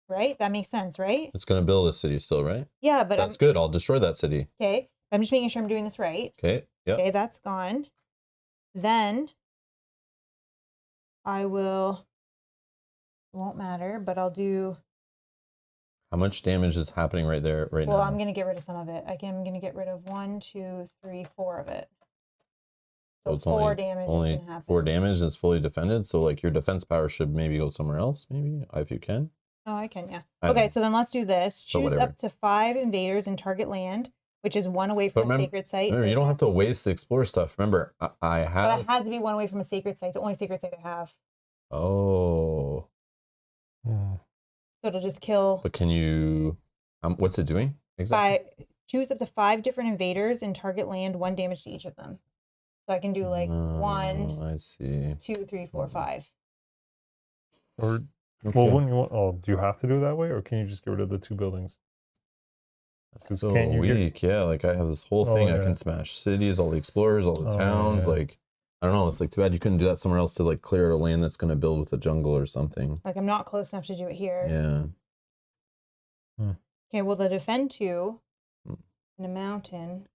Right? That makes sense, right? It's going to build a city still, right? Yeah, but that's good. I'll destroy that city. Okay. I'm just making sure I'm doing this right. Okay. Yeah. Okay, that's gone. Then I will. It won't matter, but I'll do. How much damage is happening right there, right now? Well, I'm going to get rid of some of it. Again, I'm going to get rid of 1, 2, 3, 4 of it. So it's 4 damage. Only 4 damage is fully defended. So like your defense power should maybe go somewhere else, maybe if you can. Oh, I can, yeah. Okay, so then let's do this. Choose so up to 5 invaders in target land, which is 1 away from a sacred site. Remember, you don't have to waste the explore stuff. Remember, I have. But it has to be 1 away from a sacred site. It's the only sacred site I have. Oh. So it'll just kill. But can you? What's it doing exactly? Choose up to 5 different invaders in target land, 1 damage to each of them. So I can do like 1. I see. 2, 3, 4, 5. Or. Well, wouldn't you want? Oh, do you have to do it that way, or can you just get rid of the 2 buildings? That's so weak. Yeah, like I have this whole thing. I can smash cities, all the explorers, all the towns. Yeah. Like, I don't know. It's like too bad you couldn't do that somewhere else to like clear a land that's going to build with a jungle or something. Like I'm not close enough to do it here. Yeah. Okay. Well, the defend 2 in a mountain.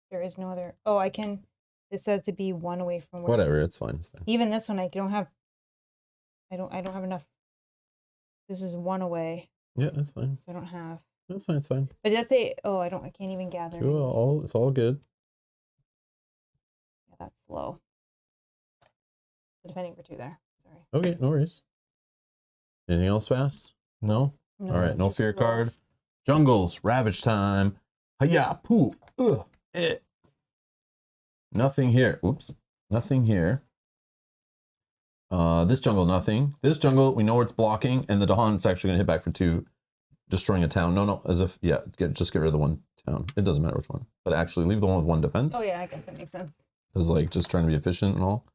There is no other. Oh, I can. This says to be 1 away from. Whatever. It's fine. It's fine. Even this one, I don't have. I don't have enough. This is 1 away. Yeah, that's fine. So I don't have. That's fine. It's fine. But it does say, oh, I can't even gather. It's all good. Yeah, that's slow. Defending for 2 there. Sorry. Okay, no worries. Anything else fast? No? All right, no fear card. Jungles, ravage time. Hiya, poo. Ugh. Nothing here. Oops. Nothing here. This jungle, nothing. This jungle, we know where it's blocking, and the Dahan's actually gonna hit back for 2, destroying a town. No, as if, yeah, just get rid of the one town. It doesn't matter which one, but actually leave the one with 1 defense. Oh yeah, I guess that makes sense. It was like just trying to be efficient and all,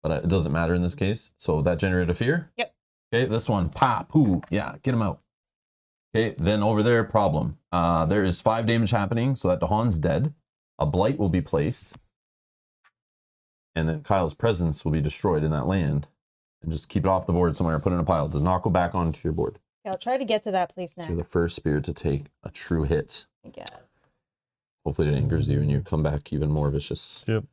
but it doesn't matter in this case. So that generated a fear. Yep. Okay, this one, pa, poo, yeah, get him out. Okay, then over there, problem. There is 5 damage happening, so that Dahan's dead. A blight will be placed, and then Kyle's presence will be destroyed in that land. And just keep it off the board somewhere, put it in a pile. It does not go back onto your board. Yeah, I'll try to get to that place So next. you're the first spirit to take a true hit. I guess. Hopefully it angers you and you come back even more vicious. Yep.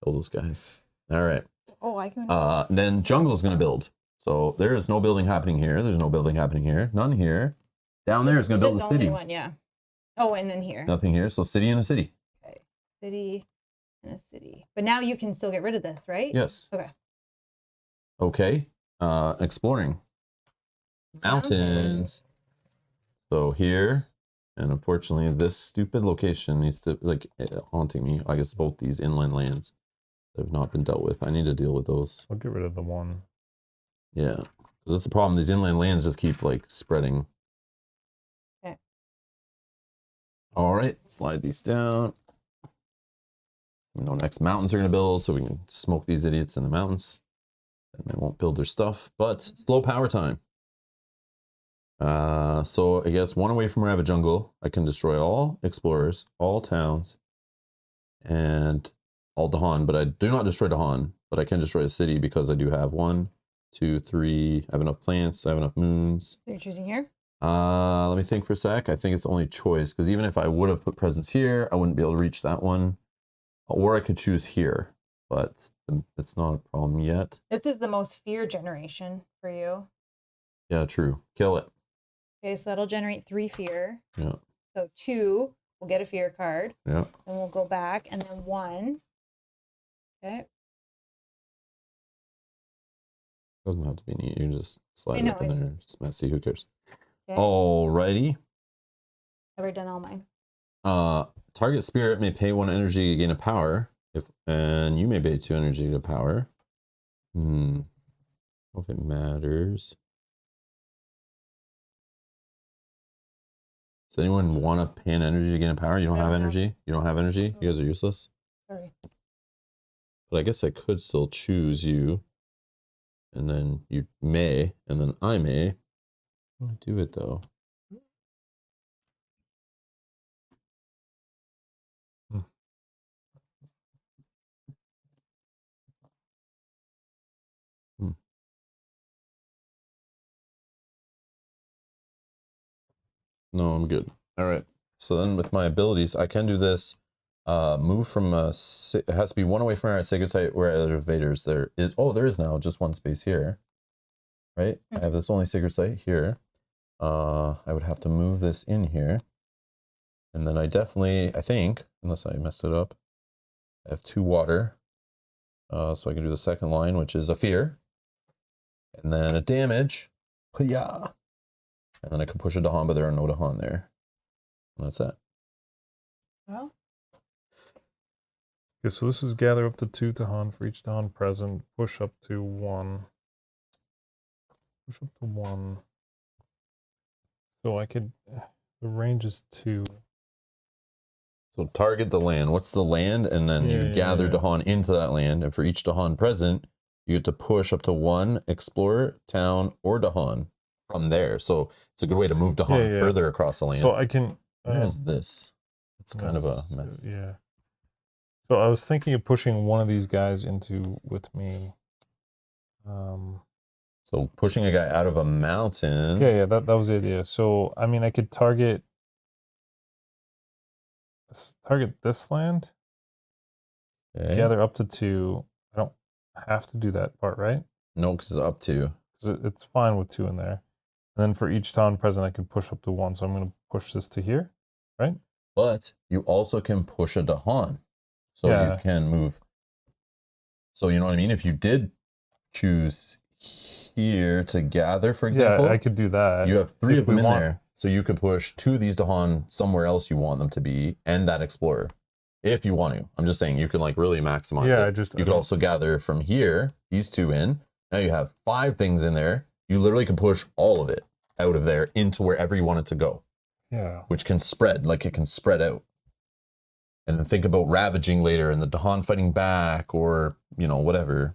Kill those guys. All right. Oh, I can. Then jungle's going to build. So there is no building happening here. There's no building happening here. None here. Down there is going to build a There's only city. one, yeah. Oh, and then here. Nothing here. So city and a city. Okay. City and a city. But now you can still get rid of this, right? Yes. Okay. Okay. Exploring. Mountains. So here, and unfortunately this stupid location needs to, like, haunting me. I guess both these inland lands that have not been dealt with. I need to deal with those. I'll get rid of the one. Yeah. Because that's the problem. These inland lands just keep, like, spreading. Okay. All right. Slide these down. We know next mountains are going to build, so we can smoke these idiots in the mountains. And they won't build their stuff. But slow power time. So I guess 1 away from where I have a jungle, I can destroy all explorers, all towns, and all Dahan. But I do not destroy Dahan, but I can destroy a city because I do have 1, 2, 3. I have enough plants. I have enough moons. So you're choosing here? Let me think for a sec. I think it's only choice because even if I would have put presence here, I wouldn't be able to reach that one. Or I could choose here, but it's not a problem yet. This is the most fear generation for you. Yeah, true. Kill it. Okay, so that'll generate 3 fear. Yeah. So 2, we'll get a fear card. Yeah. Then we'll go back, and then 1. Okay. Doesn't have to be neat. You can just slide I it know, up in I just- there. Just messy. Who cares? Okay. Alrighty. I've already done all mine. Target spirit may pay 1 energy to gain a power, and you may pay 2 energy to power. I don't know if it matters. Does anyone want to pay an energy to gain a power? You don't have energy? You don't have energy? You guys are useless? Sorry. But I guess I could still choose you. And then you may, and then I may. I want to do it though. No, I'm good. All right. So then with my abilities, I can do this. Move from it has to be 1 away from our sacred site where other invaders there is. Oh, there is now just 1 space here. Right? I have this only sacred site here. I would have to move this in here. And then I think, unless I messed it up, I have 2 water. So I can do the second line, which is a fear. And then a damage. Yeah. And then I can push a Dahan, but there are no Dahan there. And that's it. Well, Okay, so this is gather up to 2 Dahan for each Dahan present. Push up to 1. Push up to 1. So I could, the range is 2. So target the land. What's the land? And then you gather Dahan into that land. And for each Dahan present, you get to push up to 1 explorer, town, or Dahan from there. So it's a good way to move Dahan further across the land. So I can. What is this? It's kind of a mess. Yeah. So I was thinking of pushing one of these guys into with me. So pushing a guy out of a mountain. Yeah, that was the idea. So I mean, I could target this land. Okay. Gather up to 2. I don't have to do that part, right? No, because it's up to. Because it's fine with 2 in there. And then for each town present, I can push up to 1. So I'm going to push this to here, right? But you also can push a Dahan. So you can move. So you know what I mean? If you did choose here to gather, for example. Yeah, I could do that. You have 3 of them in there. So you could push 2 of these Dahan somewhere else you want them to be, and that explorer. If you want to. I'm just saying you can like really maximize it. You could also gather from here, these 2 in, Now you have 5 things in there. You literally can push all of it out of there into wherever you want it to go. Yeah. Which can spread, like it can spread out. And then think about ravaging later and the Dahan fighting back or, you know, whatever.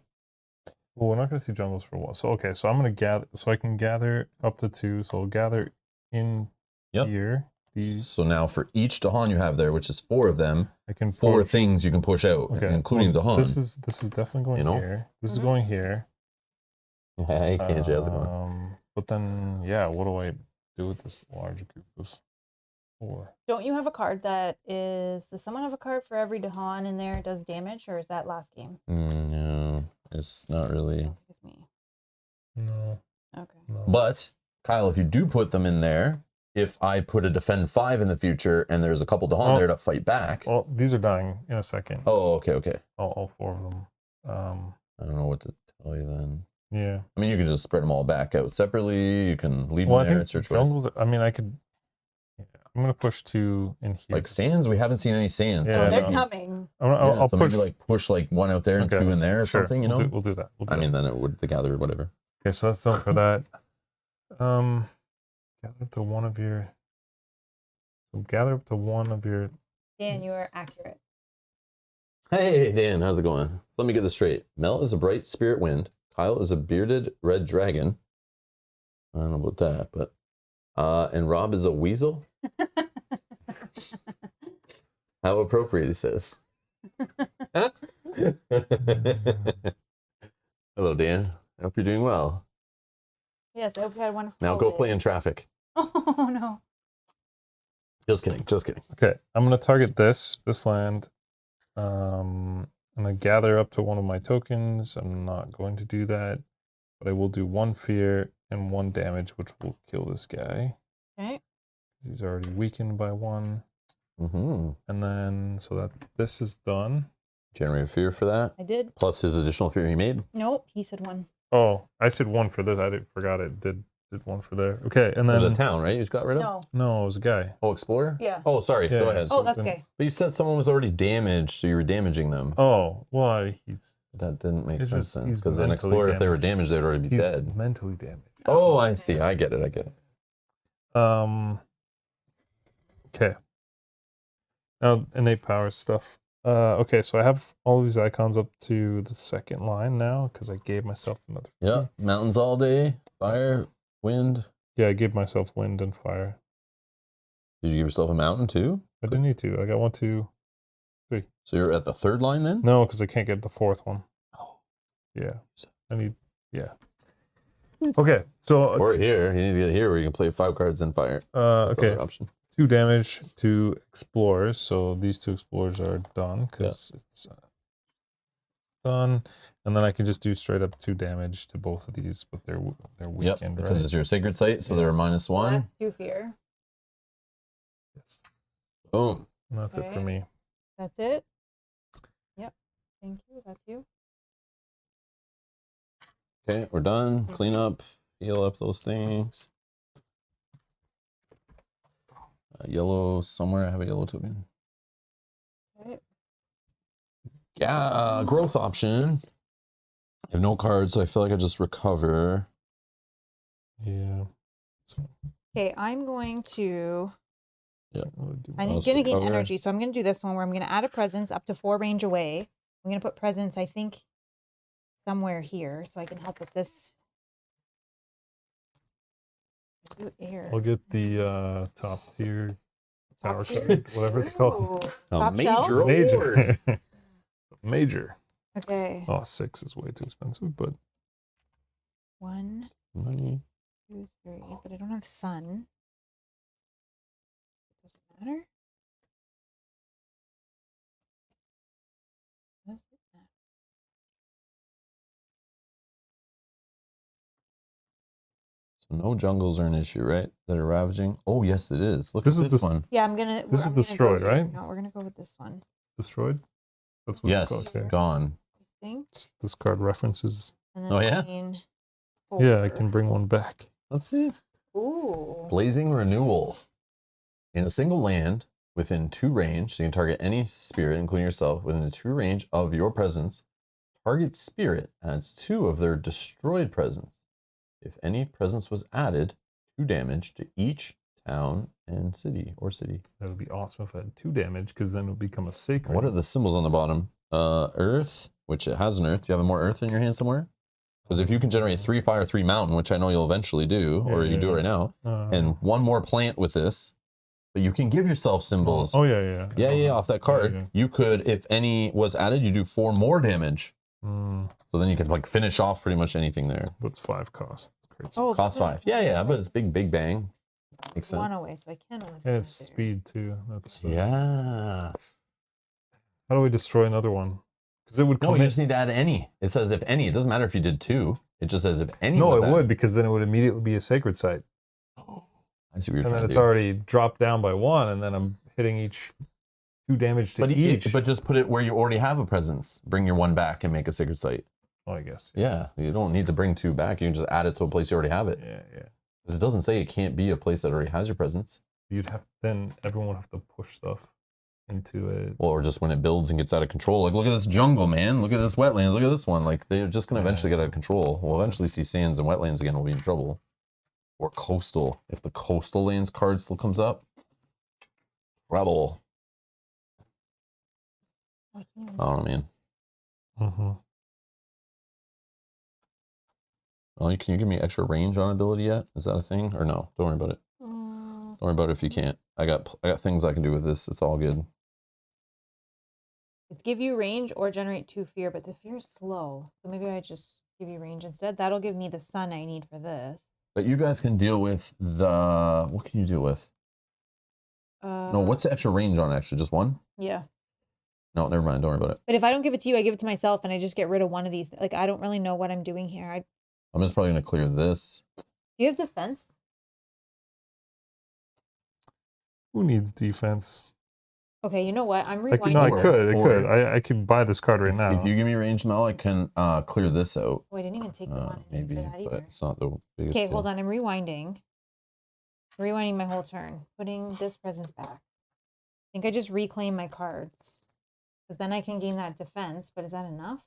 Well, we're not going to see jungles for a while. So, okay, so I'm going to gather, so I can gather up to 2. So I'll gather in here. These. So now for each Dahan you have there, which is 4 of them, I can 4 push. things you can push out, including Dahan. This is definitely going here. This is going here. Yeah, you can't jazz it going. But then, yeah, what do I do with this large group of 4? Don't you have a card that is... Does someone have a card for every Dahan in there does damage, or is that last game? No, it's not really. It's me. No. Okay. No. But, Kyle, if you do put them in there, if I put a defend 5 in the future and there's a couple Dahan there to fight back. Well, these are dying in a second. Oh, okay. All 4 of them. I don't know what to tell you then. Yeah. I mean, you can just spread them all back out separately. You can leave Well, them there. I It's think your choice. jungles. I mean, I could. Yeah, I'm gonna push 2 in here. Like sands, we haven't seen any sands. Yeah, Oh, they're no. coming. I'll so push. maybe like push like 1 out there and 2 in there or something. You know, we'll do that. I mean, then it would the gather or whatever. Okay, so that's done for that. Gather up to 1 of your. Gather up to 1 of your. Dan, you are accurate. Hey, Dan, how's it going? Let me get this straight. Mel is a bright spirit wind. Kyle is a bearded red dragon. I don't know about that, but and Rob is a weasel. How appropriate, he says. Hello, Dan. I hope you're doing well. Yes, I hope you had a wonderful Now go holiday. play in traffic. Oh, no. Just kidding. Just kidding. Okay, I'm gonna target this land. I'm gonna gather up to 1 of my tokens. I'm not going to do that, but I will do 1 fear and 1 damage, which will kill this guy. Okay. He's already weakened by 1. Mm-hmm. And then, so that this is done. Generate a fear for that. I did. Plus his additional fear he made. Nope, he said 1. Oh, I said 1 for this. I forgot it. Did 1 for there. Okay, and then There's a town, right? You just got rid of? No. no, it was a guy. Oh, Explorer? Yeah. Oh, sorry. Yeah, Go ahead. Oh, that's then- okay. But you said someone was already damaged, so you were damaging them. Oh, well, That didn't make He's sense just- then. he's Because an mentally Explorer, if they were damaged. damaged, they'd already be he's dead. mentally damaged. Oh, I see. I get it. Okay. Now, innate power stuff. Okay, so I have all these icons up to the 2nd line now because I gave myself another. Yeah. Mountains all day. Fire. Wind. Yeah, I gave myself wind and fire. Did you give yourself a mountain too? I didn't need to. I got 1, 2. So you're at the 3rd line then? No, because I can't get the 4th one. Oh. Yeah. I need. Yeah. Okay, so. Or here. You need to get here where you can play 5 cards and fire. That's the Okay. other option. 2 damage to explorers. So these 2 explorers are done because it's done. And then I can just do straight up 2 damage to both of these, but they're weakened, Yep, because right? it's your sacred site, so they're minus So 1. that's 2 fear. Yes. Boom. And that's it for Okay. me. That's it? Yep. Thank you. That's you. Okay, we're done. Clean up, heal up those things. Yellow somewhere. I have a yellow token. Okay. Yeah, growth option. I have no cards, so I feel like I just recover. Yeah. So, Okay, I'm going to... Yeah. I'm Let's going to gain recover. energy, so I'm going to do this one where I'm going to add a presence up to 4 range away. I'm going to put presence, I think, somewhere here, so I can help with this. Do air. I'll get the top tier tower Top tier? card, whatever it's called. Ooh, A top major shelf? award. Major. Major. Okay. Oh, 6 is way too expensive, but 1, Money. 2, 3, but I don't have sun. Doesn't matter. Doesn't matter. So no jungles are an issue, right? That are ravaging. Oh, yes, it is. Look This at is this the- one. Yeah, I'm gonna. This is I'm gonna go destroyed, here. right? No, we're gonna go with this one. destroyed. That's what it's Yes, called. Okay. gone. I think. This card references. And then Oh, yeah? green, Yeah, I 4. can bring one back. Let's see. Ooh. Blazing Renewal. In a single land within 2 range, so you can target any spirit, including yourself, within a 2 range of your presence. Target spirit adds 2 of their destroyed presence. If any presence was added, 2 damage to each town and city or city. That would be awesome if I had 2 damage, because then it would become a sacred. What are the symbols on the bottom? Earth, which it has an earth. Do you have more earth in your hand somewhere? Because if you can generate 3 fire, 3 mountain, which I know you'll eventually do, or you do it right now, and 1 more plant with this, but you can give yourself symbols. Oh, yeah. Yeah, off that card. Yeah. You could, if any was added, you do 4 more damage. So then you can like finish off pretty much anything there. What's 5 cost? Oh, cost 5. Yeah, but it's big bang. Makes sense. 1 away, so I can't only. And it's speed too. That's yeah. How do we destroy another one? Because it would come. No, you just need to add any. It says if any. It doesn't matter if you did 2. It just says if any. No, it would, because then it would immediately be a sacred site. I see what you're and trying then to it's do. already dropped down by 1, and then I'm hitting each 2 damage to each. But just put it where you already have a presence. Bring your 1 back and make a sacred site. Oh, I guess. Yeah, you don't need to bring 2 back. You can just add it to a place you already have it. Yeah. Because it doesn't say it can't be a place that already has your presence. You'd have then everyone would have to push stuff into it. Well, or just when it builds and gets out of control. Like, look at this jungle, man. Look at this wetlands. Look at this one. Like, they're just going to eventually get out of control. We'll eventually see sands and wetlands again. We'll be in trouble. Or coastal. If the coastal lands card still comes up. Trouble. I don't know, man. Oh, can you give me extra range on ability yet? Is that a thing? Or no? Don't worry about it. Don't worry about it if you can't. I got things I can do with this. It's all good. It's give you range or generate 2 fear, but the fear is slow. So maybe I just give you range instead. That'll give me the sun I need for this. But you guys can deal with the... What can you deal with? No, what's the extra range on actually? Just 1? Yeah. No, never mind. Don't worry about it. But if I don't give it to you, I give it to myself, and I just get rid of 1 of these. Like, I don't really know what I'm doing here. I'm just probably going to clear this. Do you have defense? Who needs defense? Okay, you know what? I'm rewinding. I could buy this card right now. If you give me range, Mel, I can clear this out. Oh, I didn't even take the one. Maybe, for that either. but it's not the biggest Okay, deal. hold on. I'm rewinding. Rewinding my whole turn. Putting this presence back. I think I just reclaim my cards. Because then I can gain that defense. But is that enough?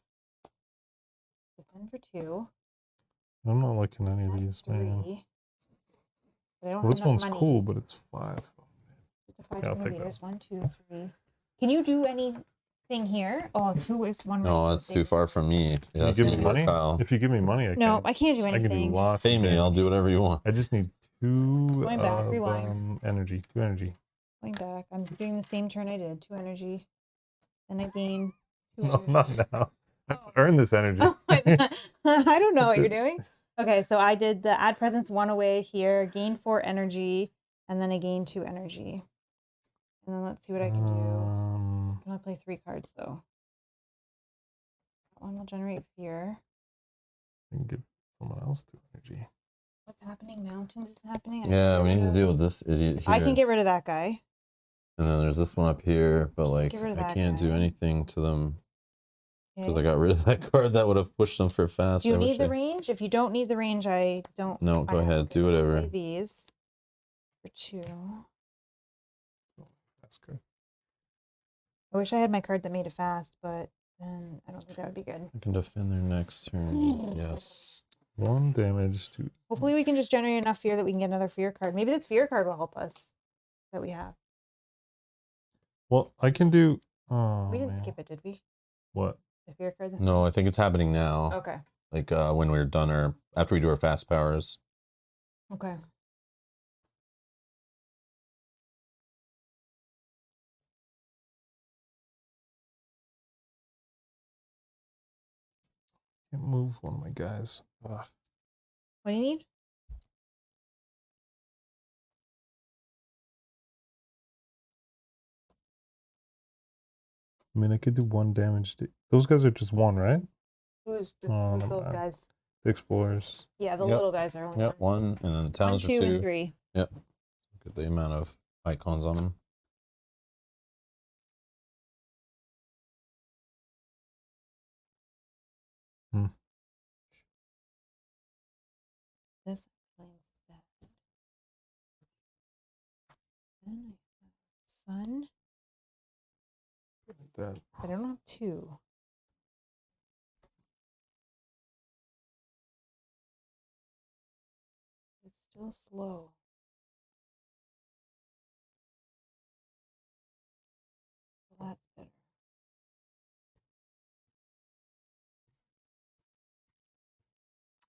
Defend for 2. I'm not liking any of these, 3. man. But I don't Well, have this enough one's money. cool, but it's 5. Yeah, I'll take that. 1, 2, 3. Can you do anything here? Oh, 2 with 1. No, that's too far from me. Can you give me money? If you give me money, I can. No, I can't do anything. I can do lots. Pay me, I'll do whatever you want. I just need 2 Going back, rewind. energy. 2 energy. Going back. I'm doing the same turn I did. 2 energy. Then I gain 2 No, energy. not now. I have to earn this energy. Oh, I don't know what you're doing. Okay, so I did the add presence 1 away here, gain 4 energy, and then I gain 2 energy. And then let's see what I can do. I'm gonna play 3 cards though. That one will generate fear. I can give someone else 2 energy. What's happening? Mountains is happening? Yeah, we need to deal with this idiot here. I can get rid of that guy. And then there's this one up here, but like I can't do anything to them because I got rid of that card that would have pushed them for fast. Do you need the range? If you don't need the range, I don't. No, go ahead, do whatever. Play these for 2. That's good. I wish I had my card that made it fast, but then I don't think that would be good. I can defend their next turn. Yes. 1 damage to. Hopefully we can just generate enough fear that we can get another fear card. Maybe this fear card will help us that we have. Well, I can do. Oh, We didn't man. skip it, did we? What? The fear card? No, I think it's happening now. Okay. Like when we're done or after we do our fast powers. Okay. Can't move one of my guys. Ugh. What do you need? I mean, I could do 1 damage to. Those guys are just 1, right? Who's Oh, no, those man. guys? The explorers. Yeah, the little guys are only Yep, 1, and then the towns 1, 2, are 2. and 3. Yep. Look at the amount of icons on them. This instead. Then I have sun. That. I don't have 2. Still slow. Well, that's better.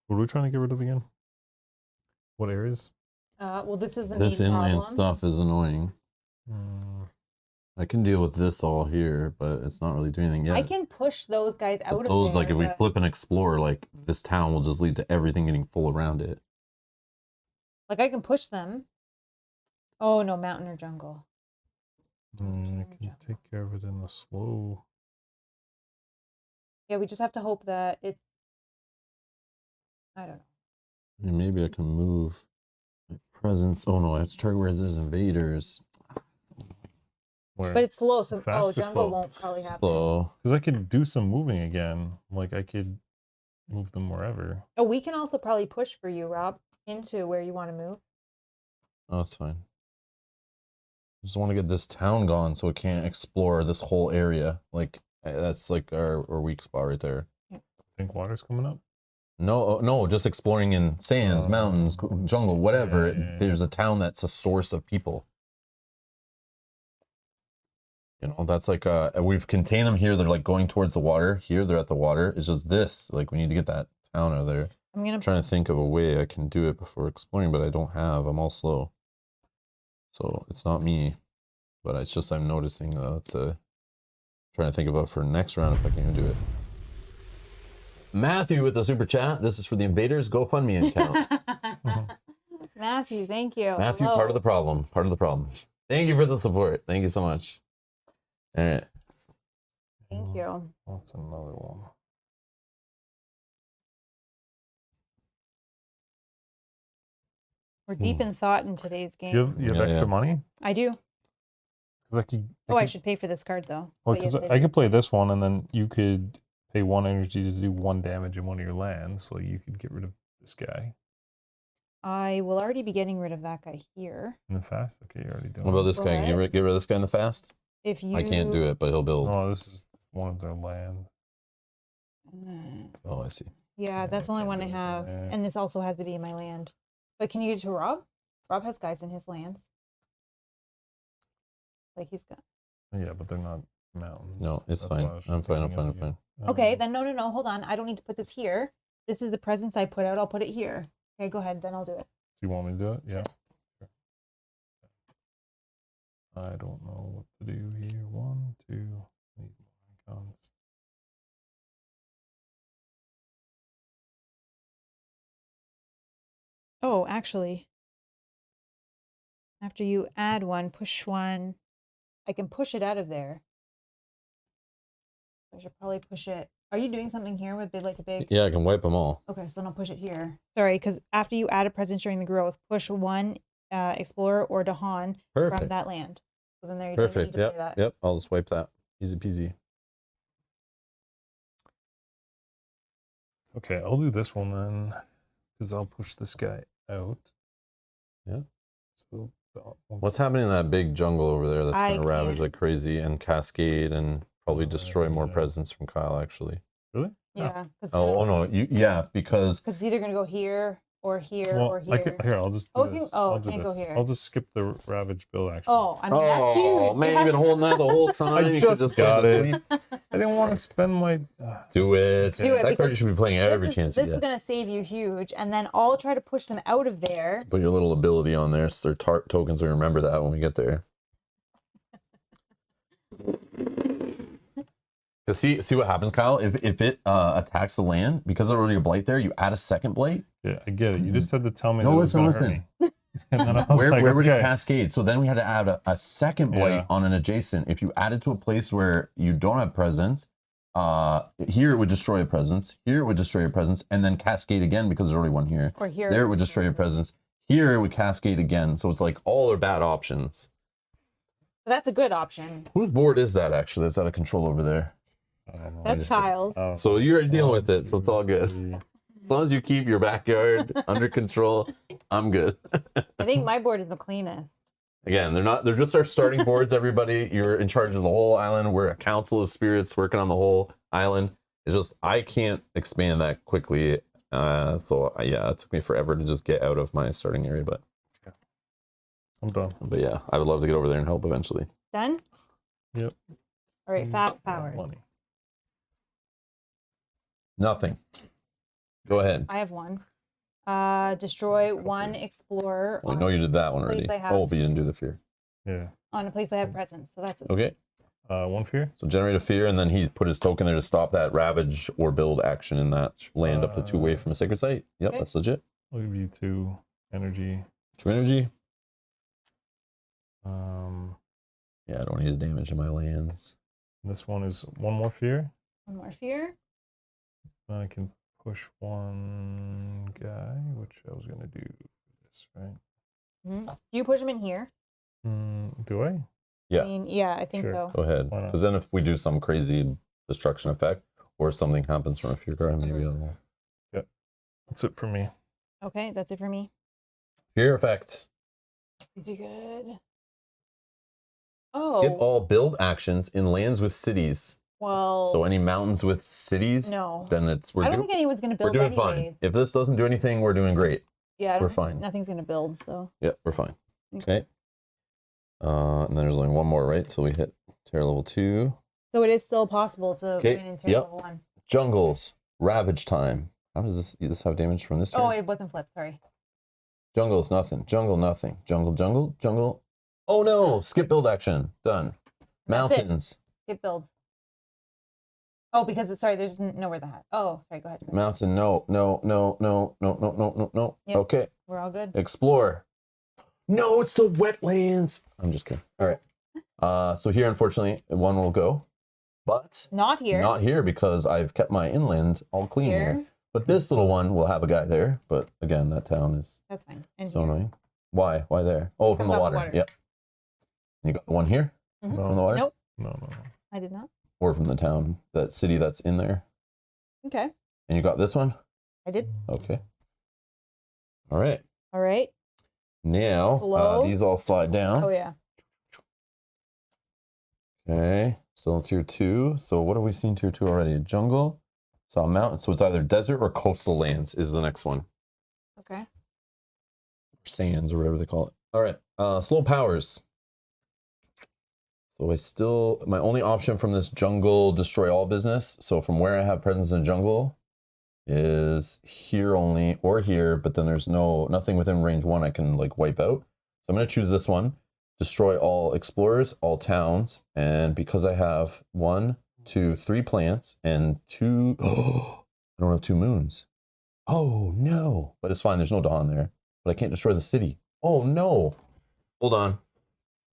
What are we trying to get rid of again? What areas? Well, this is the This main inland problem. stuff is annoying. Mm, I can deal with this all here, but it's not really doing anything yet. I can push those guys out But of those, there. like, if we but- flip and explore, like, this town will just lead to everything getting full around it. Like, I can push them. Oh, no, mountain or jungle. I can take care of it in the slow. Yeah, we just have to hope that it's... I don't know. And maybe I can move my presence. Oh, no, I have to target where there's invaders. Where? But it's slow, so... Fast Oh, or jungle slow? won't probably happen. So, Because I could do some moving again. Like, I could move them wherever. Oh, we can also probably push for you, Rob, into where you want to move. oh, that's fine. Just want to get this town gone so it can't explore this whole area. Like, that's like our weak spot right there. Think water's coming up? No, no, just exploring in sands, mountains, jungle, whatever. Yeah. There's a town that's a source of people. You know, that's like we've contained them here. They're like going towards the water. Here, they're at the water. It's just this. Like, we need to get that town out of there. I'm trying to think of a way I can do it before exploring, but I don't have. I'm all slow. So it's not me, but it's just I'm noticing that's trying to think about for next round if I can even do it. Matthew with the super chat. This is for the Invaders GoFundMe account. Matthew, thank you. Matthew, Hello. part of the problem. Part of the problem. Thank you for the support. Thank you so much. All right. Thank you. That's another one. We're deep in thought in today's game. Do you have Yeah, extra yeah. money? I do. 'Cause I could, Oh, I should pay for this card, though. Well, But yes, because I I do. could play this one, and then you could pay 1 energy to do 1 damage in one of your lands, so you could get rid of this guy. I will already be getting rid of that guy here. In the fast? Okay, you already doing What about it. this guy? Can you get rid of this guy in the fast? If you... I can't do it, but he'll build. Oh, this is one of their lands. Oh, I see. Yeah, Yeah, that's the only can't one I do it. have. Yeah. And this also has to be in my land. But can you get it to Rob? Rob has guys in his lands. Like, he's got... Yeah, but they're not mountains. No, it's That's why fine. I was I'm fine. I'm thinking fine. I'm of fine. Okay, then no, hold on. I don't need to put this here. This is the presents I put out. I'll put it here. Okay, go ahead. Then I'll do it. Do you want me to do it? Yeah. Sure. I don't know what to do here. 1, 2, need more icons. Oh, actually, after you add one, push one, I can push it out of there. I should probably push it. Are you doing something here with like a big... Yeah, I can wipe them all. Okay, so then I'll push it here. Sorry, because after you add a presence during the growth, push one Explorer or Dahan from Perfect. that land. So then there you don't need Perfect. to play Yep. that. Yep. I'll just wipe that. Easy peasy. Okay, I'll do this one then, because I'll push this guy out. Yeah. So What's happening in that big jungle over there that's I going to ravage can't- like crazy and cascade and probably destroy more yeah. presence from Kyle, actually. Really? Yeah. Because Oh, no. Yeah, because it's either going to go here or here Well, or I here. could, here, I'll just do Oh, it this. can- oh, I'll it do can't go this. here. I'll just skip the Ravage build, actually. Oh, I mean, oh, that's man, huge. you've been holding that the whole time. I You could just put got to it. sleep. I didn't want to spend my... Do it. Do it, That card because you should be playing every chance you This is get. going to save you huge. And then I'll try to push them out of there. Put your little ability on there so their tokens will remember that when we get there. Cause see what happens, Kyle. If it attacks the land, because there's already a blight there, you add a second blight. Yeah, I get it. You just had to tell me No, that it was listen, gonna hurt me. And then I was Where like, would it okay. cascade? So then we had to add a second blight Yeah. on an adjacent. If you add it to a place where you don't have presence, here it would destroy a presence. Here it would destroy a presence, and then cascade again because there's already one here. Or here. There it would destroy a presence. Here it would cascade again. So it's like all are bad options. That's a good option. Whose board is that actually? That's out of control over there. I don't know. That's Kyle's. Oh, So you're dealing with 1, it, so it's all 2, good. 3. As long as you keep your backyard under control, I'm good. I think my board is the cleanest. Again, they're just our starting boards, everybody. You're in charge of the whole island. We're a council of spirits working on the whole island. It's just I can't expand that quickly So yeah, it took me forever to just get out of my starting area, but I'm done. But yeah, I would love to get over there and help eventually. Done? Yep. All right, fast Yeah, powers. money. Nothing. Go ahead. I have one. Destroy one explorer Well, I know you did that one place already. I have. Oh, but you didn't do the fear. Yeah. on a place I have presence. So that's Okay. One fear. So generate a fear, and then he put his token there to stop that ravage or build action in that land up to 2 away from a sacred site. Yep, Okay. that's legit. I'll give you 2 energy. 2 energy. Yeah, I don't need damage in my lands. This one is 1 more fear. one more fear. Then I can push 1 guy, which I was gonna do this, right? Mm-hmm. Do you push them in here? Do I? Yeah. I mean, yeah, I think Sure. so. Go ahead. Why not? Because then if we do some crazy destruction effect, or something happens from a fear card, maybe it'll... That's it for me. Okay, that's it for me. Fear effect. These are good. Oh. Skip all build actions in lands with cities. Well. So any mountains with cities, No. then it's I don't think anyone's going to build we're doing anyways. fine. If this doesn't do anything, we're doing great. Yeah, we're fine. Nothing's going to build, so. Yep, we're fine. Okay. And then there's only 1 more, right? So we hit Terra level 2. So it is still possible to Okay, win in Terra yep. level 1. Jungles, Ravage time. How does this have damage from this turn? Oh, it wasn't flipped, sorry. Jungle's nothing. Jungle, nothing. Jungle. Oh no! Skip build action. Done. Mountains. Skip build. Oh, because it's, sorry, there's nowhere that. Oh, sorry, go ahead. Mountain, no. Yep. Okay. We're all good. Explore. No, it's the wetlands. I'm just kidding. All right. So here, unfortunately, 1 will go. But Not here. not here because I've kept my inland all clean here. But this little one will have a guy there. But again, that town is That's fine. And so here. annoying. Why? Why there? Oh, from Comes the off water. Yep. You got the one here? Mhm. From the water? Nope, No. I did not. Or from the town, that city that's in there. Okay, And you got this one? I did. Okay. All right. All right. Now, Slow. these all slide down. Oh, yeah. Okay. Still in tier 2. So what have we seen tier 2 already? Jungle. Saw a mountain. So it's either desert or coastal lands is the next one. Okay. Sands or whatever they call it. All right. Slow powers. So my only option from this jungle destroy all business. So from where I have presence in jungle is here only or here, but then there's nothing within range 1 I can like wipe out. So I'm going to choose this one. Destroy all explorers, all towns, and because I have 1, 2, 3 plants and 2 I don't have 2 moons. Oh no. But it's fine, there's no dawn there. But I can't destroy the city. Oh no. Hold on.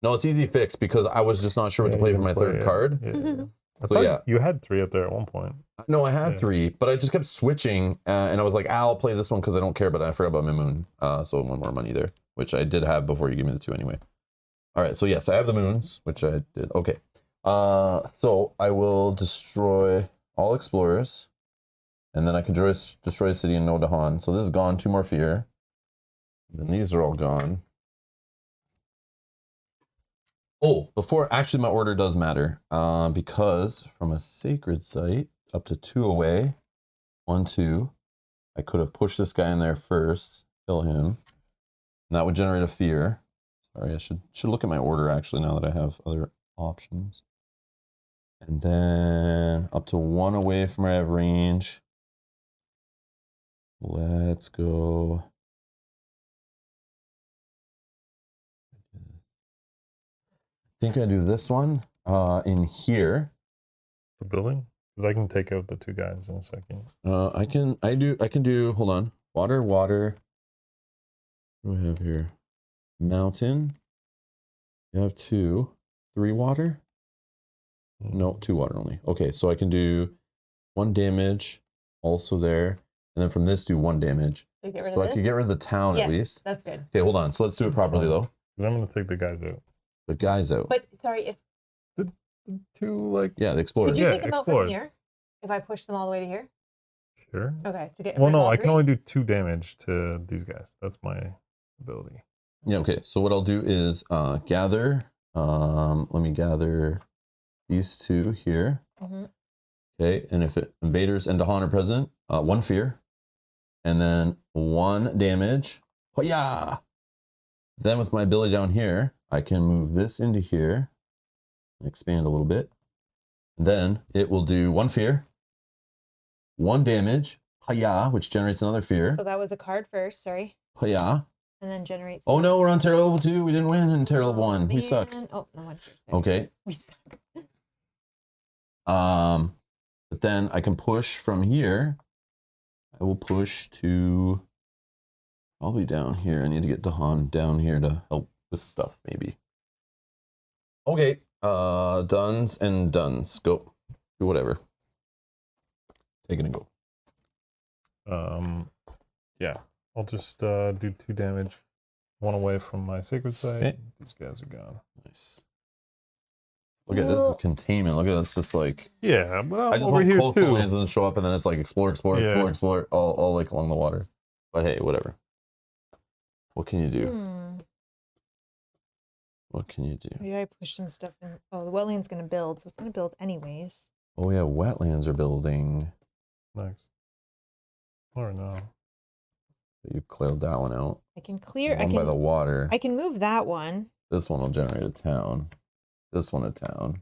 No, it's easy fix because I was just not sure what to play for my 3rd card. Yeah. So yeah. You had 3 up there at one point. No, I had 3, but I just kept switching, and I was like, I'll play this one because I don't care, but I forgot about my moon. So 1 more money there, which I did have before you gave me the 2 anyway. All right, so yes, I have the moons, which I did. Okay. So I will destroy all explorers, and then I can destroy a city in no Dahan. So this is gone, 2 more fear. Then these are all gone. Oh, actually my order does matter, because from a sacred site up to 2 away, 1, 2, I could have pushed this guy in there first, kill him, and that would generate a fear. Sorry, I should look at my order actually now that I have other options. And then up to 1 away from where I have range. Let's go. I think I do this one in here. The building? Because I can take out the 2 guys in a second. I can do, hold on. Water. What do I have here? Mountain. You have 2. 3 water? No, 2 water only. Okay, so I can do 1 damage also there. And then from this do 1 damage. So I can get rid of the town at least. That's good. Okay, hold on. So let's do it properly though. Because I'm going to take the guys out. The guy's out. But sorry, if The 2, like... Yeah, the explorers. could you Yeah, take them out from explorers. here? If I push them all the way to here? Sure. Okay, to get Well, rid of no, all I can 3? only do 2 damage to these guys. That's my ability. Yeah, okay. So what I'll do is gather. Let me gather these 2 here. Mm-hmm. Okay, and if invaders and Dahan are present, 1 fear. and then 1 damage. Oh yeah. Then with my ability down here, I can move this into here, expand a little bit. Then it will do 1 fear, 1 damage, Hiya, which generates another fear. So that was a card first, sorry. Hiya. And then generates. Oh no, we're on Terror level 2. We didn't win in Terror level 1. We suck. Oh, no one first. There. Okay. We suck. But then I can push from here. I will push to probably down here. I need to get Dahan down here to help with stuff, maybe. Okay. Duns and duns. Go. Do whatever. Take it and go. Yeah. I'll just do 2 damage. 1 away from my sacred site. Okay. These guys are gone. Nice. Look at this containment. Look at this, just like Yeah, but I I'm just over want here coastal too. lands and show up, and then it's like explore, explore, Yeah. explore, explore, all like along the water. But hey, whatever. What can you do? What can you do? Maybe I push some stuff in. Oh, the wetland's gonna build, so it's gonna build anyways. Oh yeah, wetlands are building. Next. Or no. You cleared that one out. I can clear. One by the water. I can move that one. This one will generate a town. This one a town.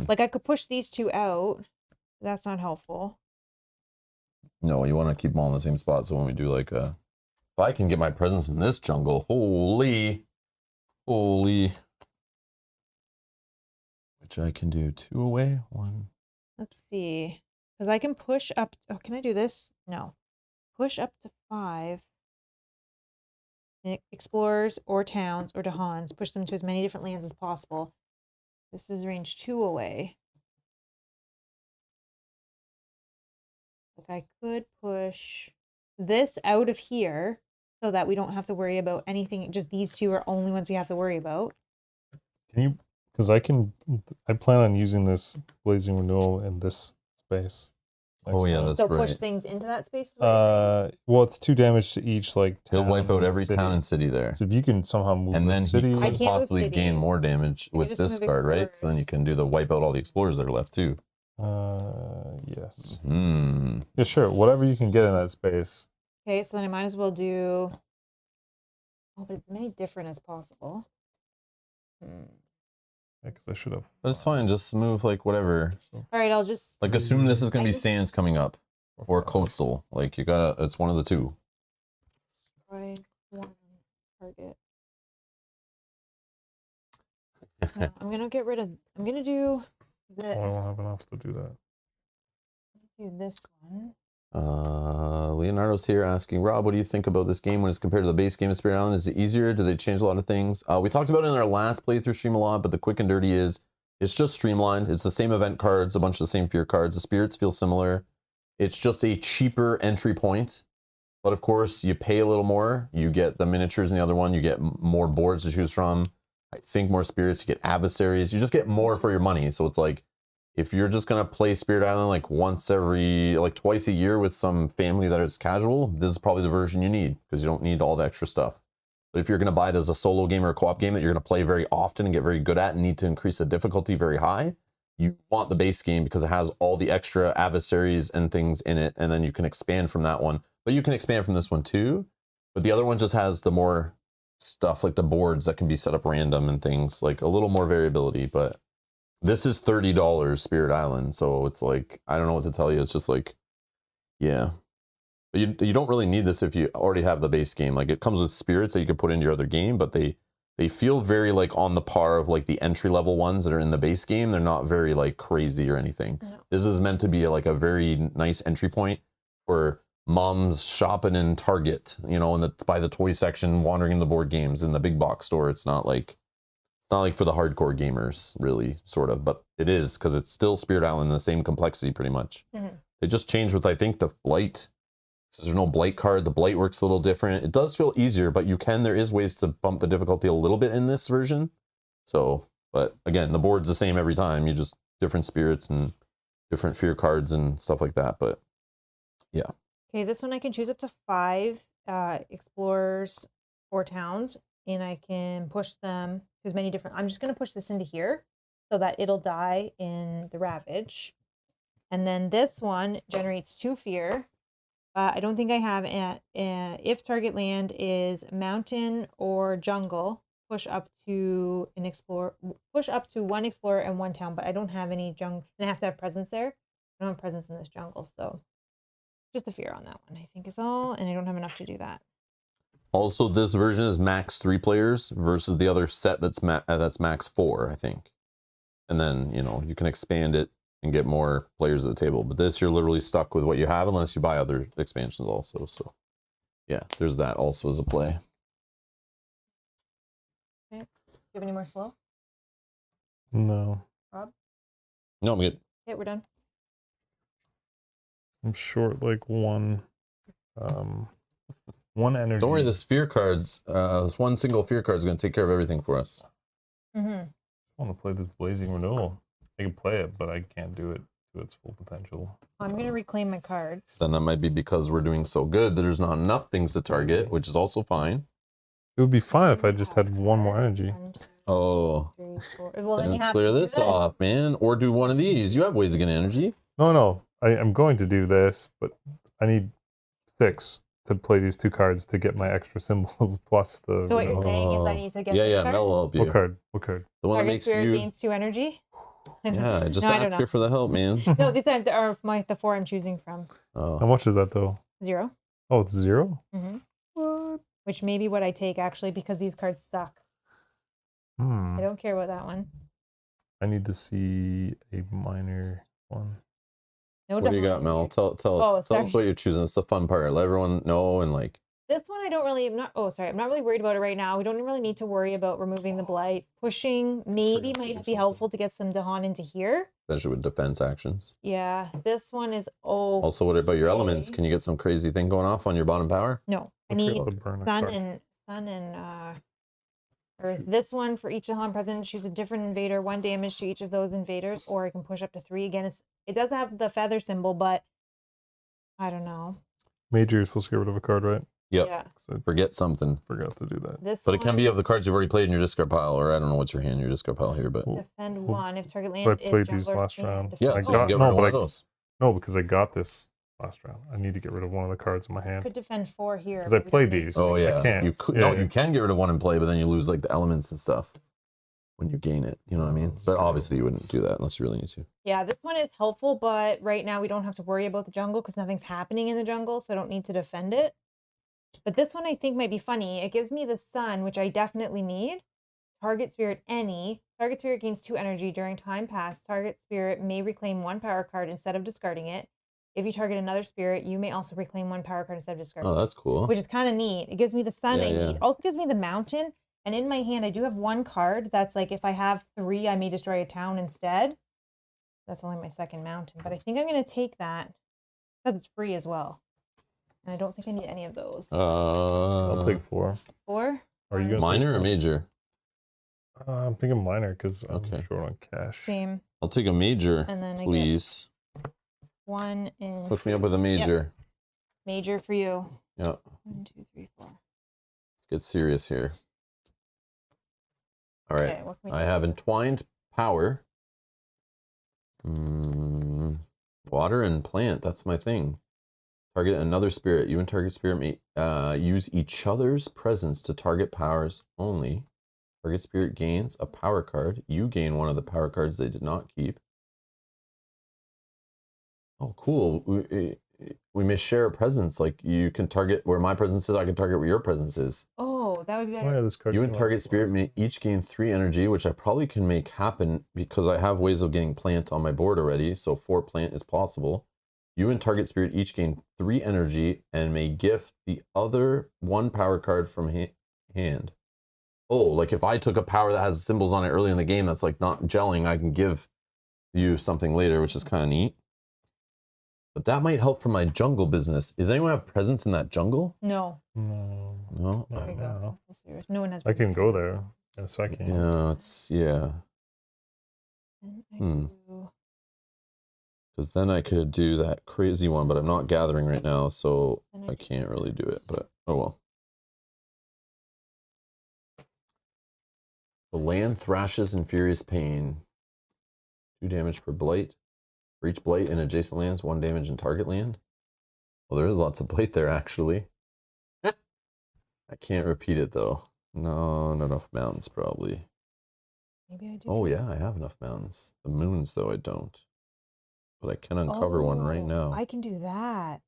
Like I could push these 2 out. That's not helpful. No, you want to keep them all in the same spot. So when we do like a, if I can get my presence in this jungle, holy, which I can do 2 away, 1. Let's see, because I can push up. Oh, can I do this? No, push up to 5. And explorers or towns or Dahans, push them to as many different lands as possible. This is range 2 away. Like I could push this out of here so that we don't have to worry about anything. Just these 2 are only ones we have to worry about. Can you, because I plan on using this Blazing Renewal in this space. Oh yeah, that's So right. push things into that space. Is what you're saying? Well, it's 2 damage to each like He'll town wipe out and every city. town and city there. So if you can somehow move And the then city, he I could can't move possibly gain cities. more damage You with just this move card, right? So then you can do the wipe out all the explorers that are left too. yes. Yeah, sure. Whatever you can get in that space. Okay, so then I might as well do. Oh, but as many different as possible. Yeah, because I should have. But it's fine. Just move like whatever. All right, I'll just. Like assume this is gonna I be just- sands coming up or coastal. Like you gotta. It's one of the 2. Destroy 1 target. No, I'm gonna get rid of. I'm gonna do I don't have enough to do that. this one. Leonardo's here asking, Rob, what do you think about this game when it's compared to the base game of Spirit Island? Is it easier? Do they change a lot of things? We talked about it in our last playthrough stream a lot, but the quick and dirty is it's just streamlined. It's the same event cards, a bunch of the same fear cards. The spirits feel similar. It's just a cheaper entry point. But of course, you pay a little more. You get the miniatures in the other one. You get more boards to choose from. I think more spirits. You get adversaries. You just get more for your money. So it's like, if you're just going to play Spirit Island like twice a year with some family that is casual, this is probably the version you need because you don't need all the extra stuff. But if you're going to buy it as a solo game or a co-op game that you're going to play very often and get very good at and need to increase the difficulty very high, you want the base game because it has all the extra adversaries and things in it, and then you can expand from that one. But you can expand from this one too. But the other one just has the more stuff like the boards that can be set up random and things, like a little more variability. But this is $30 Spirit Island, so it's like, I don't know what to tell you. It's just like, yeah. But you don't really need this if you already have the base game. Like it comes with spirits that you can put into your other game, but they feel very like on the par of like the entry level ones that are in the base game. They're not very like crazy or anything. No. This is meant to be like a very nice entry point for mom's shopping in Target, you know, by the toy section, wandering in the board games in the big box store. It's not like for the hardcore gamers, really, sort of, but it is because it's still Spirit Island, the same complexity, pretty much. They just changed with, I think, the blight. Since there's no blight card, the blight works a little different. It does feel easier, but there is ways to bump the difficulty a little bit in this version. So, but again, the board's the same every time. You just different spirits and different fear cards and stuff like that. But yeah. Okay, this one I can choose up to 5 explorers or towns, and I can push them to as many different. I'm just going to push this into here so that it'll die in the Ravage. And then this one generates 2 fear. I don't think I have if target land is mountain or jungle, push up to one explorer and one town, but I don't have any jungle, and I have to have presence there. I don't have presence in this jungle, so just a fear on that one, I think is all, and I don't have enough to do that. Also, this version is max 3 players versus the other set that's max 4, I think. And then, you know, you can expand it and get more players at the table. But this, you're literally stuck with what you have unless you buy other expansions also. So, yeah, there's that also as a play. Okay. Do you have any more slow? No. Rob? No, I'm good. Okay, we're done. I'm short like one energy. Don't worry, the sphere cards, this one single fear card is going to take care of everything for us. Mm-hmm. I want to play this Blazing Renewal. I can play it, but I can't do it to its full potential. I'm going to reclaim my cards. Then that might be because we're doing so good that there's not enough things to target, which is also fine. It would be fine if I just had one more energy. 1, 2, Oh, 3, 4. Well, then then you have clear to do this off, man. Or do one of these. You have ways to get energy. No. I'm going to do this, but I need 6 to play these 2 cards to get my extra symbols plus the. So what you're saying is I need to get Yeah, this yeah, card? Mel will help you. What card? The one that Target makes spirit you. gains 2 energy. Yeah, I just No, I don't ask know. her for the help, man. No, these are the 4 I'm choosing from. How Oh, much is that though? 0. Oh, it's 0? Mm-hmm. What? Which may be what I take actually because these cards suck. I don't care about that one. I need to see a minor one. No, what do you got, Devon. Mel? Tell Oh, us what you're choosing. It's the fun part. Let everyone know and like. This one I'm not really worried about it right now. We don't really need to worry about removing the blight. Pushing maybe Forgot to do might be helpful to get some Dahan into here. Especially with defense actions. Yeah, this one is okay. Also, what about your elements? Can you get some crazy thing going off on your bottom power? No, I I need forgot to burn a sun card. and earth. This one for each Dahan present, choose a different invader, 1 damage to each of those invaders, or I can push up to 3. Again, it does have the feather symbol, but I don't know. Major, you're supposed to get rid of a card, right? Yep. Yeah. So Forget something. I forgot to do that. But it can be of the cards you've already played in your discard pile, or I don't know what's your hand in your discard pile here, but defend 1 if target land I is played these jungler last fan, round. yeah, defend so you can get rid no, of but one of those. No, because I got this last round. I need to get rid of one of the cards in my hand. could defend 4 here. 'Cause I but we played don't need these. to. Oh yeah, can't. you could Yeah, no, yeah. you can get rid of one in play, but then you lose like the elements and stuff when you gain it. You know what I mean? That's But true. obviously you wouldn't do that unless you really need to. Yeah, this one is helpful, but right now we don't have to worry about the jungle because nothing's happening in the jungle, so I don't need to defend it. But this one I think might be funny. It gives me the sun, which I definitely need. Target spirit any. Target spirit gains 2 energy during time passed. Target spirit may reclaim 1 power card instead of discarding it. If you target another spirit, you may also reclaim 1 power card instead of discarding Oh, it. that's cool. Which is kind of neat. It gives me the sun Yeah, I yeah. need. Also gives me the mountain. And in my hand, I do have 1 card that's like if I have 3, I may destroy a town instead. That's only my 2nd mountain. But I think I'm going to take that because it's free as well. And I don't think I need any of those. I'll take 4. 4? Are you gonna minor take or 4? major? I'm thinking minor because I'm Okay. short on cash. Same. I'll take a major, And then I get please. 1 in Hook me up with a major. major for you. Yeah, 1, 2, 3, 4. let's get serious here. All right, Okay, what can we I do? have entwined power. Water and plant, that's my thing. Target another spirit. You and target spirit may use each other's presence to target powers only. Target spirit gains a power card. You gain one of the power cards they did not keep. Oh, cool. We may share a presence. Like you can target where my presence is, I can target where your presence is. Oh, that would be Oh better. yeah, this card. You came and out target as spirit well. may each gain 3 energy, which I probably can make happen because I have ways of getting plant on my board already. So 4 plant is possible. You and target spirit each gain 3 energy and may gift the other 1 power card from hand. Oh, like if I took a power that has symbols on it early in the game that's like not gelling, I can give you something later, which is kind of neat. But that might help for my jungle business. Does anyone have presence in that jungle? No. No. No? Not There you now. go. That's serious. No one has. I can go there in a second. Yeah, it's, yeah. Because then I could do that crazy one, but I'm not gathering right now, so I can't really do it, but oh well. The land thrashes in furious pain. 2 damage per blight. For each blight in adjacent lands, 1 damage in target land. Well, there is lots of plate there, actually. I can't repeat it, though. No, not enough mountains, probably. Maybe I do. Oh, yeah, I have enough mountains. The moons, though, I don't. But I can uncover one right now. I can do that.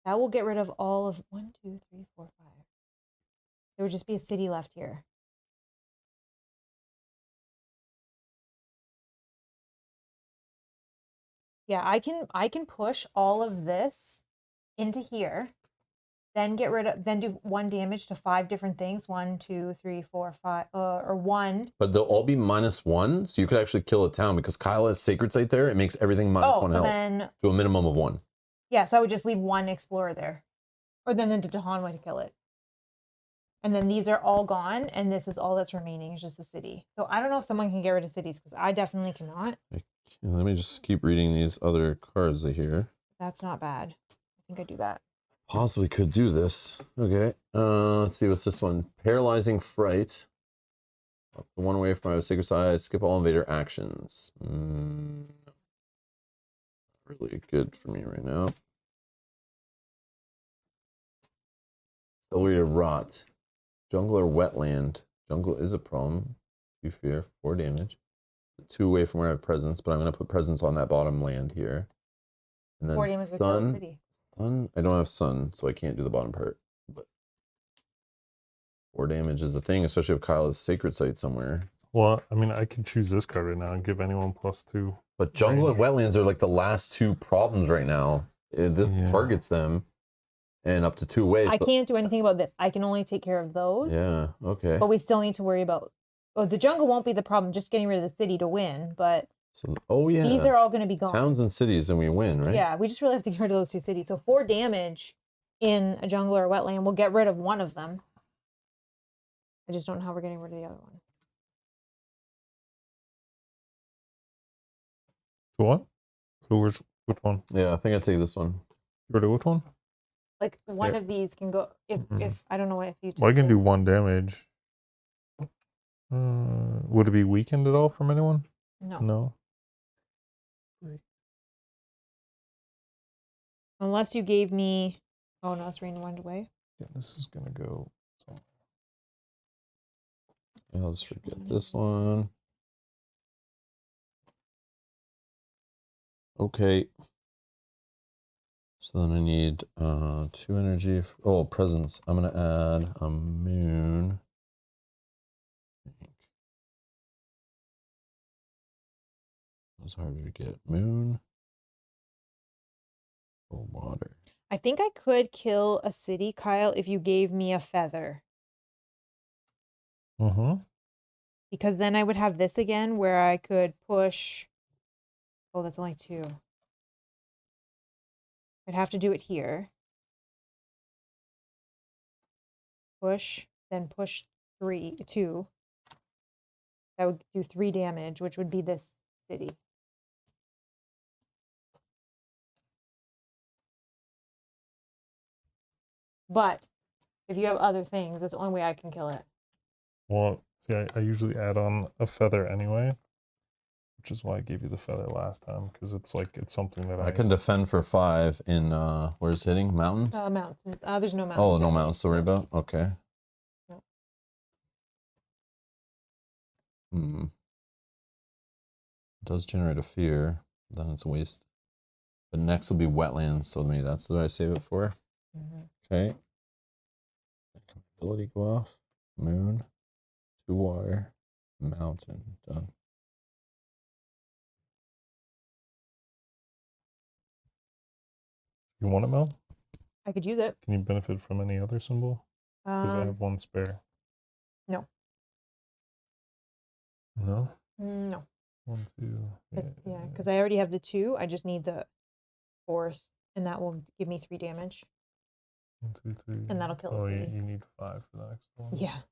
That will get rid of all of 1, 2, 3, 4, 5. There would just be a city left here. Yeah, I can push all of this into here, then get rid of, then do 1 damage to 5 different things. 1, 2, 3, 4, 5, or 1. But they'll all be -1, so you could actually kill a town because Kyle has Sacred Site there. It makes everything -1 health Then to a minimum of 1. yeah, so I would just leave 1 explorer there, or then the Dahanwa to kill it. And then these are all gone, and this is all that's remaining is just the city. So I don't know if someone can get rid of cities, because I definitely cannot. Let me just keep reading these other cards here. That's not bad. I think I do that. Possibly could do this. Okay. Let's see, what's this one? Paralyzing Fright. Up to 1 away from my Sacred Side. Skip all Invader actions. Really good for me right now. Accelerated Rot. Jungle or Wetland. Jungle is a problem. You fear 4 damage. 2 away from where I have presence, but I'm gonna put presence on that bottom land here. And then 4 damage would kill the city. Sun. I don't have sun, so I can't do the bottom part. But 4 damage is a thing, especially if Kyle has Sacred Site somewhere. Well, I mean, I could choose this card right now and give anyone +2. But jungle and wetlands are like the last 2 problems right now. This targets them, and up to 2 ways. I can't do anything about this. I can only take care of those. Yeah. Okay. But we still need to worry about. Oh, the jungle won't be the problem. Just getting rid of the city to win. But So, oh yeah. these are all going to be gone. Towns and cities, and we win, right? Yeah, we just really have to get rid of those 2 cities. So 4 damage in a jungle or a wetland. We'll get rid of one of them. I just don't know how we're getting rid of the other one. What? So which one? Yeah, I think I take this one. Rid of which one? Like one of these can go if I don't know if you. Well, I can do 1 damage. Would it be weakened at all from anyone? No. No. Unless you gave me. Oh no, it's rain went away. Yeah, this is gonna go. I'll just forget this one. Okay. So then I need 2 energy. Oh, presence. I'm gonna add a moon. It's harder to get. Moon or water. I think I could kill a city, Kyle, if you gave me a feather. Because then I would have this again where I could push. Oh, that's only 2. I'd have to do it here. Push, then push 2. That would do 3 damage, which would be this city. But if you have other things, that's the only way I can kill it. Well, see, I usually add on a feather anyway, which is why I gave you the feather last time, because it's like it's something that I can defend for 5 in where's hitting? Mountains? Mountains. There's no mountains. Oh, no mountains to worry about. Okay. No. It does generate a fear, then it's a waste. But next will be wetlands, so maybe that's what I save it for. Okay. Ability go off. Moon. 2 water. Mountain. Done. You want it, Mel? I could use it. Can you benefit from any other symbol? Because I have 1 spare. No. No? No. 1, 2. Yeah, because I already have the 2. I just need the 4th, and that will give me 3 damage. 1, 2, 3. And that'll kill Oh, the you city. need 5 for the next one. Yeah.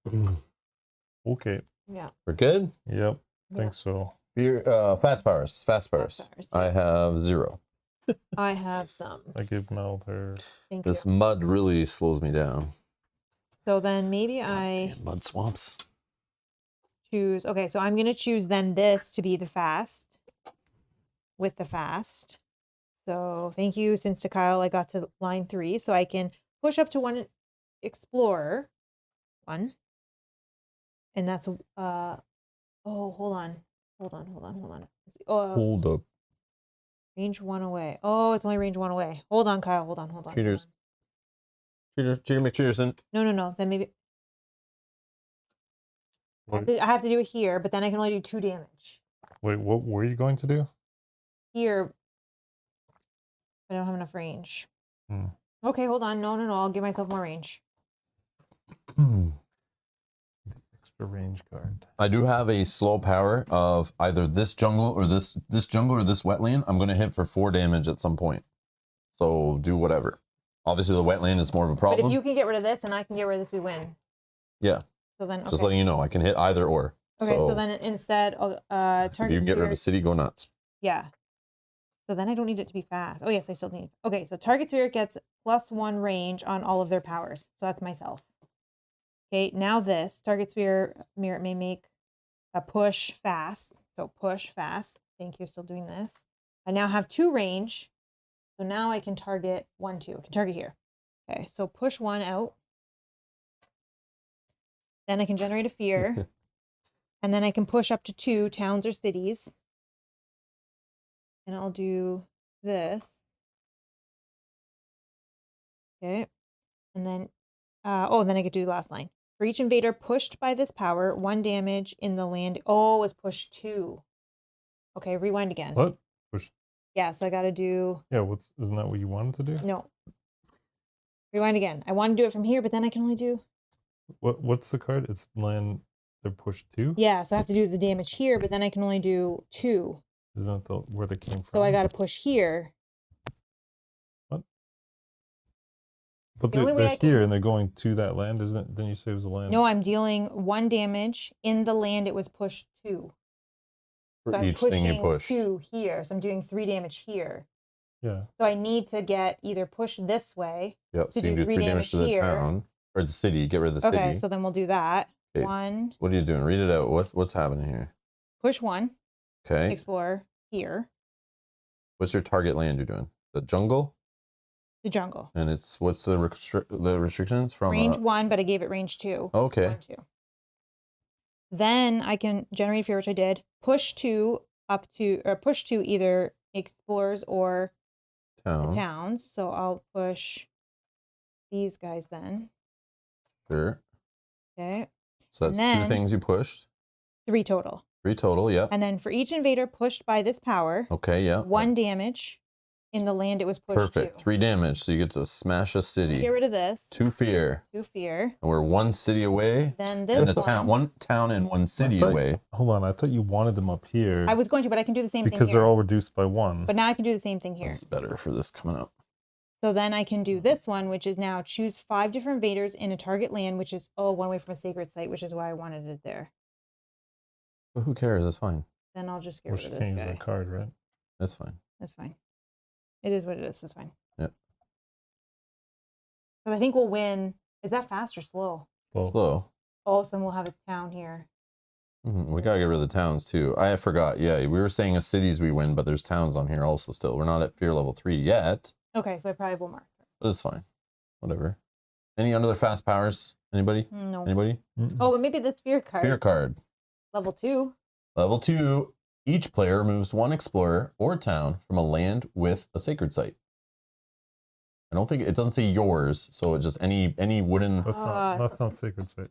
Okay. Yeah. We're good? Yep. Think so. Fast powers. Fast powers. I have 0. I have some. I give Mel her. Thank This you. mud really slows me down. So then maybe I Damn mud swamps. choose. Okay, so I'm going to choose then this to be the fast. With the fast. So thank you, since to Kyle, I got to line 3. So I can push up to 1 explorer. 1. And that's, oh, hold on. Oh, Hold up. range 1 away. Oh, it's only range 1 away. Hold on, Kyle. Hold on. Cheaters. Cheater McCheerson. No. Then maybe What, I have to do it here, but then I can only do 2 damage. wait, what were you going to do? Here, I don't have enough range. Hmm. Okay, hold on. No. I'll give myself more range. Extra range card. I do have a slow power of either this jungle or this jungle or this wetland. I'm going to hit for 4 damage at some point. So do whatever. Obviously, the wetland is more of a But problem. if you can get rid of this and I can get rid of this, we win. Yeah. So then, okay. Just letting you know, I can hit either or. Okay, so then instead, if you can get rid of a city, go nuts. Yeah. So then I don't need it to be fast. Oh, yes, I still need. Okay, so target spirit gets +1 range on all of their powers. So that's myself. Okay, now this target spirit may make a push fast. So push fast. Thank you, still doing this. I now have 2 range. So now I can target 1, 2. I can target here. Okay, so push 1 out. Then I can generate a fear. And then I can push up to 2 towns or cities. And I'll do this. Okay. And then, then I get to do the last line. For each invader pushed by this power, 1 damage in the land. Oh, it's push 2. Okay, rewind again. What? Push. Yeah, so I got to do. Yeah, isn't that what you wanted to do? No. Rewind again. I want to do it from here, but then I can only do. What's the card? It's land. They're pushed 2? Yeah, so I have to do the damage here, but then I can only do 2. Isn't that where they came from? So I got to push here. What? But The only way they're I can- here and they're going to that land, isn't it? Then you say it was a land. No, I'm dealing 1 damage in the land it was pushed to. For So I'm each thing you pushing push. 2 here. So I'm doing 3 damage here. Yeah. So I need to get either push this way. Yep. So to you do can do 3 3 damage to the here. town or the city. Get rid of the city. Okay, so then we'll do that. Okay, 1, What are you doing? Read it out. What's happening here? push 1, Okay. explore here, What's your target land you're doing? The jungle? the jungle. And it's what's the restrictions from Range 1, but I gave it range 2. Okay. 1, 2. Then I can generate fear, which I did. Push 2 push 2 either explorers or Towns. the towns. So I'll push these guys then. Sure. Okay. So that's And 2 then- things you pushed. 3 total. 3 total, yeah. And then for each invader pushed by this power, Okay, yeah. 1 damage in the land it was pushed Perfect. to. 3 damage, so you get to smash a city. Get rid of this. 2 fear. 2 fear. And we're 1 city away. Then this And the one. town, 1 town and 1 city thought- away. Hold on, I thought you wanted them up here I was going to, but I can do the same thing because here. they're all reduced by 1. But now I can do the same thing here. That's better for this coming up. So then I can do this one, which is now choose 5 different invaders in a target land, which is 1 away from a sacred site, which is why I wanted it there. But who cares? That's fine. Then I'll just get Well, rid she of this can't use guy. that card, right? That's fine. That's fine. It is what it is. That's fine. Yep. Because I think we'll win. Is that fast or slow? Well, Slow. Oh, so then we'll have a town here. We gotta get rid of the towns too. I forgot. Yeah, we were saying as cities we win, but there's towns on here also still. We're not at fear level 3 yet, Okay, so I probably will mark. but it's fine. Whatever. Any other fast powers? Anybody? No. Anybody? Oh, but maybe this fear card. Fear card. Level 2. Level 2. Each player removes 1 explorer or town from a land with a sacred site. I don't think it doesn't say yours, so it just any wooden that's not sacred site.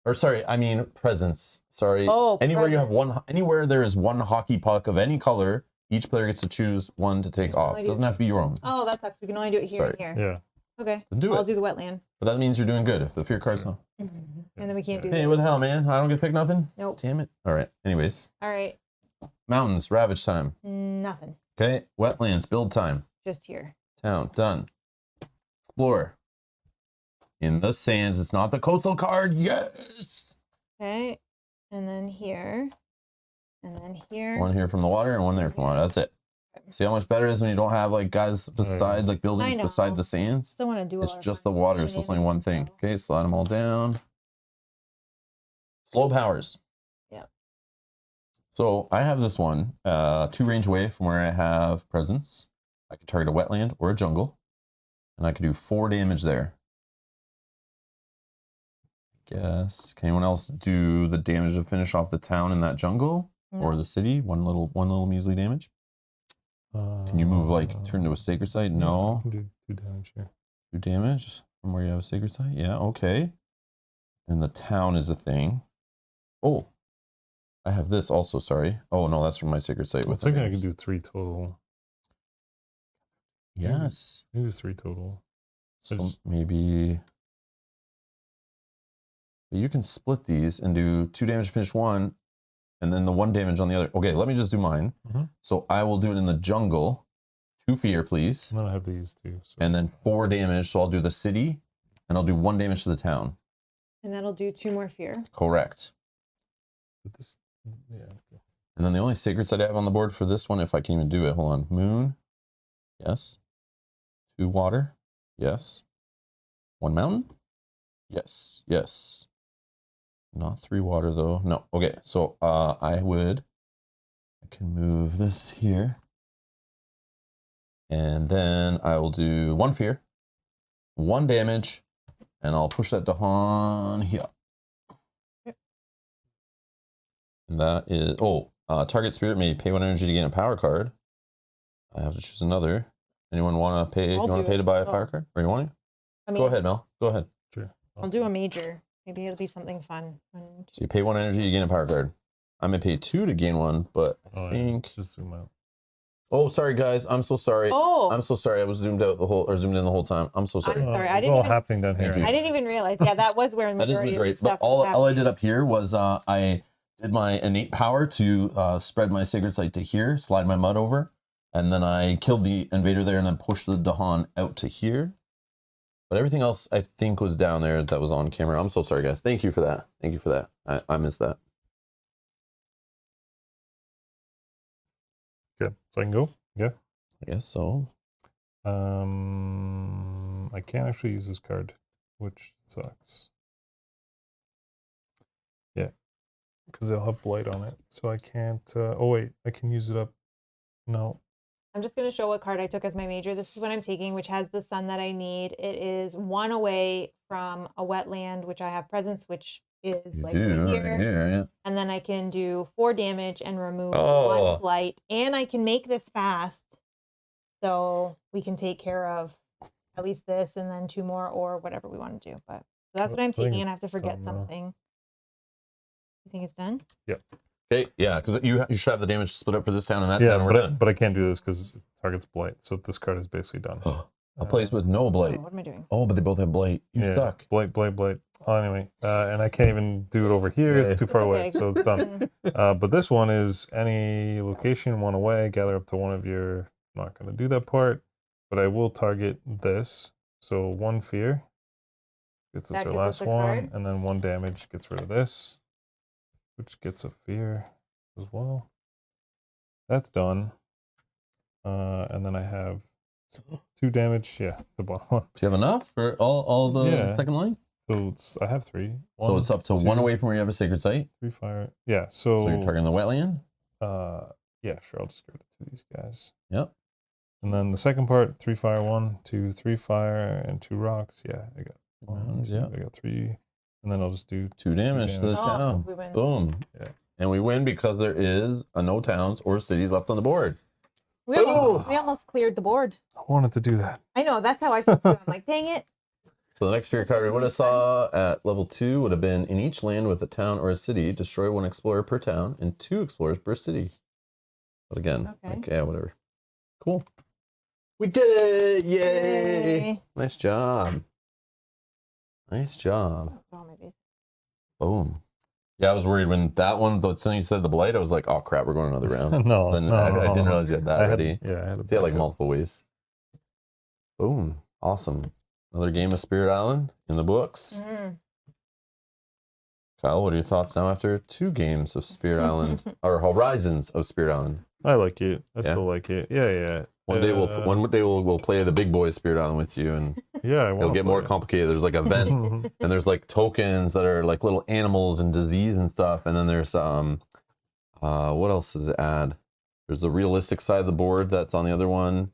or sorry, I mean presence. Sorry. Oh, anywhere you have presence. anywhere there is 1 hockey puck of any color, each player gets to choose 1 to take off. I It do. doesn't have to be your own. Oh, that sucks. We can only do it here and here. Yeah. Okay. Then do I'll it. do the wetland. But that means you're doing good if the fear card's not. And then we can't do Hey, that. what the hell, man? I don't get to pick nothing? Nope. Damn it. All right. Anyways, All right. mountains, ravage time. Nothing. Okay. Wetlands, build time. Just here. Town, done. Explore. In the sands, it's not the coastal card. Yes. Okay. And then here. And then here. 1 here from the water and 1 there from the water. That's it. See how much better it is when you don't have like guys beside like buildings I beside know. the sands? Still want to do It's all our just fun the water, so it's only 1 thing. shenanigans, Okay, slide them all down. Slow powers. Yep. So I have this one, 2 range away from where I have presence. I could target a wetland or a jungle, and I could do 4 damage there. Guess. Can anyone else do the damage to finish off the town in that jungle or the city? One little measly damage. Can you move like turn to a sacred site? No. I can do 2 damage here. 2 damage from where you have a sacred site? Yeah, okay. And the town is a thing. Oh, I have this also, sorry. Oh, no, that's from my sacred site. I think I can do 3 total. Yes. Maybe 3 total. So maybe... You can split these and do 2 damage to finish one, and then the 1 damage on the other. Okay, let me just do mine. So I will do it in the jungle. 2 fear, please. And then I have these too. So. And then 4 damage. So I'll do the city, and I'll do 1 damage to the town. And that'll do 2 more fear. Correct. But this, yeah. And then the only sacred site I have on the board for this one, if I can even do it, hold on. Moon. Yes. 2 water. Yes. 1 mountain. Yes. Yes. Not 3 water though. No. Okay. So I can move this here. And then I will do 1 fear, 1 damage, and I'll push that Dahan here. Yep. And that is, target spirit may pay 1 energy to gain a power card. I have to choose another. Anyone want to pay? You want to pay to buy a power card? Or you want to? I mean, go ahead, Mel. Go ahead. Sure. I'll do a major. Maybe it'll be something fun. So you pay 1 energy, you gain a power card. I may pay 2 to gain 1, but I think... Yeah. Just zoom out. Oh, sorry guys. I'm so sorry. Oh, I'm so sorry. I was zoomed in the whole time. I'm so sorry. I'm sorry. It's all happening down here. Thank you. I didn't even realize. Yeah, that was where That is majority of majority. the stuff But all I did up here was I did my innate power to spread my sacred site to here, slide my mud over, and then I killed the invader there and then pushed the Dahan out to here. But everything else I think was down there that was on camera. I'm so sorry guys. Thank you for that. Thank you for that. I missed that. Okay, so I can go? Yeah. I guess so. I can't actually use this card, which sucks. Yeah, because they'll have blight on it, so I can't. Oh wait, I can use it up. No. I'm just going to show what card I took as my major. This is what I'm taking, which has the sun that I need. It is 1 away from a wetland, which I have presence, which is You like do, right here. right here, yeah. And then I can do 4 damage and remove 1 blight. And I can make this fast, so we can take care of at least this and then 2 more or whatever we want to do. But that's what I'm taking, and I have to forget something. You think it's done? Yep. Okay, yeah, because you should have the damage split up for this town and that town. And we're done. But I can't do this because it targets blight. So this card is basically done. A place with no blight. What am I doing? Oh, but they both have blight. You suck. Blight. Oh, anyway, and I can't even do it over here. It's too far away, so it's done. But this one is any location 1 away. Gather up to 1 of your. I'm not going to do that part, but I will target this. So 1 fear gets us our last one, and then 1 damage gets rid of this, which gets a fear as well. That's done. And then I have 2 damage. Yeah, the bottom one. Do you have enough for all the second line? So I have 3. So it's up to 1 away from where you have a sacred site. 3 fire. Yeah. So you're targeting the wetland. Yeah, sure. I'll just give it to these guys. Yep. And then the second part: 3 fire, 1, 2, 3 fire, and 2 rocks. Yeah, I got 1. Yeah, I got 3, and then I'll just do 2 damage to the town. Boom. Yeah. And we win because there is no towns or cities left on the board. We almost cleared the board. I wanted to do that. I know, that's how I feel too. I'm like, dang it. So the next fear card we would have saw at level 2 would have been in each land with a town or a city, destroy 1 explorer per town and 2 explorers per city. But again, yeah, whatever. Cool. We did it! Yay! Nice job. Nice job. Boom. Yeah, I was worried when that one, though, as soon as you said the blight, I was like, oh crap, we're going another round. No, then I didn't realize you had that ready. I had it like multiple ways. Boom. Awesome. Another game of Spirit Island in the books. Kyle, what are your thoughts now after 2 games of Spirit Island, or Horizons of Spirit Island? I like it. I still like it. Yeah. One day we'll play the big boy Spirit Island with you, and it'll get more complicated. There's like a vent, and there's like tokens that are like little animals and disease and stuff, and then there's what else does it add? There's the realistic side of the board that's on the other one.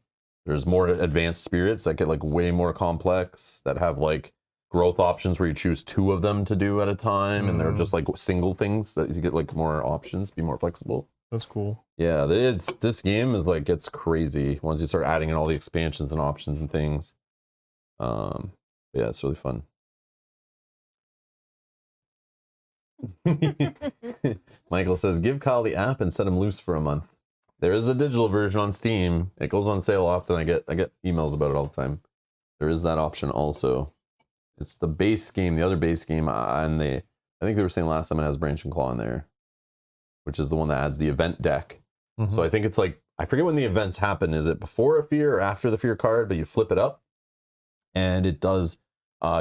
There's more advanced spirits that get like way more complex, that have like growth options where you choose 2 of them to do at a time, and they're just like single things that you get like more options, be more flexible. That's cool. Yeah, this game is like, gets crazy once you start adding in all the expansions and options and things. Yeah, it's really fun. Michael says, give Kyle the app and set him loose for a month. There is a digital version on Steam. It goes on sale often. I get emails about it all the time. There is that option also. It's the base game, the other base game, and I think they were saying last time it has Branch and Claw in there, which is the one that adds the event deck. So I think it's like, I forget when the events happen. Is it before a fear or after the fear card? But you flip it up, and it does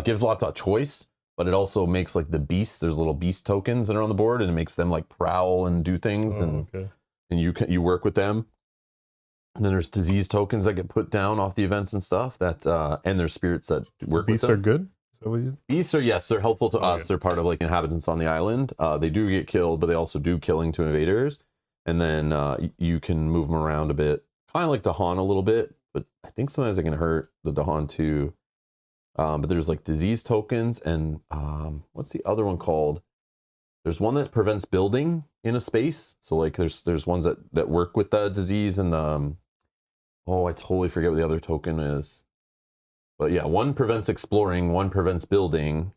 gives lots of choice, but it also makes like the beasts. There's little beast tokens that are on the board, and it makes them like prowl and do things, and you work with them. And then there's disease tokens that get put down off the events and stuff. That and there's spirits that work with them. Beasts are good. Beasts are, yes, they're helpful to us. They're part of like inhabitants on the island. They do get killed, but they also do killing to invaders. And then you can move them around a bit, kind of like Dahan a little bit, but I think sometimes they can hurt the Dahan too. But there's like disease tokens, and what's the other one called? There's one that prevents building in a space. So like there's ones that work with the disease and the oh, I totally forget what the other token is. But yeah, one prevents exploring, one prevents building,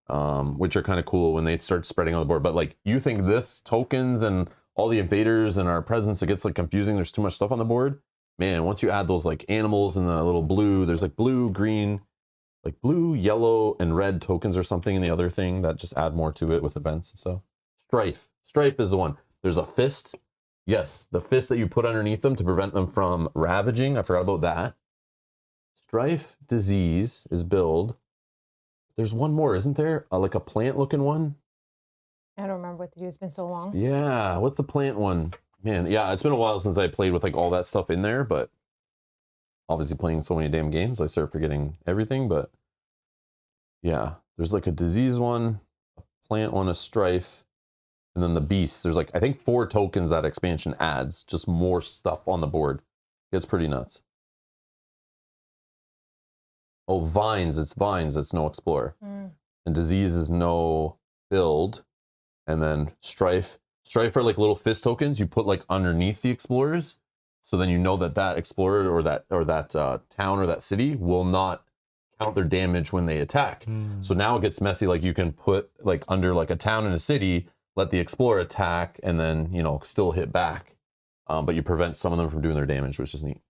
which are kind of cool when they start spreading on the board. But like, you think this tokens and all the invaders and our presence, it gets like confusing. There's too much stuff on the board. Man, once you add those like animals and the little blue, there's like blue, green, like blue, yellow, and red tokens or something in the other thing that just add more to it with events and stuff. Strife is the one. There's a fist. Yes, the fist that you put underneath them to prevent them from ravaging. I forgot about that. Strife, disease is build. There's one more, isn't there? Like a plant looking one? I don't remember what to do. It's been so long. Yeah, what's the plant one? Man, yeah, it's been a while since I played with like all that stuff in there, but obviously playing so many damn games, I start forgetting everything. But yeah, there's like a disease one, a plant one, a strife, and then the beast. There's like, I think 4 tokens that expansion adds, just more stuff on the board. It's pretty nuts. Oh, vines, it's no explorer. And disease is no build. And then strife are like little fist tokens you put like underneath the explorers, so then you know that explorer or that town or that city will not count their damage when they attack. So now it gets messy. Like you can put like under like a town and a city, let the explorer attack, and then still hit back, but you prevent some of them from doing their damage, which is neat.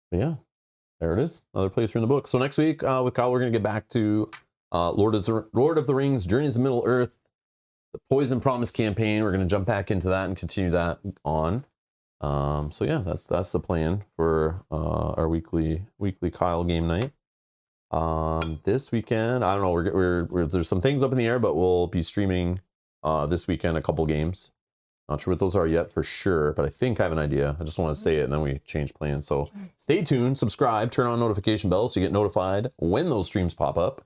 But yeah, there it is. Another playthrough in the book. So next week with Kyle, we're going to get back to Lord of the Rings, Journeys to Middle Earth, the Poison Promise campaign. We're going to jump back into that and continue that on. So yeah, that's the plan for our weekly Kyle game night. This weekend, I don't know. We're there's some things up in the air, but we'll be streaming this weekend a couple games. Not sure what those are yet for sure, but I think I have an idea. I just want to say it and then we change plans. So stay tuned, subscribe, turn on notification bells so you get notified when those streams pop up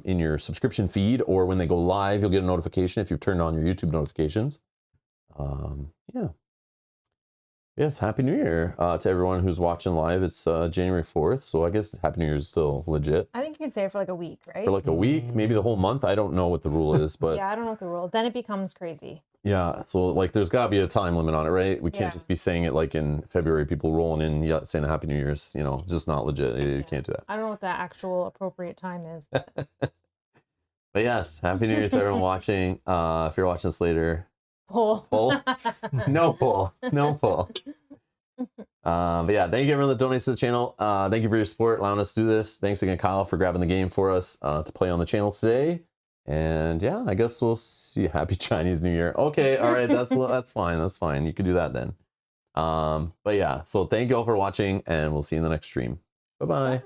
in your subscription feed, or when they go live, you'll get a notification if you've turned on your YouTube notifications. Yeah. Yes, Happy New Year to everyone who's watching live. It's January 4th, so I guess Happy New Year is still legit. I think you can say it for like a week, right? For like a week, maybe the whole month. I don't know what the rule is, but yeah, I don't know what the rule. Then it becomes crazy. Yeah, so like there's got to be a time limit on it, right? We can't just be saying it like in February, people rolling in saying Happy New Year's, just not legit. You can't do that. I don't know what the actual appropriate time is. But yes, Happy New Year to everyone watching. If you're watching this later, Pull. No pull. But yeah, thank you everyone that donates to the channel. Thank you for your support, allowing us to do this. Thanks again, Kyle, for grabbing the game for us to play on the channel today. And yeah, I guess we'll see. Happy Chinese New Year. Okay, all right, that's fine. That's fine. You can do that then. But yeah, so thank you all for watching, and we'll see you in the next stream. Bye-bye.